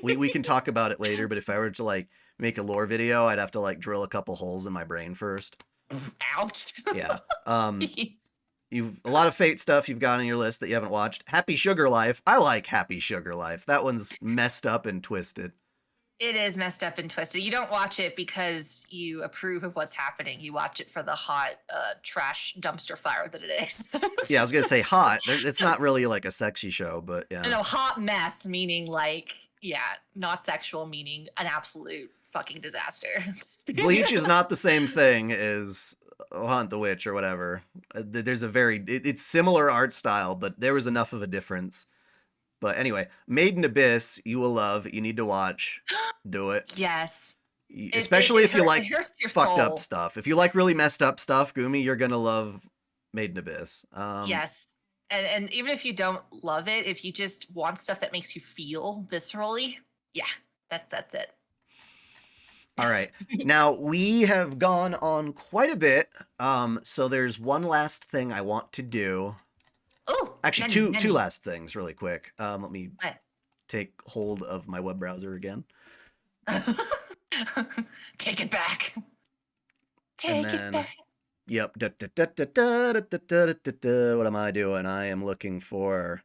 We can talk about it later, but if I were to like make a lore video, I'd have to like drill a couple holes in my brain first. Ouch. Yeah. Jeez. You've a lot of Fate stuff you've got on your list that you haven't watched. Happy Sugar Life. I like Happy Sugar Life. That one's messed up and twisted. It is messed up and twisted. You don't watch it because you approve of what's happening. You watch it for the hot trash dumpster fire that it is. Yeah, I was gonna say hot. It's not really like a sexy show, but yeah. No, hot mess meaning like, yeah, not sexual meaning an absolute fucking disaster. Bleach is not the same thing as Hunt the Witch or whatever. There's a it's similar art style, but there was enough of a difference. But anyway, Made in Abyss, you will love. You need to watch. Do it. Yes. Especially if you like fucked soul. up stuff. If you like really messed up stuff, Gumi, you're gonna love Made in Abyss. Yes. And even if you don't love it, if you just want stuff that makes you feel viscerally, yeah, that's it. All right. Now we have gone on quite a bit. So there's one last thing I want to do. Oh, actually, two last things, really quick. Let me take hold of my web browser again. Take it back. Take it back. Yep. What am I doing? I am looking for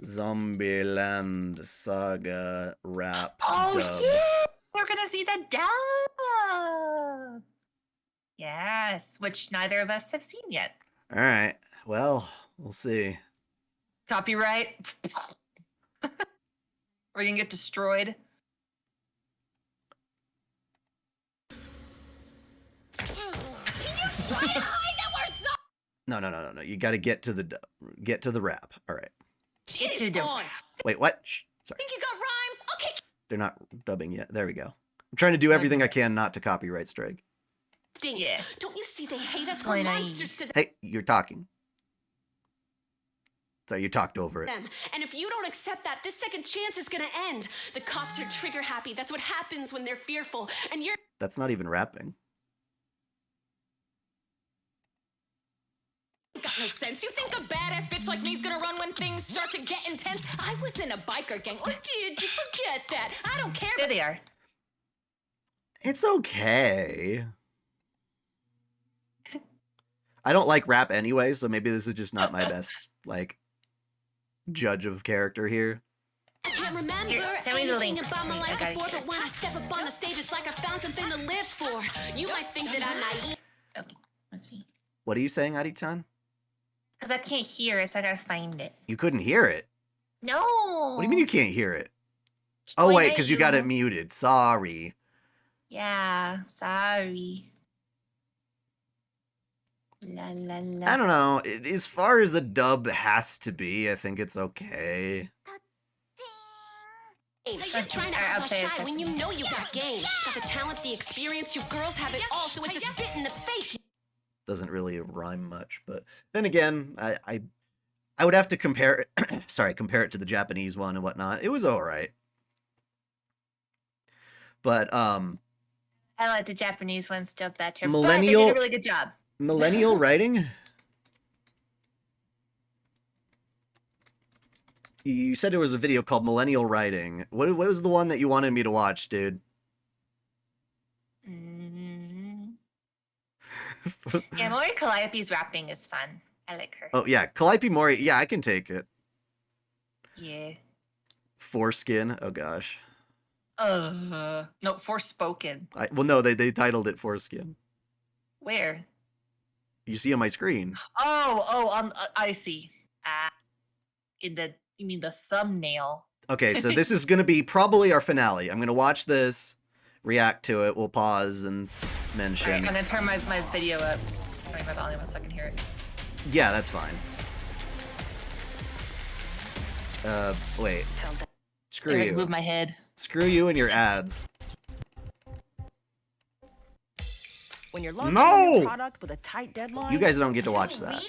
Zombieland Saga rap. Oh dub. yeah, we're gonna see the dub. Yes, which neither of us have seen yet. All right. Well, we'll see. Copyright. Or you can get destroyed. Can you try to hide that we're No. You got to get to the rap. All right. Get to the rap. Wait, what? Shh. Sorry. Think you got rhymes? Okay. They're not dubbing yet. There we go. I'm trying to do everything I can not to copyright strike. Yeah. Don't you see they hate us? We're monsters to Hey, you're talking. So you talked over it. them. And if you don't accept that, this second chance is gonna end. The cops are trigger happy. That's what happens when they're fearful. And you're That's not even rapping. got no sense. You think a badass bitch like me's gonna run when things start to get intense? I was in a biker gang. Or did you forget that? I don't care. There they are. It's okay. I don't like rap anyway, so maybe this is just not my best, like, judge of character here. I can't remember Here, send me the anything link. about my I life got it before, here. but when I step up on the stage, it's like I found something to live for. You might think that I'm naive. Okay, let's see. What are you saying, Ari-chan? Because I can't hear it, so I gotta find it. You couldn't hear it. No. What do you mean you can't hear it? Oh, wait, because you got it muted. Sorry. Yeah, sorry. La la la. I don't know. As far as a dub has to be, I think it's okay. Hey, you're trying to I'll act play a shy second. when you know you got game. Got the talent, the experience. You girls have it all, so it's a spit in the face. Doesn't really rhyme much, but then again, I would have to compare it. Compare it to the Japanese one and whatnot. It was all right, but I like the Japanese one still better. Millennial- But they did a really good job. millennial writing. You said there was a video called Millennial Writing. What was the one that you wanted me to watch, dude? Yeah, Mori Calliope's rapping is fun. I like her. Oh yeah, Calliope Mori. Yeah, I can take it. Yeah. Foreskin. Oh gosh. No, Forspoken. Well, no, they titled it Foreskin. Where? You see on my screen. Oh, I see. You mean the thumbnail? Okay, so this is gonna be probably our finale. I'm gonna watch this, react to it. We'll pause and mention. Alright, I'm gonna turn my video up. Turn my volume so I can hear it. Yeah, that's fine. Wait. Screw Here, I you. can move my head. Screw you and your ads. When you're launching a No! new product with a tight deadline, You guys don't get to watch that.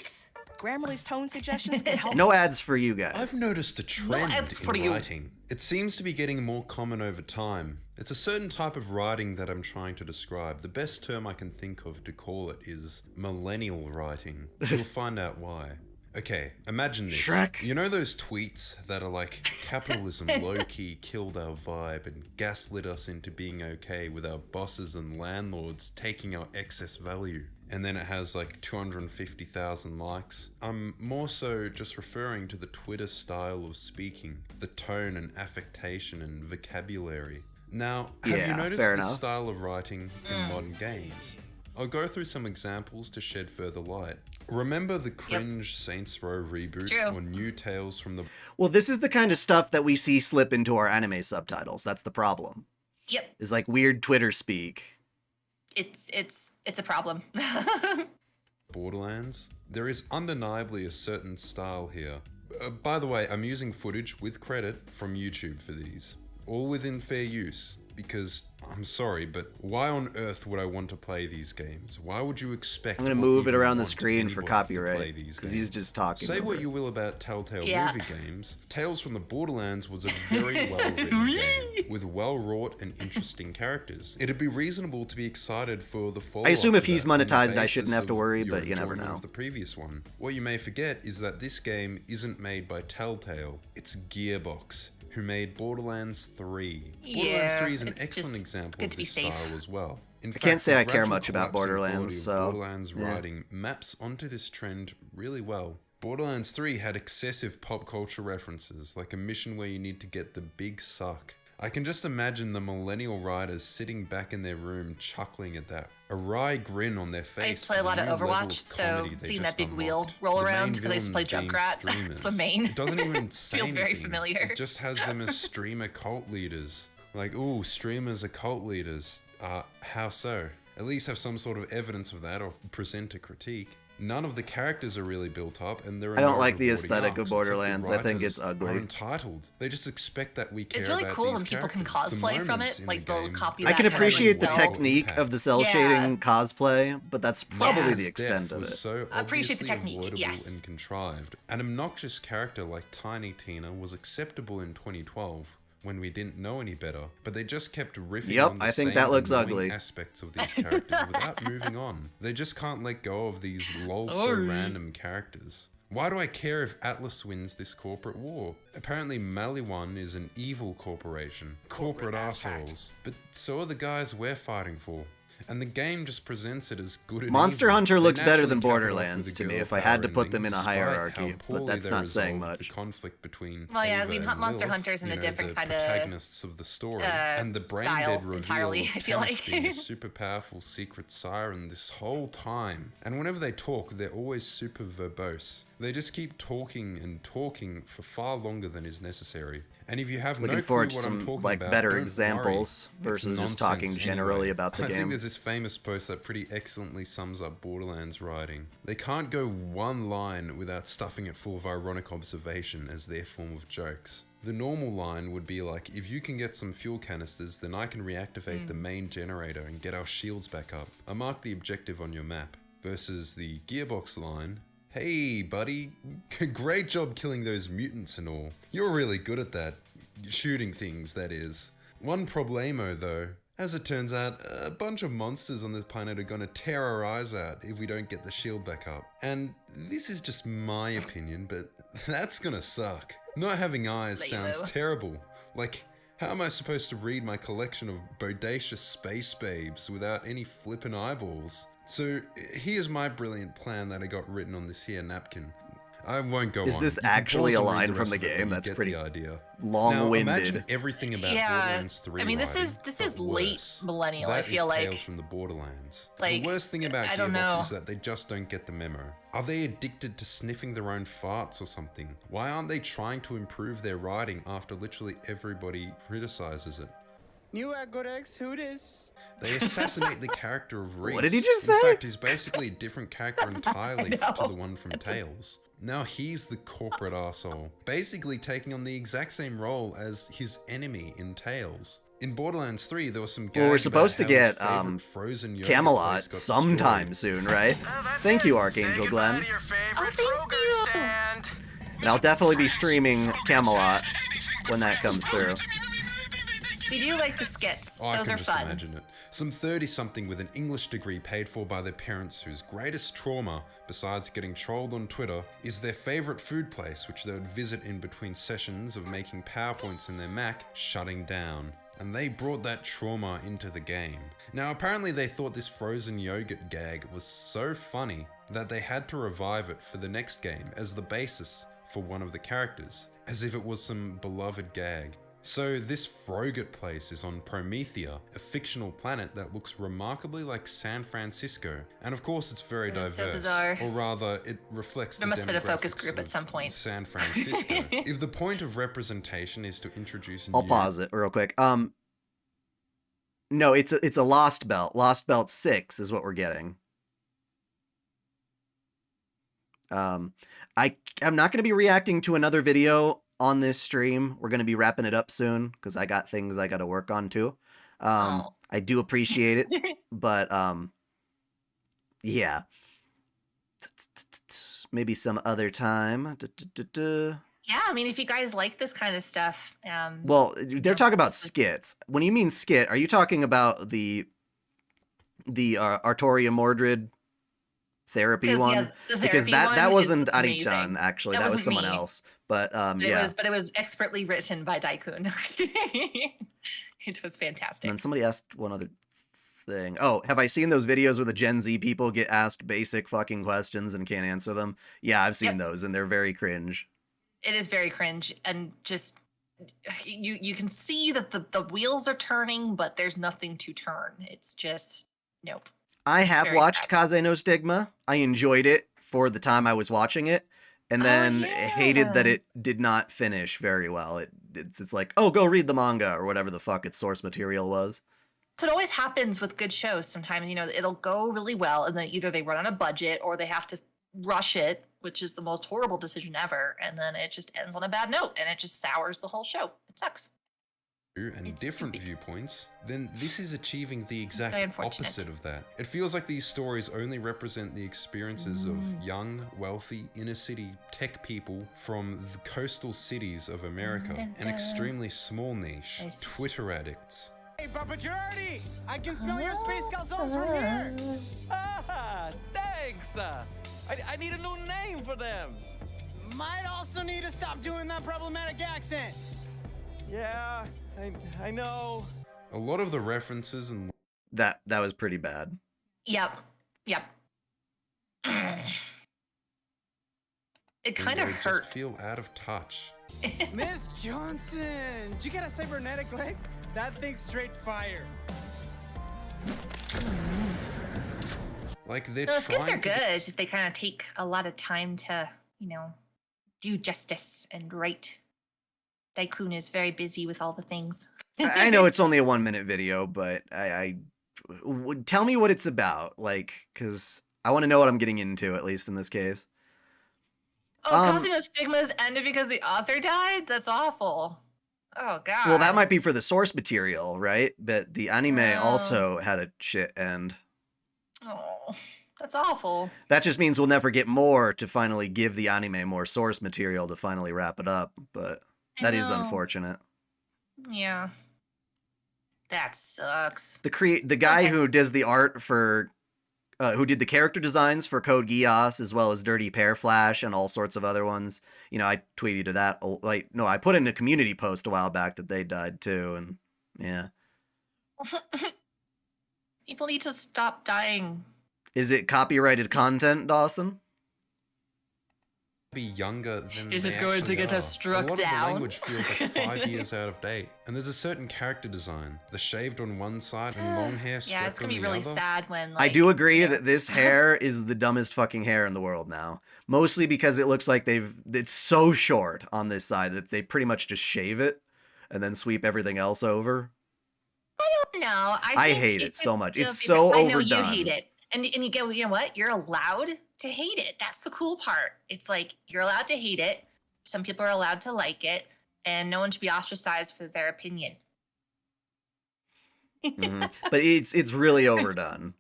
Grammarly's tone suggestions can help. No ads for you guys. I've noticed a trend ads for in you. writing. It seems to be getting more common over time. It's a certain type of writing that I'm trying to describe. The best term I can think of to call it is millennial writing. You'll find out why. Okay, imagine this. Shrek. You know those tweets that are like, capitalism low-key killed our vibe and gaslit us into being okay with our bosses and landlords taking our excess value? And then it has like 250,000 likes. I'm more so just referring to the Twitter style of speaking, the tone and affectation and vocabulary. Now, have you noticed fair the enough. style of writing in modern games? I'll go through some examples to shed further light. Remember the cringe Saints Row reboot or new Tales from the... Well, this is the kind of stuff that we see slip into our anime subtitles. That's the problem. Yep. Is like weird Twitter speak. It's a problem. Borderlands? There is undeniably a certain style here. By the way, I'm using footage with credit from YouTube for these. All within fair use. Because, I'm sorry, but why on earth would I want to play these games? Why would you expect... I'm going to move it around the screen for copyright, because he's just talking. Say what you will about Telltale movie games, Tales from the Borderlands was a very well-written game, with well-wrought and interesting characters. It'd be reasonable to be excited for the follow-up. I assume if to he's that on the monetized, I shouldn't basis have to of worry, your but you never enjoyment know. of the previous one. What you may forget is that this game isn't made by Telltale, it's Gearbox, who made Borderlands 3. Borderlands 3 is an excellent example of this style as well. In fact, can't say the I care gradual much about collapsing Borderlands, quality of so, Borderlands writing maps onto this trend really well. Borderlands 3 had excessive pop culture references, like a mission where you need to get the big suck. I can just imagine the millennial writers sitting back in their room chuckling at that, a wry grin on their face. I used to play a lot of Overwatch, so seeing that big wheel roll around because I used to play Junkrat. It's the main. It doesn't even say Feels very anything. familiar. It just has them as streamer cult leaders. Like, ooh, streamers are cult leaders. How so? At least have some sort of evidence of that or present a critique. None of the characters are really built up, and there are I don't no like the rewarding aesthetic arcs, of except Borderlands. the I think writers it's ugly. Are entitled. They just expect that we care It's really about cool these when people can characters. cosplay The from moments it, in like the they'll game copy I that can kind of appreciate the style. technique of the cell Yeah. shading cosplay, but that's probably the Death extent of was it. So I appreciate the obviously technique, avoidable yes. and contrived. An obnoxious character like Tiny Tina was acceptable in 2012 when we didn't know any better, but they just kept riffing Yep, on the I think same that looks annoying ugly. aspects of these characters without moving on. They just can't let go of these lol so random characters. Why do I care if Atlas wins this corporate war? Apparently Maliwan is an evil corporation. Corporate assholes. But so are the guys we're fighting for. And the game just presents it as good and Monster evil. Hunter They looks better than naturally cap it off with Borderlands a to me girl if I had to power put them ending, in a despite hierarchy, how but poorly that's they not saying resolved much. The conflict between Well, yeah, I Ava mean, and Monster Lilith, Hunter's in a different the kinda, protagonists of the story, and the brain dead reveal entirely, of I feel Cass like. being a super powerful secret siren this whole time. And whenever they talk, they're always super verbose. They just keep talking and talking for far longer than is necessary. And if you have Looking no forward clue to what I'm some talking like about, better don't examples worry. versus It's just talking nonsense generally anyway. about the I think game. there's this famous post that pretty excellently sums up Borderlands writing. They can't go one line without stuffing it full of ironic observation as their form of jokes. The normal line would be like, if you can get some fuel canisters, then I can reactivate the main generator and get our shields back up. I mark the objective on your map. Versus the Gearbox line, hey buddy, great job killing those mutants and all. You're really good at that. Shooting things, that is. One problemo though. As it turns out, a bunch of monsters on this planet are gonna tear our eyes out if we don't get the shield back up. And this is just my opinion, but that's gonna suck. Not having eyes sounds terrible. Like, how am I supposed to read my collection of bodacious space babes without any flippin' eyeballs? So here's my brilliant plan that I got written on this here napkin. I won't go on. Is this You can actually pause a and read line the from rest the of it, game? but you That's get pretty the idea. long-winded. Now, imagine everything about Borderlands 3 I mean, this writing, is but late worse. millennial. That I feel is like Tales from the Borderlands. like, the worst thing about I don't Gearbox know. is that they just don't get the memo. Are they addicted to sniffing their own farts or something? Why aren't they trying to improve their writing after literally everybody criticizes it? New good eggs, who this? They assassinate the character of Reese. What did he just In say? fact, he's basically a different character entirely to the one from Tales. Now he's the corporate arsehole, basically taking on the exact same role as his enemy in Tales. In Borderlands 3, there was some Well, we're gag supposed to about how get his favorite frozen yogurt Camelot place got sometime destroyed. soon, right? Thank you, Archangel Glenn. Oh, thank you. And I'll definitely be streaming Camelot when that comes through. We do like the skits. Oh, I Those can are just fun. imagine it. Some 30-something with an English degree paid for by their parents whose greatest trauma, besides getting trolled on Twitter, is their favorite food place which they would visit in between sessions of making PowerPoints in their Mac shutting down. And they brought that trauma into the game. Now apparently they thought this frozen yogurt gag was so funny that they had to revive it for the next game as the basis for one of the characters, as if it was some beloved gag. So this Froget place is on Promethea, a fictional planet that looks remarkably like San Francisco. And of course it's very It is so diverse, bizarre. or rather it reflects There the must have been a focus demographics group at of some point. San Francisco. If the point of representation is to introduce I'll new... pause it real quick. No, it's a Lost Belt. Lost Belt 6 is what we're getting. I'm not going to be reacting to another video on this stream. We're going to be wrapping it up soon because I got things I got to work on too. Oh. I do appreciate it, but yeah. Maybe some other time. Yeah, I mean, if you guys like this kind of stuff, Well, they're talking about this is- skits. When you mean skit, are you talking about the Artoria Mordred therapy 'cause, one? yeah, the Because therapy that one is wasn't Ari-chan, amazing. actually. That That was wasn't someone me. else. But But it was expertly written by Dai-kun. It was fantastic. And then somebody asked one other thing. Oh, have I seen those videos where the Gen Z people get asked basic fucking questions and can't answer them? Yeah, I've seen Yep. those, and they're very cringe. It is very cringe, and just you can see that the wheels are turning, but there's nothing to turn. It's just nope. I have Very watched Kaze no Stigma. I enjoyed it for the time I was watching it, and Oh, then hated that yeah. it did not finish very well. It's like, oh, go read the manga or whatever the fuck its source material was. So it always happens with good shows. Sometimes, it'll go really well, and then either they run on a budget or they have to rush it, which is the most horrible decision ever, and then it just ends on a bad note, and it just sours the whole show. It sucks. and It's different stupid. viewpoints, then this is achieving the exact very unfortunate. opposite of that. It feels like these stories only represent the experiences of Mm. young, wealthy, inner-city tech people from the coastal cities of America, an extremely small niche, I see. Twitter addicts. Hey, Papa Girardi! I can smell your space calzones from here! Ah, thanks. I need a new name for them. Might also need to stop doing that problematic accent. Yeah, I know. A lot of the references and That was pretty bad. Yep. It kind of they just hurt. feel out of touch. Miss Johnson! Did you get a cybernetic leg? That thing's straight fire. Like they're No, skits are trying to good. It's just they kind of take a lot of time to, do justice and write. Dai-kun is very busy with all the things. I know it's only a 1-minute video, but tell me what it's about, like, because I want to know what I'm getting into, at least in this case. Oh, Causing no Stigmas ended because the author died? That's awful. Oh, God. Well, that might be for the source material, right? But the anime Oh. also had a shit end. Oh, that's awful. That just means we'll never get more to finally give the anime more source material to finally wrap it up, but I that is know. unfortunate. Yeah. That sucks. The guy Okay. who does the art for who did the character designs for Code Geass as well as Dirty Pear Flash and all sorts of other ones. I tweeted to that. I put in a community post a while back that they died too, and yeah. People need to stop dying. Is it copyrighted content, Dawson? be younger than Is they it going to actually get are. us struck A lot down? of the language feels like 5 years out of date. And there's a certain character design. The shaved on one side and long hair Yeah, swept it's gonna on be the really other. sad when. I do agree that this hair is the dumbest fucking hair in the world now. Mostly because it looks like it's so short on this side that they pretty much just shave it and then sweep everything else over. No, I think hate it so much. It's just- so I know overdone. you hate it, and you get, you know what? You're allowed to hate it. That's the cool part. It's like you're allowed to hate it. Some people are allowed to like it, and no one should be ostracized for their opinion. Mhm. But it's really overdone.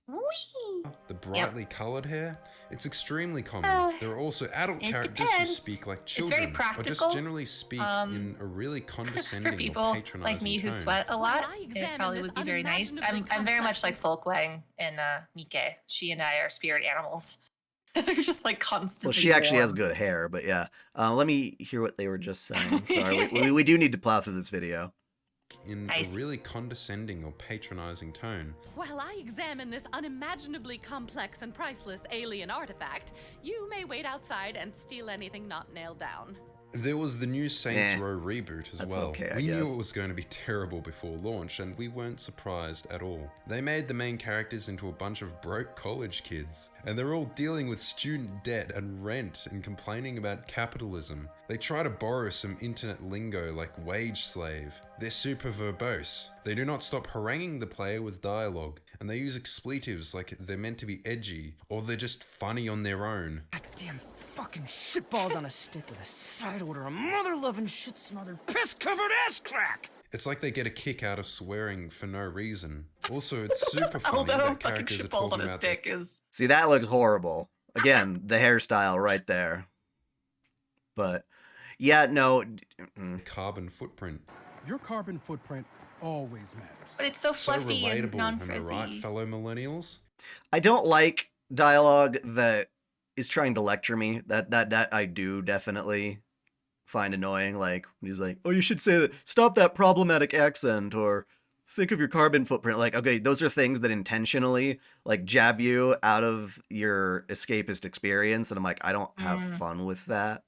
Whee! The brightly colored hair, It's extremely common. There are also adult it characters who depends. speak like It's children, very or practical. just generally speak in a really For condescending or people patronizing like me who tone. sweat a lot, I it examine probably this would be very nice. unimaginably I'm very much complex like Folkwang and Mike. She and I are spirit animals. They're just like constantly. Well, she actually has warm. good hair, but yeah. Let me hear what they were just saying. Sorry, we do need to plow through this video. In Nice. a really condescending or patronizing tone. While I examine this unimaginably complex and priceless alien artifact, you may wait outside and steal anything not nailed down. There was the new Saints Eh, Row reboot as that's well. okay, I we knew guess. it was going to be terrible before launch, and we weren't surprised at all. They made the main characters into a bunch of broke college kids, and they're all dealing with student debt and rent and complaining about capitalism. They try to borrow some internet lingo like wage slave. They're super verbose. They do not stop haranguing the player with dialogue, and they use expletives like they're meant to be edgy, or they're just funny on their own. Goddamn fucking shitballs on a stick with a side order of mother-loving, shit-smothered, piss-covered ass crack! It's like they get a kick out of swearing for no reason. Also, it's super funny Although that fucking characters are shitballs talking on a about stick is. See, that looks horrible. Again, the hairstyle right there. But yeah, no. the carbon footprint. Your carbon footprint always matters. But it's so So fluffy and relatable, am I non-frizzy. right, fellow millennials? I don't like dialogue that is trying to lecture me. That I do definitely find annoying. Like when he's like, "Oh, you should say that. Stop that problematic accent," or "Think of your carbon footprint." Like, okay, those are things that intentionally like jab you out of your escapist experience, and I'm like, I don't have fun with that.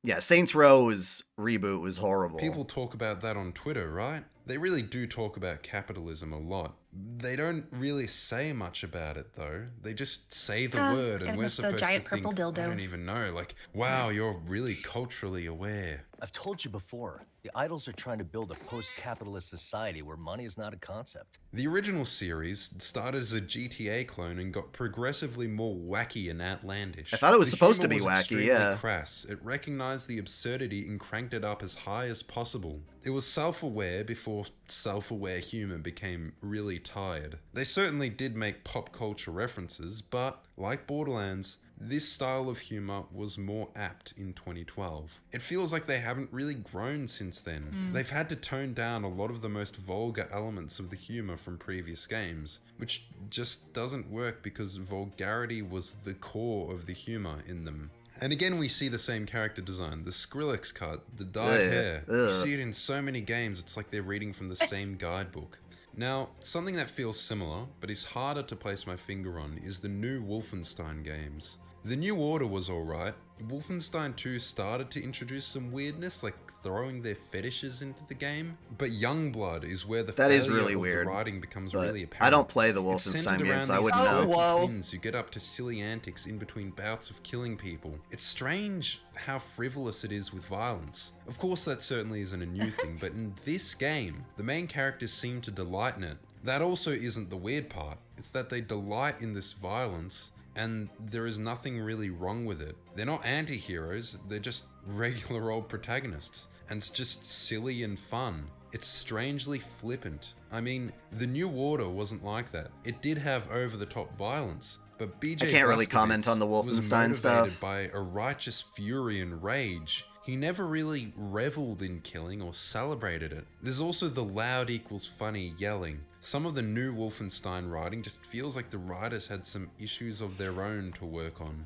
Yeah, Saints Row's reboot was horrible. People talk about that on Twitter, right? They really do talk about capitalism a lot. They don't really say much about it, though. They just say the word, and gotta we're miss the supposed giant to think, purple dildo. I don't even know, like, wow, you're really culturally aware. I've told you before, the idols are trying to build a post-capitalist society where money is not a concept. The original series started as a GTA clone and got progressively more wacky and outlandish. I thought it was The supposed to humor be was wacky, extremely yeah. crass. It recognized the absurdity and cranked it up as high as possible. It was self-aware before self-aware humor became really tired. They certainly did make pop culture references, but like Borderlands, this style of humor was more apt in 2012. It feels like they haven't really grown since then. They've had to tone down a lot of the most vulgar elements of the humor from previous games, which just doesn't work because vulgarity was the core of the humor in them. And again, we see the same character design, the Skrillex cut, the dyed hair. You see it in so many games, it's like they're reading from the same guidebook. Now, something that feels similar, but is harder to place my finger on, is the new Wolfenstein games. The New Order was alright. Wolfenstein 2 started to introduce some weirdness, like throwing their fetishes into the game. But Youngblood is where the That is failure really of weird, the writing becomes but really apparent. I don't play the It's Wolfenstein centered games, so I around wouldn't these know. whoa. twins who get up to silly antics in between bouts of killing people. It's strange how frivolous it is with violence. Of course, that certainly isn't a new thing, but in this game, the main characters seem to delight in it. That also isn't the weird part. It's that they delight in this violence, and there is nothing really wrong with it. They're not anti-heroes, they're just regular old protagonists, and it's just silly and fun. It's strangely flippant. I mean, the New Order wasn't like that. It did have over-the-top violence, but BJ I can't really Blazkowicz comment on the was Wolfenstein motivated stuff. by a righteous fury and rage. He never really reveled in killing or celebrated it. There's also the loud equals funny yelling. Some of the new Wolfenstein writing just feels like the writers had some issues of their own to work on.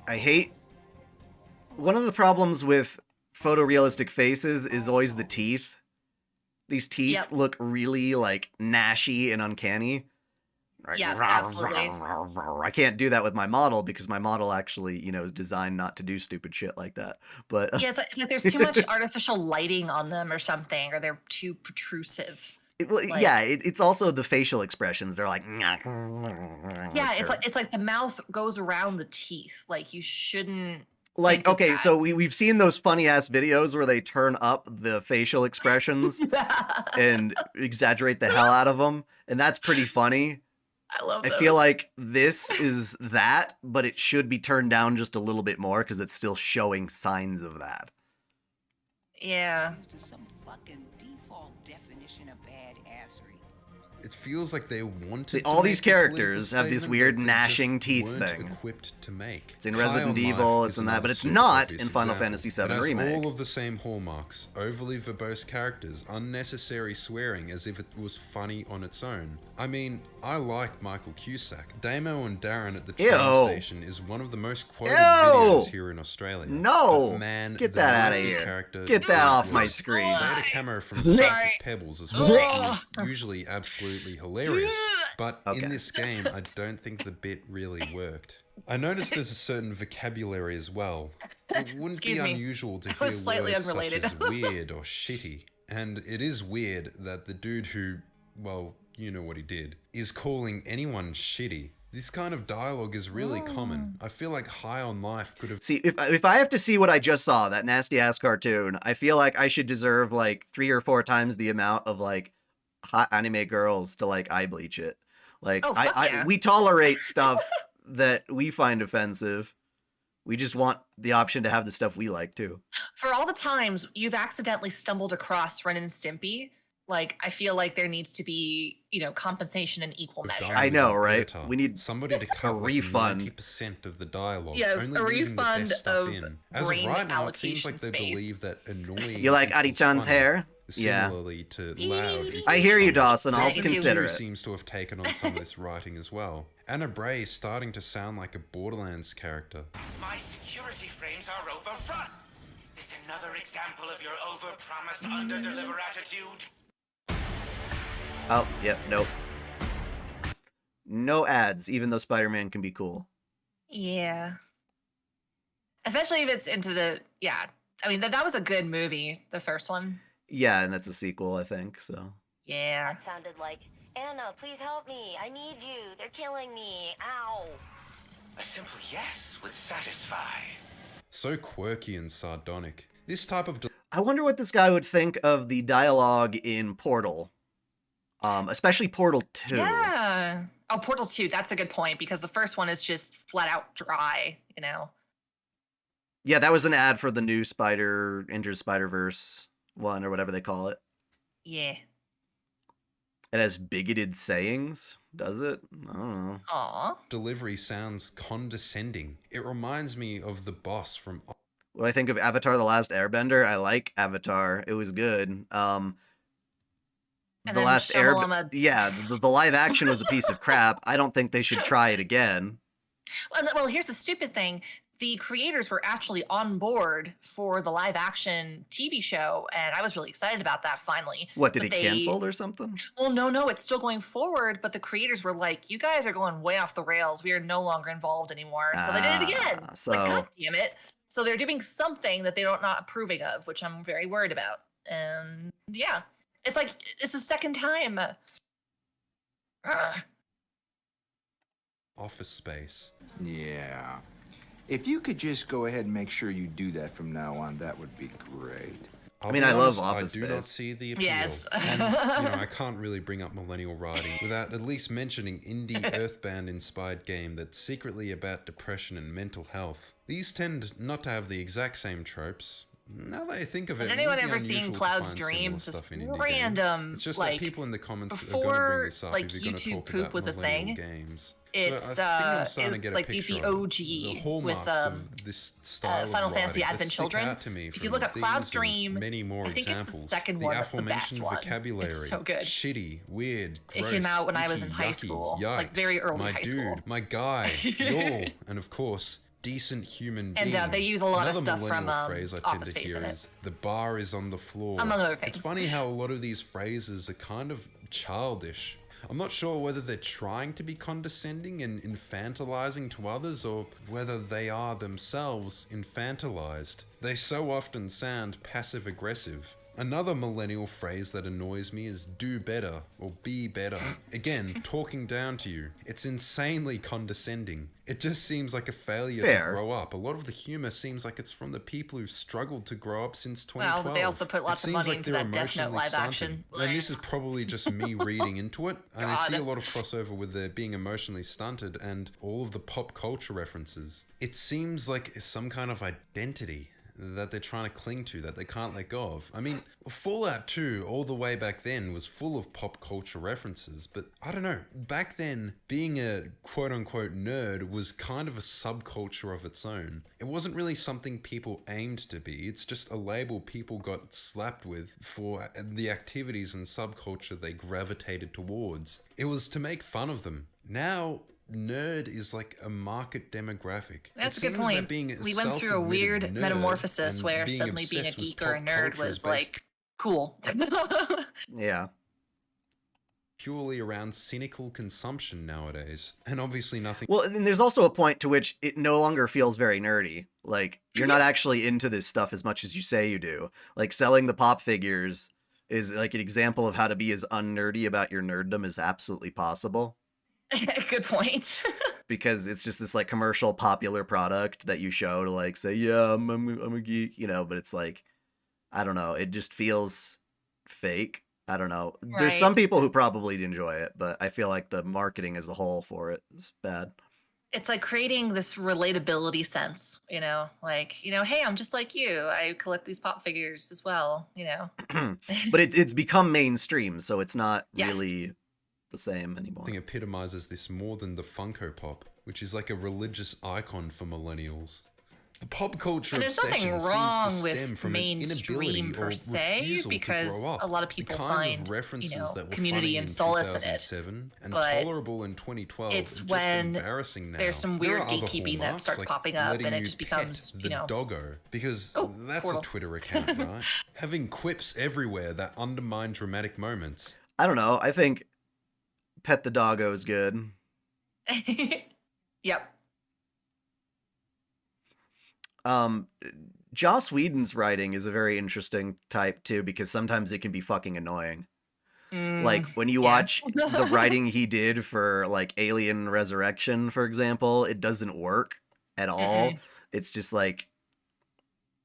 I hate... One of the problems with photorealistic faces is always the teeth. These teeth Yep. look really, like, gnashy and uncanny. Like, Yeah, "Rawr, absolutely. rawr, rawr, rawr." I can't do that with my model because my model actually, is designed not to do stupid shit like that. But Yeah, it's like there's too much artificial lighting on them or something, or they're too protrusive. it's also the facial expressions. They're like, Yeah, it's like the mouth goes around the teeth. Like you shouldn't. like think of okay, that. so we've seen those funny ass videos where they turn up the facial expressions and exaggerate the hell out of them, and that's pretty funny. I love. I feel like this is that, but it should be turned down just a little bit more because it's still showing signs of that. Yeah. Some fucking default definition of badassery. It feels like they wanted See, to all these make a political characters have this statement, weird but they gnashing just teeth weren't thing. equipped to make. It's in High Resident on Evil, Life it's is in that, another but it's super not obvious in Final example. Fantasy VII It has Remake. all of the same hallmarks: overly verbose characters, unnecessary swearing as if it was funny on its own. I mean, I like Michael Cusack. Damo and Darren at the train Ew. station is one of the most quoted Ew. videos here in Australia. No! But man, Get the that outta Murphy here. character Get that does off my work. screen. They had a cameo from Sorry. Psychic Pebbles as well, which is usually absolutely hilarious. But Okay. in this game, I don't think the bit really worked. I noticed there's a certain vocabulary as well. It wouldn't Excuse be me. unusual to That hear was slightly words unrelated. such as weird or shitty. And it is weird that the dude who, well, you know what he did, is calling anyone shitty. This kind of dialogue is really common. I feel like High on Life could have... See, if I have to see what I just saw, that nasty-ass cartoon, I feel like I should deserve, like, 3 or 4 times the amount of, like, hot anime girls to, like, eye bleach it. Like, Oh, fuck yeah. we tolerate stuff that we find offensive. We just want the option to have the stuff we like, too. For all the times you've accidentally stumbled across Ren and Stimpy, like, I feel like there needs to be, you know, compensation in equal measure. I know, right? Better. We need somebody to cut like refund. 90% of the dialogue. Yes, only a leaving the refund best stuff of in. As of brain right now, it seems allocation like they space. believe that annoying. You like people is Ari-chan's funny. hair? Yeah. Similarly to loud. I hear you, Dawson. I'll Thank you. consider Who it. seems to have taken on some of this writing as well. Anna Bray is starting to sound like a Borderlands character. My security frames are overrun. Is another example of your over-promise, under-deliver attitude. Oh, yep, nope. No ads, even though Spider-Man can be cool. Yeah. Especially if it's into the, yeah. I mean, that was a good movie, the first one. Yeah, and that's a sequel, I think, so. Yeah. That sounded like, Anna, please help me. I need you. They're killing me. Ow. A simple yes would satisfy. So quirky and sardonic. This type of... I wonder what this guy would think of the dialogue in Portal. Especially Portal 2. Yeah. Oh, Portal 2, that's a good point, because the first one is just flat out dry, you know? Yeah, that was an ad for the new Into Spider-Verse one, or whatever they call it. Yeah. It has bigoted sayings, does it? I don't know. Aw. Delivery sounds condescending. It reminds me of the boss from... When I think of Avatar: The Last Airbender, I like Avatar. It was good. And the then last Airbender, Shyamalan- yeah, the live action was a piece of crap. I don't think they should try it again. Well, here's the stupid thing. The creators were actually on board for the live action TV show, and I was really excited about that finally. What, did But it cancel or something? Well, no, it's still going forward, but the creators were like, you guys are going way off the rails. We are no longer involved anymore. So they did it again. So- Like, God damn it. So they're doing something that they're not approving of, which I'm very worried about. And yeah, it's like, it's the second time. Office Space. Yeah. If you could just go ahead and make sure you do that from now on, that would be great. I'll mean, be I love honest, Office I do not Space. see the appeal. Yes. And, you know, I can't really bring up millennial writing without at least mentioning indie Earthbound-inspired game that's secretly about depression and mental health. These tend not to have the exact same tropes. Now that I think of it, Has it anyone would be ever seen unusual to Cloud's find similar Dreams? stuff It's in indie random, games. It's just like, that people in the comments are going to before, bring this up like, if you're going to YouTube talk poop about was a millennial thing. games. It's, so I think I'm starting it's to get a like the picture OG of the hallmarks with, of this style Final of Fantasy writing Advent that stick Children. out to me If you from look up these Cloud's and Dream, many more I think it's the examples. second one that's the best aforementioned one. vocabulary, It's so good. shitty, weird, It gross, came out when I was icky, in high yucky, school, yikes, like very early my high dude, school. my guy, y'all, and of course, decent human being. And they use a lot of Another stuff from millennial phrase I tend Office to Space hear in it. is the bar is on the floor. Among other things. It's funny how a lot of these phrases are kind of childish. I'm not sure whether they're trying to be condescending and infantilizing to others, or whether they are themselves infantilized. They so often sound passive-aggressive. Another millennial phrase that annoys me is do better or be better. Again, talking down to you. It's insanely condescending. It just seems like a failure Fair. to grow up. A lot of the humor seems like it's from the people who've struggled to grow up since 2012. Well, but they also put lots It of seems money like into they're that Death Note emotionally live stunted. action. And this is probably just me reading into it. And I see a God. lot of crossover with the being emotionally stunted and all of the pop culture references. It seems like some kind of identity. that they're trying to cling to, that they can't let go of. I mean, Fallout 2, all the way back then, was full of pop culture references, but I don't know, back then, being a quote-unquote nerd was kind of a subculture of its own. It wasn't really something people aimed to be, it's just a label people got slapped with for the activities and subculture they gravitated towards. It was to make fun of them. Now, nerd is like a market demographic. That's a good point. We went through a weird metamorphosis where suddenly being a geek or a nerd was like cool. Yeah. Purely around cynical consumption nowadays, and obviously nothing. Well, and there's also a point to which it no longer feels very nerdy. Like, you're not actually into this stuff as much as you say you do. Like, selling the pop figures is like an example of how to be as unnerdy about your nerddom as absolutely possible. Good point. Because it's just this like commercial popular product that you show to like say, yeah, I'm a geek, you know, but it's like, I don't know, it just feels fake. I don't know. There's some people who probably enjoy it, but I feel like the marketing as a whole for it is bad. It's like creating this relatability sense, you know, like, you know, hey, I'm just like you. I collect these pop figures as well, you know. But it's become mainstream, so it's not really the same anymore. Nothing epitomizes this more than the Funko Pop, which is like a religious icon for millennials. The pop culture and there's obsession nothing wrong seems to stem with from mainstream per se, because a lot of people find, you know, community and solace in it. And but tolerable in 2012. It's when embarrassing now. There's some weird gatekeeping that starts popping up, and it just becomes, you know, doggo, because that's portal. A Twitter account, right? Having quips everywhere that undermine dramatic moments. I don't know. I think Pet the Doggo is good. Yep. Joss Whedon's writing is a very interesting type too, because sometimes it can be fucking annoying. Like when you watch the writing he did for like Alien Resurrection, for example, it doesn't work at all. It's just like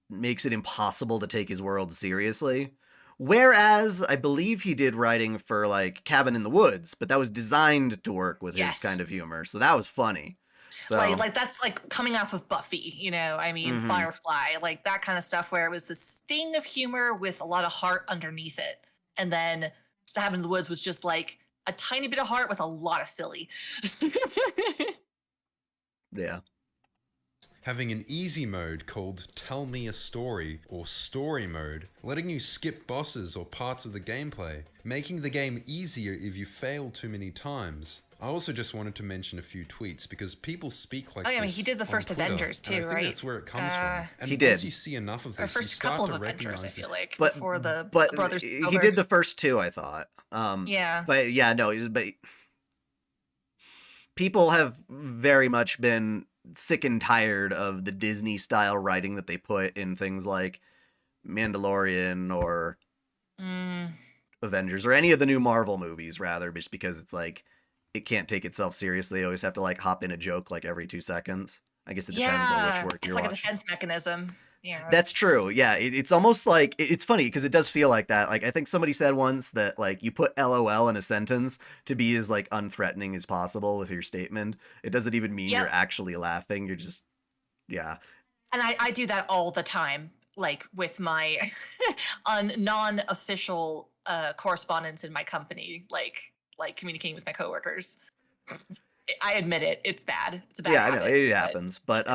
makes it impossible to take his world seriously. Whereas I believe he did writing for like Cabin in the Woods, but that was designed to work with his kind of humor. So that was funny. So like that's like coming off of Buffy, you know, I mean, Firefly, like that kind of stuff where it was the sting of humor with a lot of heart underneath it. And then Cabin in the Woods was just like a tiny bit of heart with a lot of silly. Yeah. Having an easy mode called Tell Me a Story or Story Mode, letting you skip bosses or parts of the gameplay, making the game easier if you fail too many times. I also just wanted to mention a few tweets because people speak like this. I mean, he did the first Twitter, Avengers too, and I think right? That's where it comes from. And he did. Once you see enough of this, first you start couple to of Avengers, I feel like, but, before the brothers. He did the first two, I thought. Yeah. But yeah, no, but people have very much been sick and tired of the Disney style writing that they put in things like Mandalorian or Avengers or any of the new Marvel movies, rather, just because it's like it can't take itself seriously. They always have to like hop in a joke like every 2 seconds. I guess it depends on which work you're watching. It's like a defense mechanism. Yeah, that's true. Yeah, it's almost like it's funny because it does feel like that. Like I think somebody said once that like you put LOL in a sentence to be as like unthreatening as possible with your statement. It doesn't even mean you're actually laughing. You're just And I do that all the time, like with my non-official correspondence in my company, like communicating with my coworkers. I admit it. It's bad. It's a bad habit, I know it happens. But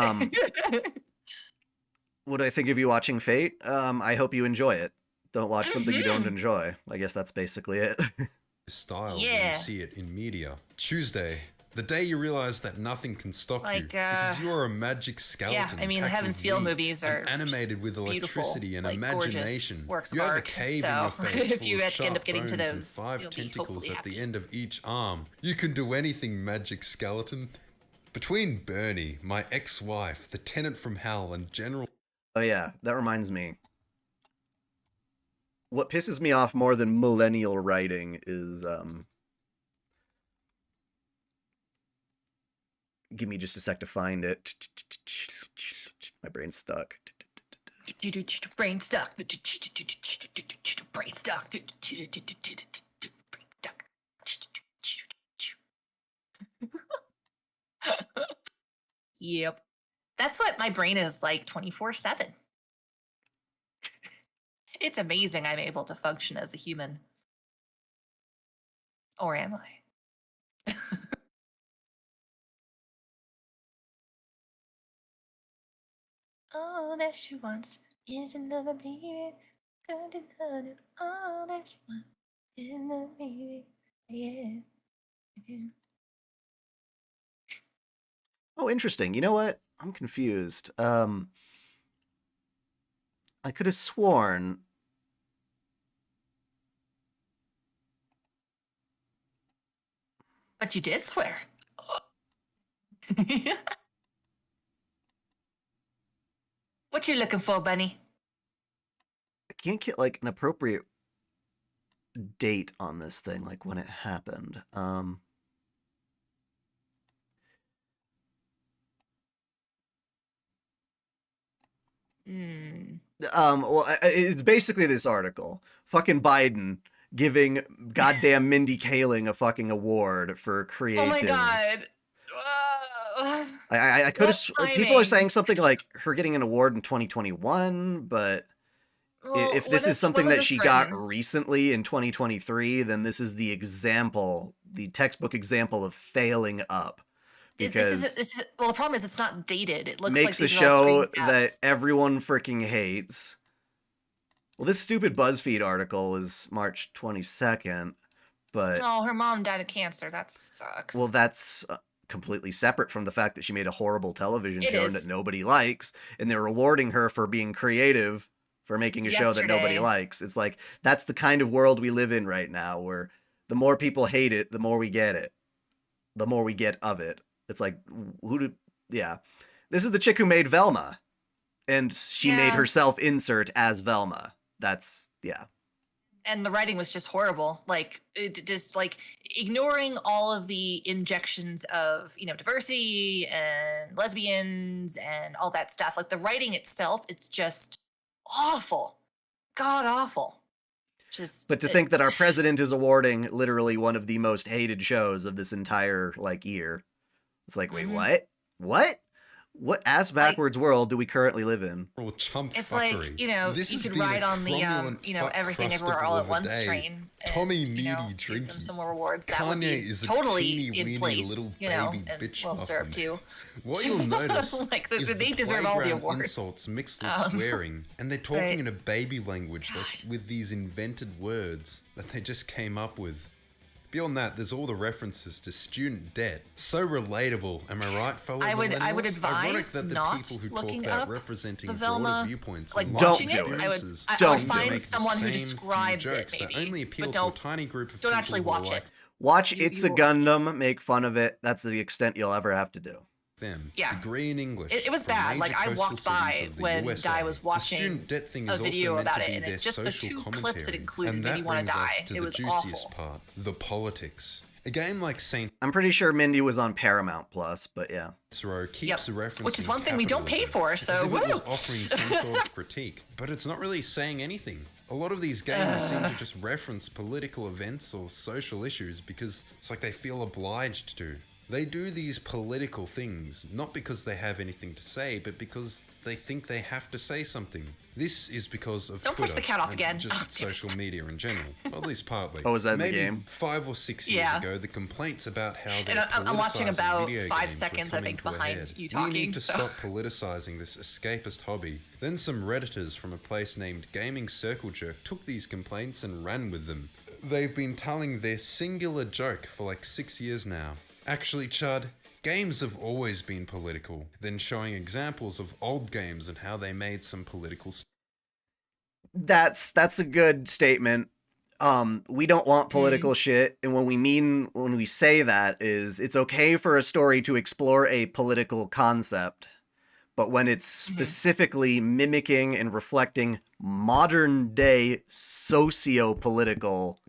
what do I think of you watching Fate? I hope you enjoy it. Don't watch something you don't enjoy. I guess that's basically it. Style when you see it in media. Tuesday, the day you realize that nothing can stop you because you are a magic skeleton. Yeah, I mean, the Heaven's Feel movies are animated with electricity and like imagination. Works you of have art, a cave so in your face if you full of end up getting to bones those, and 5 you'll be tentacles at happy. the end of each arm. You can do anything, magic skeleton. Between Bernie, my ex-wife, the tenant from hell, and General... Oh yeah, that reminds me. What pisses me off more than millennial writing is give me just a sec to find it. My brain's stuck. Brain stuck. Brain stuck. Yep. That's what my brain is like 24/7. It's amazing I'm able to function as a human. Or am I? All that she wants is another baby. All that she wants is another baby. Yeah. Oh, interesting. You know what? I'm confused. I could have sworn. But you did swear. What you looking for, Bunny? I can't get like an appropriate date on this thing, like when it happened. Well, it's basically this article. Fucking Biden giving goddamn Mindy Kaling a fucking award for creatives. Oh my god. I could have. People are saying something like her getting an award in 2021, but if this is something that she got recently in 2023, then this is the example, the textbook example of failing up. Because well, the problem is it's not dated. It looks makes like a show that everyone freaking hates. Well, this stupid BuzzFeed article was March 22nd, but oh, her mom died of cancer. That sucks. Well, that's completely separate from the fact that she made a horrible television show that nobody likes, and they're rewarding her for being creative for making a show that nobody likes. It's like, that's the kind of world we live in right now, where the more people hate it, the more we get it. The more we get of it. It's like, this is the chick who made Velma, and she made herself insert as Velma. That's, And the writing was just horrible. Like, it just, like, ignoring all of the injections of, diversity and lesbians and all that stuff. Like, the writing itself, it's just awful. God awful. But to think that our president is awarding literally one of the most hated shows of this entire, year. It's like, wait, what? What ass backwards world do we currently live in? It's like, you could ride on the, everything everywhere all at once train. And, Tommy Needy give them drinking. some more awards. That Kanye would be is a totally teeny in weeny place, little and baby bitch well muffin. deserved too. What you'll notice is they the deserve all the playground awards. insults mixed with swearing, and they're talking in a baby language with these invented words that they just came up with. Beyond that, there's all the references to student debt. So relatable, am I right, fellow I would millennials? advise Ironic that the not people who looking talk about up representing the broader Velma, viewpoints like and watching larger it. I would audiences find make someone the who same few describes it, jokes that maybe, only appeal but to a tiny group of don't people actually who are watch like it. Watch It's a Gundam, make fun of it. That's the extent you'll ever have to do. them. Yeah. Degree in English. It was from bad. major Like, I coastal walked by cities of the when USA. Dai was The watching student debt thing a is also video meant about to it, be and their it's just the social 2 clips it commentary. included And made that me want to brings us die. to It the was juiciest awful. part, the politics. A game like Saints I'm pretty sure Mindy was on Paramount Plus, but yeah. Row keeps referencing Which is one thing we don't pay for, so as if it was woo! offering some sort of critique, but it's not really saying anything. A lot of these games seem to just reference political events or social issues because it's like they feel obliged to. They do these political things, not because they have anything to say, but because they think they have to say something. This is because of Don't Twitter push the cat off and again. just social media in general, at least partly. Oh, is that in the Maybe game? 5 or 6 years ago, the complaints about how they're I'm watching politicizing about video 5 games seconds, were I think, coming to a behind head. you talking. We need to so. stop politicizing this escapist hobby. Then some Redditors from a place named Gaming Circle Jerk took these complaints and ran with them. They've been telling their singular joke for like 6 years now. Actually, Chud, games have always been political, then showing examples of old games and how they made some political That's a good statement. We don't want political shit, and when we say that is it's okay for a story to explore a political concept, but when it's specifically mimicking and reflecting modern day socio-political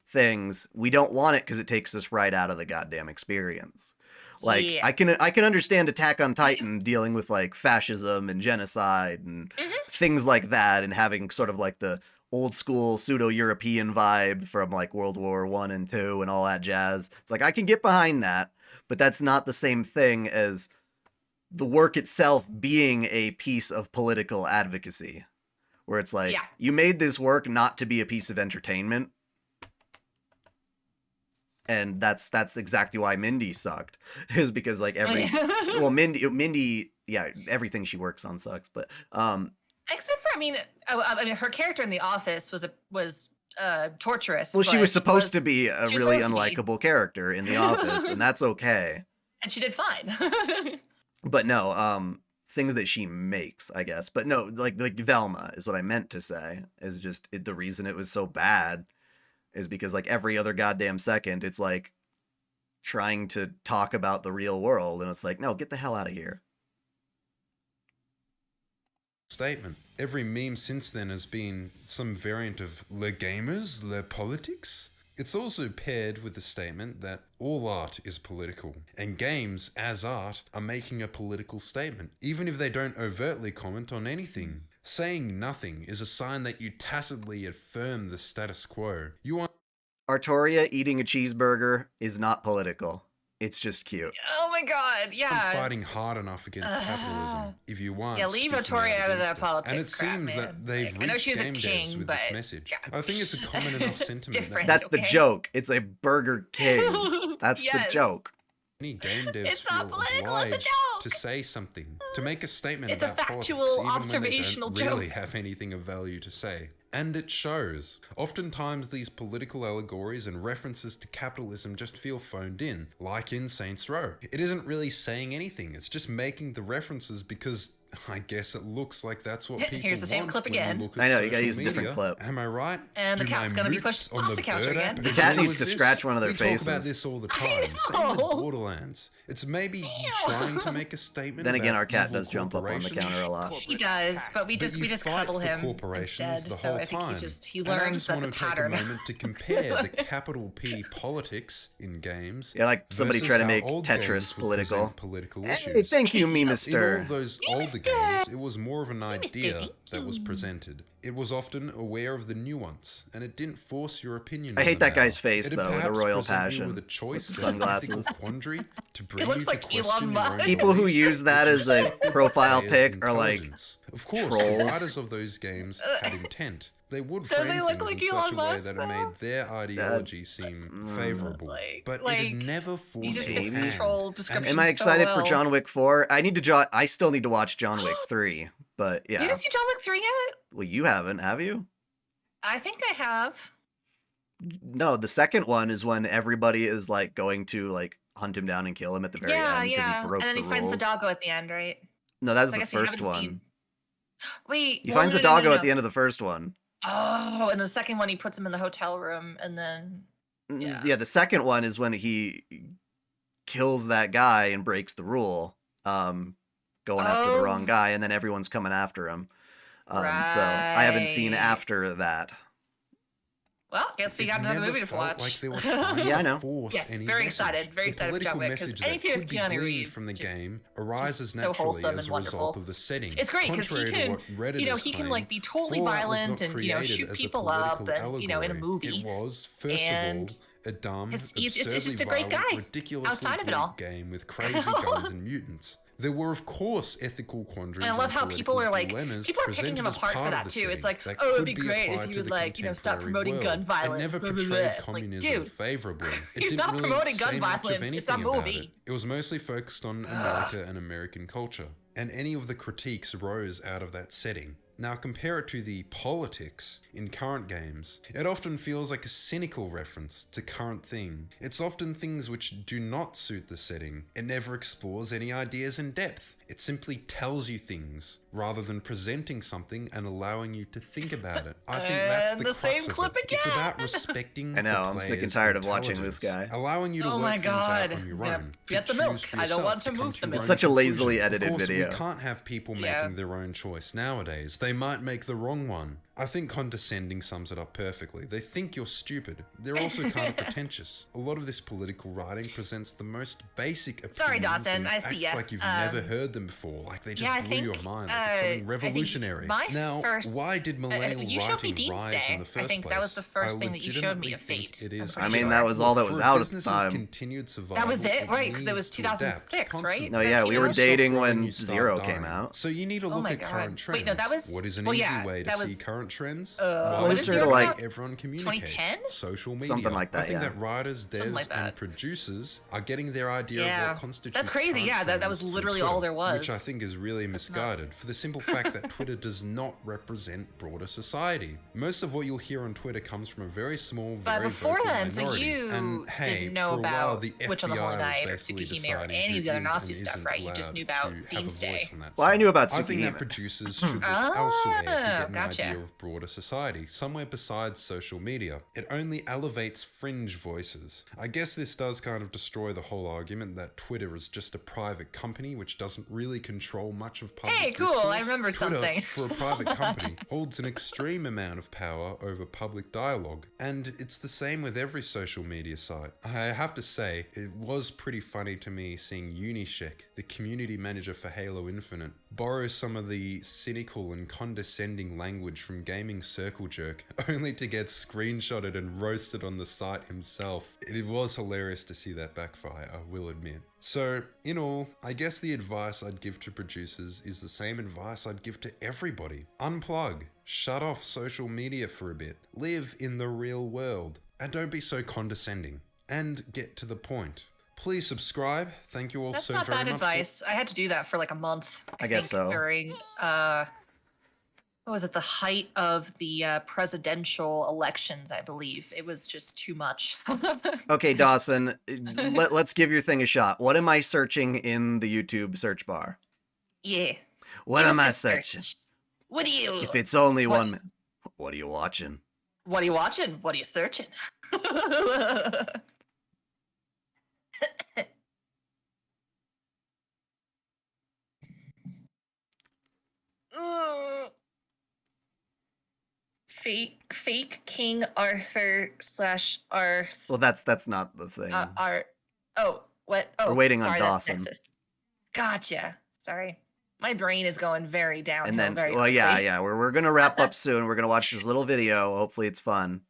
things, we don't want it because it takes us right out of the goddamn experience. Like, I can understand Attack on Titan dealing with like fascism and genocide and things like that, and having sort of like the old school pseudo-European vibe from like World War I and II and all that jazz. It's like I can get behind that, but that's not the same thing as the work itself being a piece of political advocacy. where it's like, Yeah. you made this work not to be a piece of entertainment. And that's exactly why Mindy sucked, is because like well, Mindy, yeah, everything she works on sucks, but except for, I mean, her character in The Office was torturous. well, she but was supposed to be a she was really supposed to be. unlikable character in The Office, and that's okay. And she did fine. But no, things that she makes, I guess. But no, like Velma is what I meant to say, is just the reason it was so bad is because like every other goddamn second, it's like trying to talk about the real world, and it's like, no, get the hell out of here. Statement. Every meme since then has been some variant of le gamers, le politics. It's also paired with the statement that all art is political, and games, as art, are making a political statement, even if they don't overtly comment on anything. Saying nothing is a sign that you tacitly affirm the status quo. You are Artoria eating a cheeseburger is not political. It's just cute. Oh my god, yeah. fighting hard enough against capitalism. If you want, Yeah, leave Otoria out of that politics. And it crap, seems man. that they've Like, I know reached she was a game devs king, with but this message. yeah. I think it's a common enough sentiment. different. That's the okay? joke. It's a Burger King. That's the Yes. joke. Many game devs It's not feel political, it's a obliged joke. to say something, to make a statement It's a about factual, politics, even observational when they don't really joke. have anything of value to say. And it shows. Oftentimes these political allegories and references to capitalism just feel phoned in, like in Saints Row. It isn't really saying anything, it's just making the references because I guess it looks like that's what people Here's the same want clip when you again. look at I know, you gotta social use a different media. clip. Am I right? And the Do cat's my gonna be mooks pushed on off the couch bird again. app The cat agree needs with to this? scratch one of their We talk about faces. this all the I time. Same with know. Borderlands. It's maybe trying to make a statement. Then again, about our cat evil does jump up on the corporations. counter a lot. He does, but we But just you fight cuddle for him corporations instead. the So whole I think time. he And I learns just that's a want to take pattern. a moment to compare the capital P politics in games. Yeah, like somebody versus try to how make old Tetris games would political. present political Hey, issues. thank you, me In all mister. those older games, it was more of an idea that was presented. It was often aware of the nuance, and it didn't force your opinion. I on hate the that guy's matter. face, It'd though, with a perhaps royal present you passion, with a choice, with the sunglasses. quandary to bring looks you like to Elon question your own Musk. People who use that as a profile players' pic are like intelligence. Of course, trolls. the writers of those games had intent. They would Does frame he look things like in Elon such a way Musk, that it though? made their ideology seem favorable, but like, it had never forced you just your fixed the hand. troll And description. Am I excited so for well. John Wick 4? I still need to watch John Wick 3, but You yeah. didn't see John Wick 3 yet? Well, you haven't, have you? I think I have. No, the second one is when everybody is like going to like hunt him down and kill him at the very Yeah, end because yeah. he broke And then the he finds rules. the doggo at the end, right? No, that was So I the guess we first haven't one. seen- Wait. He well, finds no, the no, no, doggo no, at the no. end of the first one. Oh, and the second one he puts him in the hotel room, and then Yeah, the second one is when he kills that guy and breaks the rule, going after the wrong guy, and then everyone's coming after him. So I haven't seen Right. after that. well, guess we It got another never movie to felt watch. like they were trying Yeah, I to know. force Yes, any very message. excited, very The excited for John political Wick, 'cause message that anything with could be Keanu gleaned Reeves from the just- game arises so naturally wholesome as and a result wonderful. of the setting. It's great because he Contrary to can, what Reddit you know, has he can claimed, like be totally Fallout was violent not and shoot created as a people up, political and in a allegory. movie. It was first and of all a dumb, he's just absurdly a great violent, guy ridiculously outside of it bleak all. game with crazy guns and mutants. There were, of course, ethical quandaries. And I love how political people are like, dilemmas people are picking presented him as apart for part of that the too. setting It's like, that oh, it'd could be great applied if to you would the like, you know, stop contemporary promoting gun world. violence. It never blah, blah, portrayed blah. Like, communism dude, favorably. It he's didn't not really promoting gun say much of violence. It's a anything about movie. it. It was mostly focused on America and American culture, and any of the critiques rose out of that setting. Now compare it to the politics in current games. It often feels like a cynical reference to current thing. It's often things which do not suit the setting. It never explores any ideas in depth. It simply tells you things, rather than presenting something and allowing you to think about it. I think that's And the the crux same of clip it. It's about respecting I know, the I'm sick and player's tired of watching this intelligence, guy. allowing you to Oh work my things God. out on your Yeah, own. get to the milk. choose for I don't yourself, want to come move to the your milk. It's own such a lazily conclusions. edited Of course, video. we can't have people Yeah. making their own choice nowadays. They might make the wrong one. I think condescending sums it up perfectly. They think you're stupid. They're also kind of pretentious. A lot of this political writing presents the most basic opinions. Sorry, Dawson, and I see acts ya. like you've never heard them before, like they just Yeah, I blew think, your mind, like it's something revolutionary. my first- why did millennial you showed me writing Dean's rise Day. in the first I think place? that was the first I thing that you showed me legitimately of think Fate. it is. I mean, that was all that was out at the business's time. Continued survival, That was it, right? Because it was needs to adapt 2006, right? constantly. No, yeah, we were Stop dating growing, when you start Zero dying. came out. So you need to Oh look my at God. current trends. Wait, no, that was- What is an well, easy yeah, way to that see was- current trends? Closer to like everyone communicates. 2010? Social media. Something like that, I think yeah. that writers, devs, like that. and producers are getting their idea of Yeah. what constitutes That's crazy, current yeah, that trends was from literally Twitter, all there was. Which I think is really misguided for the simple fact that Twitter does not represent broader society. Most of what you'll hear on Twitter comes from a very small, But very before vocal then, so minority. you And hey, didn't know for a while, about the Witch on the FBI Holy was Night or basically Tsukihime or deciding any of the who other is Nasu and stuff, isn't right? You just allowed knew about to have a Dean's voice Day. on that Well, I side. knew about I think that Tsukihime. producers should look elsewhere to get an gotcha. idea of broader society, somewhere besides social media. It only elevates fringe voices. I guess this does kind of destroy the whole argument that Twitter is just a private company which doesn't really control much of public Hey, cool, I discourse. remember Twitter, something. for a private company, holds an extreme amount of power over public dialogue, and it's the same with every social media site. I have to say, it was pretty funny to me seeing Unishek, the community manager for Halo Infinite, borrow some of the cynical and condescending language from Gaming Circle Jerk, only to get screenshotted and roasted on the site himself. It was hilarious to see that backfire, I will admit. So, in all, I guess the advice I'd give to producers is the same advice I'd give to everybody. Unplug, shut off social media for a bit, live in the real world, and don't be so condescending, and get to the point. Please subscribe. Thank you all That's so not very bad much. advice. I had to do that for like a month. I guess think, so. During, what was it, the height of the presidential elections, I believe. It was just too much. Okay, Dawson, let's give your thing a shot. What am I searching in the YouTube search bar? Yeah. What Give am us I a search. searching? What do you... If it's only what- 1 minute, what are you watching? What are you watching? What are you searching? Fake King Arthur / Arth. Well, that's not the thing. Oh, what? Oh, We're waiting on sorry, that's Dawson. Nexus. Gotcha. Sorry, my brain is going very downhill. And then, very well, quickly. yeah, we're gonna wrap up soon. We're gonna watch this little video. Hopefully, it's fun.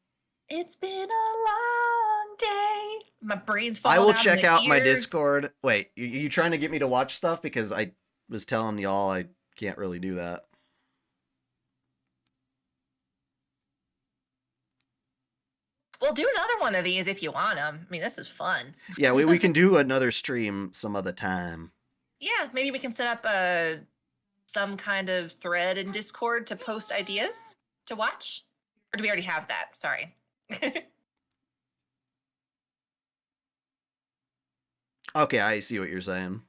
It's been a long day. My brain's I falling will out of check my out my ears. Discord. Wait, you trying to get me to watch stuff? Because I was telling y'all I can't really do that. We'll do another one of these if you want them. I mean, this is fun. Yeah, we can do another stream some other time. Yeah, maybe we can set up some kind of thread in Discord to post ideas to watch. Or do we already have that? Sorry. Okay, I see what you're saying.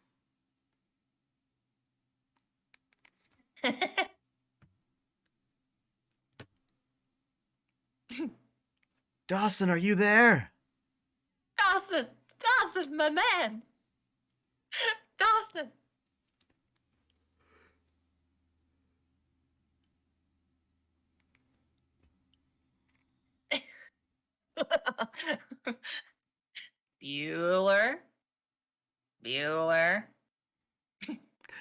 Dawson, are you there? Dawson, my man. Dawson. Bueller.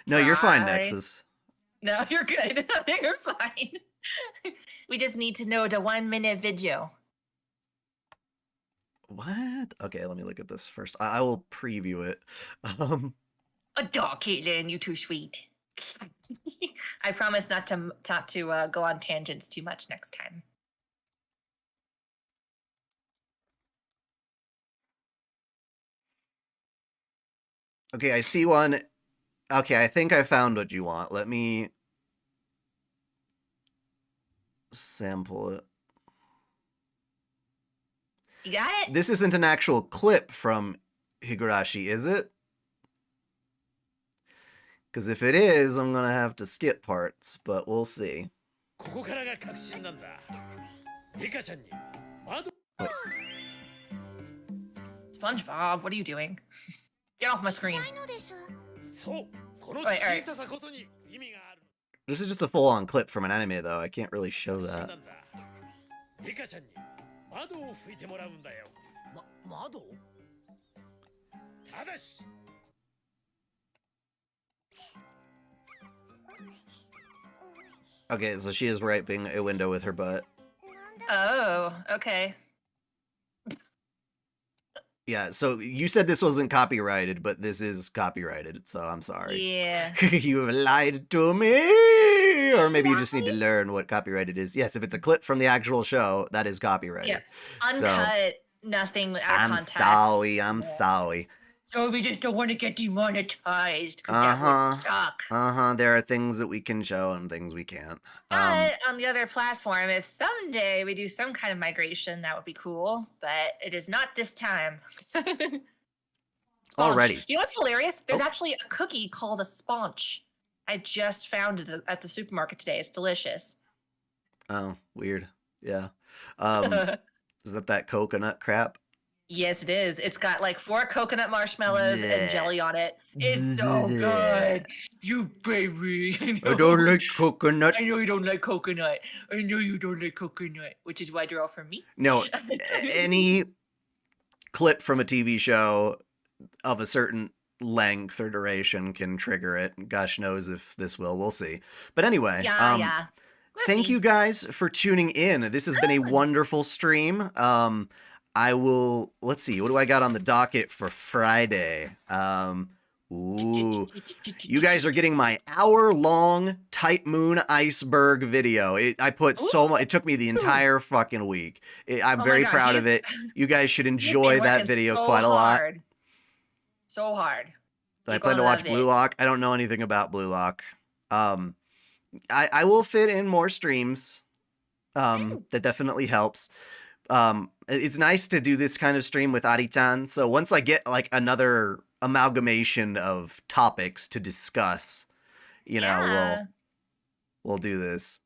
No, you're fine, Hi. Nexus. No, you're good. You're fine. We just need to know the 1 minute video. What? Okay, let me look at this first. I will preview it. Oh, Caitlin, you too sweet. I promise not to go on tangents too much next time. Okay, I see one. Okay, I think I found what you want. Let me sample it. You got it? This isn't an actual clip from Higurashi, is it? Because if it is, I'm going to have to skip parts, but we'll see. Wait. SpongeBob, what are you doing? Get off my screen. Wait, all right. This is just a full-on clip from an anime, though. I can't really show that. リカちゃんに窓を拭いてもらうんだよ。窓？ただし。Okay, so she is wiping a window with her butt. Oh, okay. Yeah, so you said this wasn't copyrighted, but this is copyrighted, so I'm sorry. Yeah. You have lied to me! Or maybe you just need to learn what copyrighted is. Yes, if it's a clip from the actual show, that is copyrighted. Yeah. Uncut, nothing out of I'm context. I'm sorry. So we just don't want to get demonetized because that would suck. There are things that we can show and things we can't. But on the other platform, if someday we do some kind of migration, that would be cool. But it is not this time. Alrighty. You know what's hilarious? There's actually a cookie called a sponge. I just found it at the supermarket today. It's delicious. Oh, weird. Yeah. Is that coconut crap? Yes, it is. It's got like 4 coconut marshmallows and jelly on it. It's so good. You baby. I don't like coconut. I know you don't like coconut. I know you don't like coconut, which is why they're all from me. No, any clip from a TV show of a certain length or duration can trigger it. Gosh knows if this will. We'll see. But anyway, Yeah. Thank you guys for tuning in. This has been a wonderful stream. Let's see, what do I got on the docket for Friday? You guys are getting my hour-long Type Moon Iceberg video. I put so much, it took me the entire fucking week. I'm very proud of it. You guys should enjoy that video quite a lot. So hard. So I plan to watch Blue Lock. I don't know anything about Blue Lock. I will fit in more streams. That definitely helps. It's nice to do this kind of stream with Ari-chan. So once I get like another amalgamation of topics to discuss, we'll do this.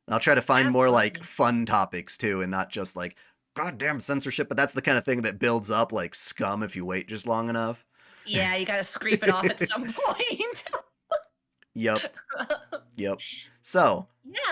And I'll try to find more like fun topics too, and not just like goddamn censorship. But that's the kind of thing that builds up like scum if you wait just long enough. Yeah, you gotta scrape it off at some point. Yep. So,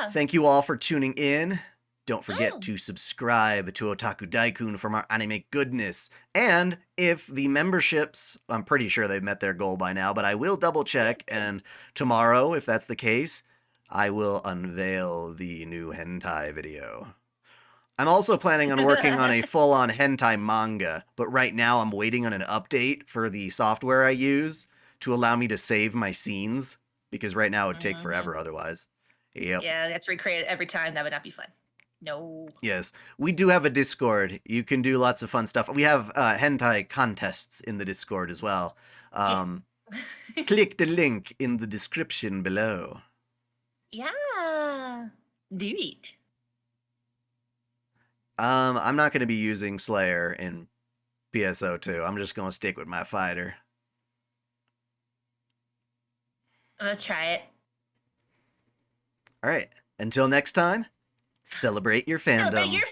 thank you all for tuning in. Don't forget to subscribe to OtakuDaiKun for more anime goodness. And if the memberships, I'm pretty sure they've met their goal by now, but I will double check. And tomorrow, if that's the case, I will unveil the new hentai video. I'm also planning on working on a full-on hentai manga, but right now I'm waiting on an update for the software I use to allow me to save my scenes, because right now it would take forever otherwise. Yep. Yeah, you have to recreate it every time. That would not be fun. No. Yes, we do have a Discord. You can do lots of fun stuff. We have hentai contests in the Discord as well. Click the link in the description below. Yeah. Do it. I'm not going to be using Slayer in PSO2. I'm just going to stick with my fighter. Let's try it. All right. Until next time, celebrate your fandom. Celebrate your